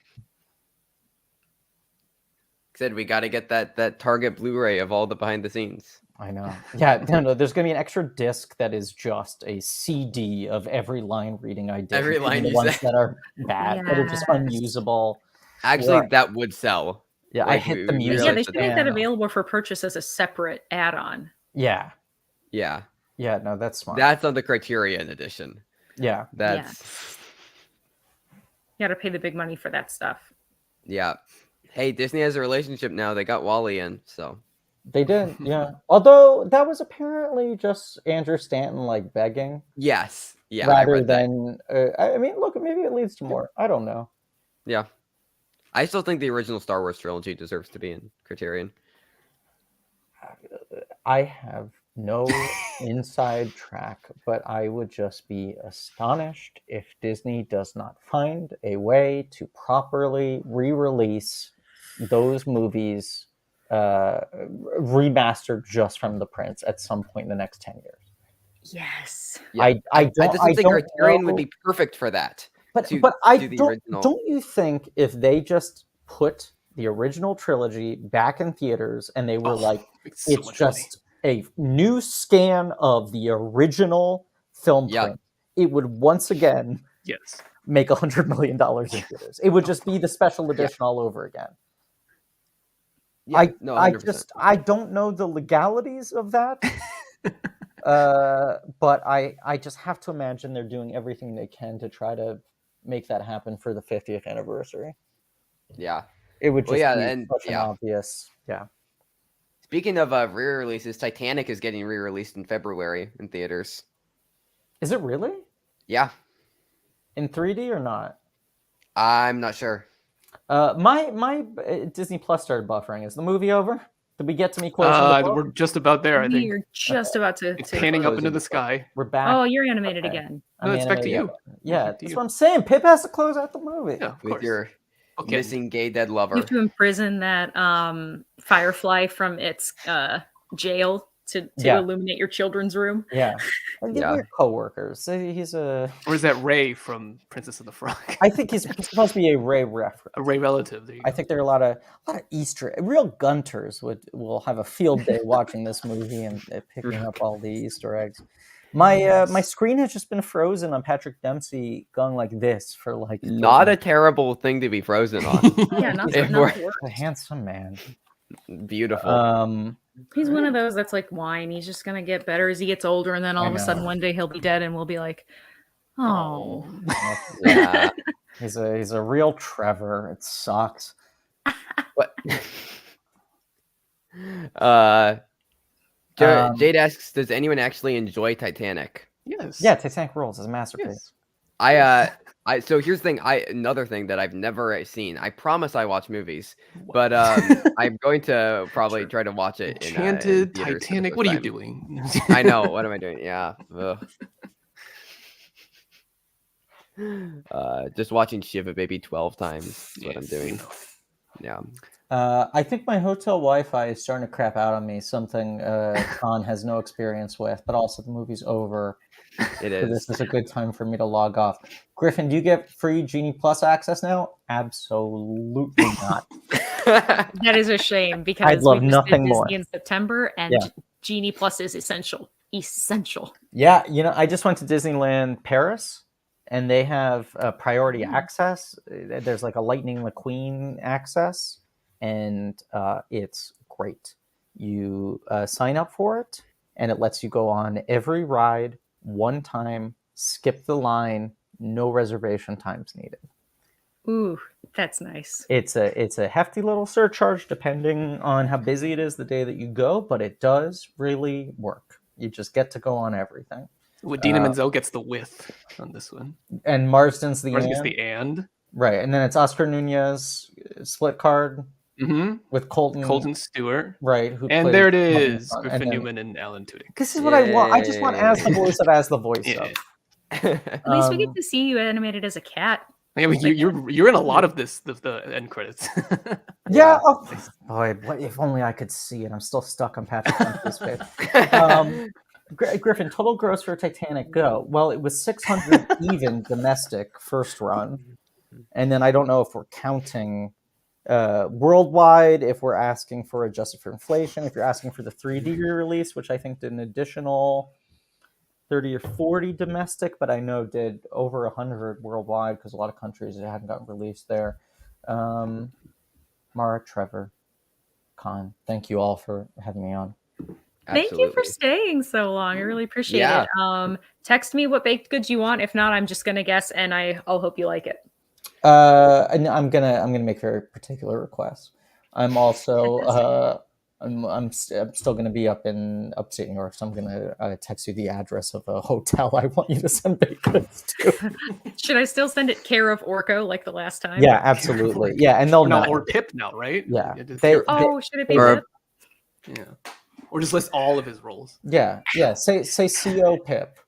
Said we got to get that Target Blu-ray of all the behind the scenes. I know. Yeah, no. There's gonna be an extra disc that is just a CD of every line reading I did. Every including line the you ones said. that are bad, that are just Yes. unusable. Actually, Right. that would sell. Yeah, I Like, hit we- the we music. yeah, realized they that should make that piano. available for purchase as a separate add-on. Yeah, Yeah, yeah. No, that's smart. that's on the Criterion edition. Yeah, That's You got to pay the big money for that stuff. yeah. Hey, Disney has a relationship now. They got Wally in, so they did. Yeah. Although that was apparently just Andrew Stanton like begging, yes, yeah. I rather read that. than. I mean, look, maybe it leads to more. I don't know. Yeah, I still think the original Star Wars trilogy deserves to be in Criterion. I have no inside track, but I would just be astonished if Disney does not find a way to properly re-release those movies remastered just from the prints at some point in the next 10 years. Yes. Yeah. I just don't think Criterion know, would be perfect for that. but to I do the don't. original. Don't you think if they just put the original trilogy back in theaters and they were Oh, like, makes so it's much money. just a new scan of the original film Yep. print, it would once again Yes. make $100 million in theaters. It would just be the special edition all over again. Yeah, no, 100%. I don't know the legalities of that. But I just have to imagine they're doing everything they can to try to make that happen for the 50th anniversary. Yeah. It would Well, just yeah, be and such an yeah. obvious, yeah. Speaking of re-releases, Titanic is getting re-released in February in theaters. Is it really Yeah, in 3D or not? I'm not sure. My Disney Plus started buffering. Is the movie over? Did we get to me closing the book? We're just about there, I think. We're just about to. It's panning up close into in the the book. sky. We're back. Oh, you're animated Okay. again. No, I'm it's back to animated. you. Yeah, Back to that's you. what I'm saying. Pip has to close out the movie. Yeah, of With course. your Okay. missing gay dead lover. You have to imprison that firefly from its jail to Yeah. illuminate your children's room. Yeah. And Yeah. we're co-workers. He's a... Or is that Ray from Princess of the Frog? I think he's supposed to be a Ray reference. A Ray relative. There you I go. think there are a lot of Easter. Real Gunters will have a field day watching this movie and picking up all the Easter eggs. My screen has just been frozen on Patrick Dempsey going like this for like Not a terrible thing to be frozen on. Yeah, not If not we're- the worst. a handsome man. Beautiful. He's one of those that's like wine. He's just gonna get better as he gets older, and then all I of a sudden know. one day he'll be dead, and we'll be like, oh. Yeah. He's a real Trevor. It sucks. What? Jade asks, does anyone actually enjoy Titanic? Yes. Yeah, Titanic rules is a masterpiece. Yes. So here's the thing. Another thing that I've never seen. I promise I watch movies, but I'm going to probably try to watch it. Enchanted, in theaters for the Titanic. first What are you time. doing? I know. What am I doing? Yeah. Just watching Shiva Baby 12 times is what I'm doing. Yeah. I think my hotel Wi-Fi is starting to crap out on me. Something Khan has no experience with, but also the movie's over. It So is. this is a good time for me to log off. Griffin, do you get free Genie Plus access now? Absolutely not. That is a shame because I'd love we just did nothing more. Disney in September, and Yeah. Genie Plus is essential. Essential. Yeah, I just went to Disneyland Paris, and they have priority access. There's like a Lightning McQueen access, and it's great. You sign up for it, and it lets you go on every ride one time, skip the line, no reservation times needed. Ooh, that's nice. It's a hefty little surcharge depending on how busy it is the day that you go, but it does really work. You just get to go on everything. Dina Menzel gets the width on this one. And Marsden's the Ours gets and. the and. Right, and then it's Oscar Nunez split card Mm-hmm. with Colton Stewart. right? Who And plays there it Mummy is. Son, Griffin and then- Newman and Alan Tudyk. This is what I want. I just want as the voice of as the voice Yeah. of. At least we get to see you animated as a cat. I mean, you're in a lot of this, the end credits. Yeah. Oh, boy, if only I could see it. I'm still stuck on Patrick Dempsey's face. Griffin, total gross for Titanic go. Well, it was 600 even domestic first run, and then I don't know if we're counting worldwide, if we're asking for adjusted for inflation, if you're asking for the 3D release, which I think did an additional 30 or 40 domestic, but I know did over 100 worldwide because a lot of countries it hadn't gotten released there. Mara, Trevor, Khan, thank you all for having me on. Thank you for Absolutely. staying so long. I really appreciate Yeah. it. Text me what baked goods you want. If not, I'm just gonna guess, and I'll hope you like it. And I'm gonna make very particular requests. I'm also I'm still gonna be up in upstate New York, so I'm gonna text you the address of a hotel I want you to send baked goods to. Should I still send it care of Orko like the last time? Yeah, absolutely. Yeah, and they'll Or, no, know. or Pip now, right? Yeah. Just They- Pip. Oh, should it be Or- Pip? Yeah. Or just list all of his roles. Yeah. Say CO Pip.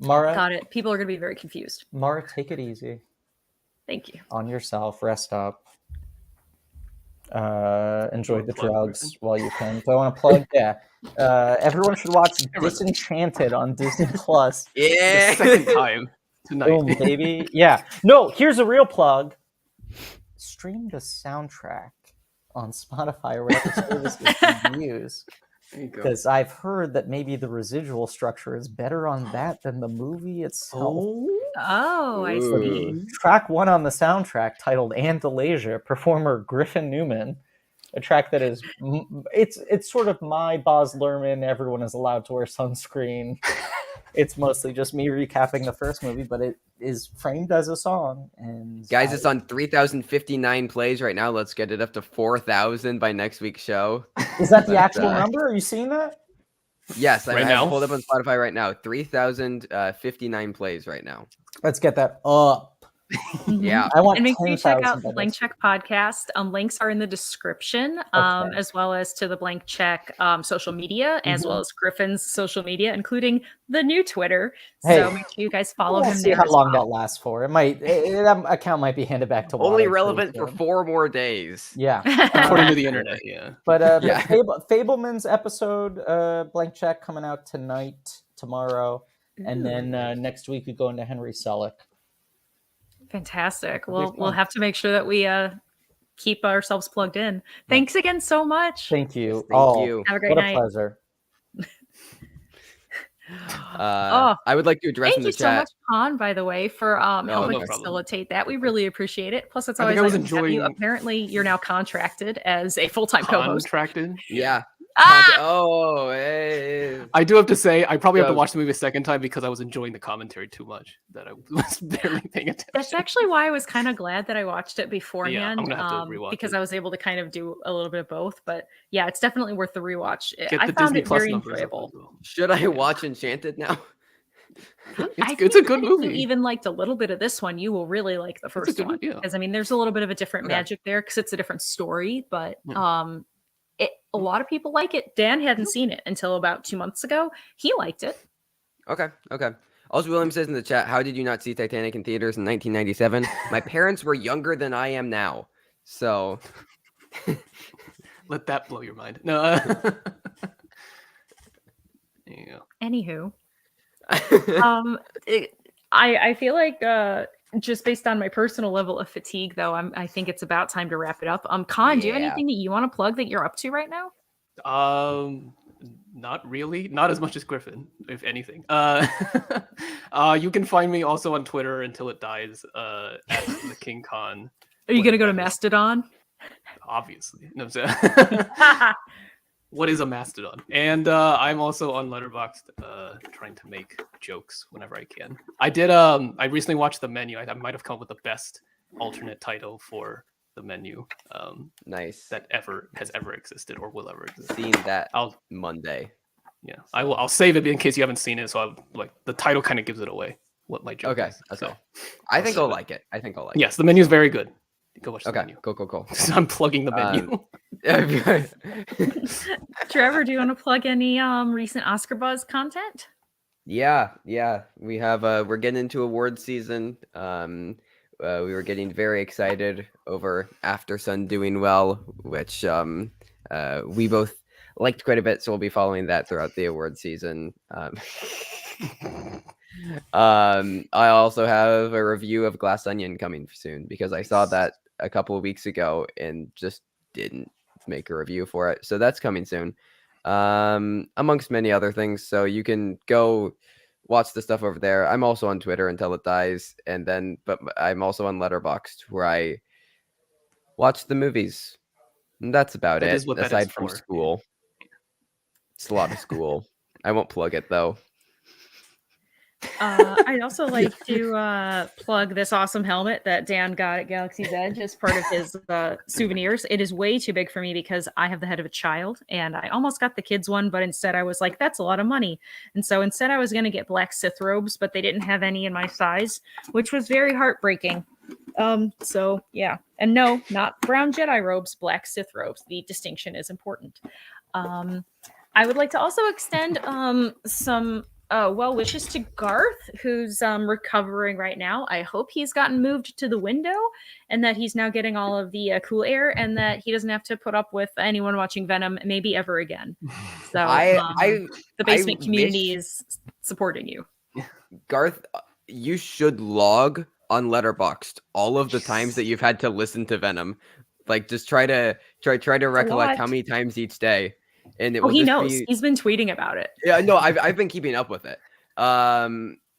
Mara, Got it. People are gonna be very confused. Mara, take it easy Thank you. on yourself. Rest up. Enjoy the Plug, drugs Griffin. while you can. Do I want to plug? Yeah. Everyone should watch Disenchanted on Disney Plus. The Yeah. second time tonight. Boom, baby. Yeah. No, here's a real plug. Stream the soundtrack on Spotify or whatever services you use. There you go. Because I've heard that maybe the residual structure is better on that than the movie itself. Oh, I see. Ooh. Track one on the soundtrack, titled Andalasia, performer Griffin Newman A track that is it's sort of my Baz Luhrmann. Everyone is allowed to wear sunscreen. It's mostly just me recapping the first movie, but it is framed as a song. And Guys, it's on 3,059 plays right now. Let's get it up to 4,000 by next week's show. Is that the actual number? Are you seeing that? Yes, I Right have now? it pulled up on Spotify right now. 3,059 plays right now. Let's get that up. Yeah. I want And make sure you check 10,000 out by Blank next Check podcast. Links are in the description, Okay. as well as to the Blank Check social media, as well Mhm. as Griffin's social media, including the new Twitter. Hey, So make sure you guys follow We'll him see there. how as long well. that lasts for. That account might be handed back to Only Water pretty relevant for soon. 4 more days. Yeah. According to the internet, yeah. But Yeah. Fableman's episode, Blank Check, coming out tomorrow, and then next week we go into Henry Selick. Fantastic. It'll be We'll fun. have to make sure that we keep ourselves plugged in. Thanks again so much. Thank you. Thank you. Have a great What night. a pleasure. I would like to address Thank in you the so chat. much, Han, by the way, for helping no problem. facilitate that. We really appreciate it. Plus, it's I always think I was nice to have you. enjoying- Apparently, you're now contracted as a full-time co-host. Contracted. Yeah. Ah! Oh, hey. I do have to say, I probably have to Yeah. watch the movie a second time because I was enjoying the commentary too much that I was barely paying attention. That's actually why I was kind of glad that I watched it beforehand, I'm gonna have to rewatch because it. I was able to kind of do a little bit of both. But yeah, it's definitely worth the rewatch. Get I the found Disney it Plus very numbers up enjoyable. as well. Should I watch Enchanted now? It's a good that if movie. you even liked a little bit of this one, you will really like the first good one. movie, yeah. Because I mean, there's a little bit of a different Okay. magic there because it's a different story. But Yeah. a lot of people like it. Dan hadn't seen it until about 2 months ago. He liked it. Okay. Also, William says in the chat, how did you not see Titanic in theaters in 1997? My parents were younger than I am now. So, Let that blow your mind. No. There you go. Anywho, I feel like just based on my personal level of fatigue, though, I think it's about time to wrap it up. Khan, do you have Yeah. anything that you want to plug that you're up to right now? Not really. Not as much as Griffin, if anything. You can find me also on Twitter until it dies. At the King Khan. Are you gonna go to Whatever. Mastodon? Obviously. No, I'm saying- What is a Mastodon? And I'm also on Letterboxd, trying to make jokes whenever I can. I did. I recently watched The Menu. I might have come up with the best alternate title for The Menu nice. that has ever existed or will ever exist. Seen that I'll Monday. yeah. I'll save it in case you haven't seen it. So the title kind of gives it away. What my joke Okay. is. Okay. So, I think I'll I'll save like it. yes, The Menu is very good. Go watch The Okay. Menu. Cool. I'm plugging The Menu. Trevor, do you want to plug any recent Oscar buzz content? Yeah. We have we're getting into award season. We were getting very excited over After Sun doing well, which we both liked quite a bit, so we'll be following that throughout the award season. I also have a review of Glass Onion coming soon because I saw that a couple of weeks ago and just didn't make a review for it. So that's coming soon. Amongst many other things. So you can go watch the stuff over there. I'm also on Twitter until it dies. But I'm also on Letterboxd where I watch the movies. And that's about That it. is what that Aside is from for. school. It's a lot of school. I won't plug it though. I'd also like to plug this awesome helmet that Dan got at Galaxy's Edge as part of his souvenirs. It is way too big for me because I have the head of a child, and I almost got the kids one, but instead I was like, that's a lot of money. And so instead I was going to get black Sith robes, but they didn't have any in my size, which was very heartbreaking. So yeah. And no, not brown Jedi robes, black Sith robes. The distinction is important. I would like to also extend some well wishes to Garth, who's recovering right now. I hope he's gotten moved to the window and that he's now getting all of the cool air and that he doesn't have to put up with anyone watching Venom maybe ever again. So the basement community is supporting you. Garth, you should log on Letterboxd all of the times that you've had to listen to Venom. Like just try to recollect how many times each day. And it will he just knows. be... He's been tweeting about it. Yeah, no, I've been keeping up with it.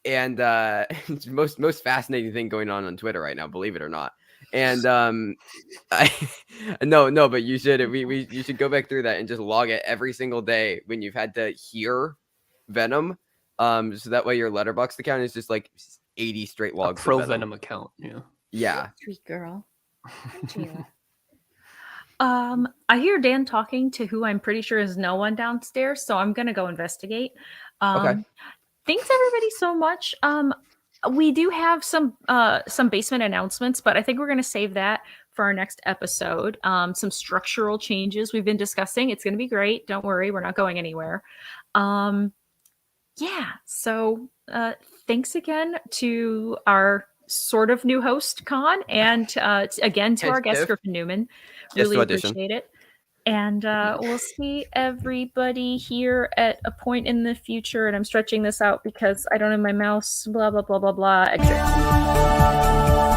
and it's most fascinating thing going on Twitter right now, believe it or not. And I no, but you should you should go back through that and just log it every single day when you've had to hear Venom. So that way your Letterboxd account is just like 80 straight logs. Pro of Venom account. Yeah. Yeah. Sweet girl. I hear Dan talking to who I'm pretty sure is no one downstairs, so I'm gonna go investigate. Okay. Thanks everybody so much. We do have some basement announcements, but I think we're gonna save that for our next episode. Some structural changes we've been discussing. It's gonna be great. Don't worry, we're not going anywhere. Yeah. So thanks again to our sort of new host, Con, and again to our guest, Griffin Newman. Really appreciate it. And we'll see everybody here at a point in the future. And I'm stretching this out because I don't have my mouse. Blah, blah, blah, blah, blah. Exit.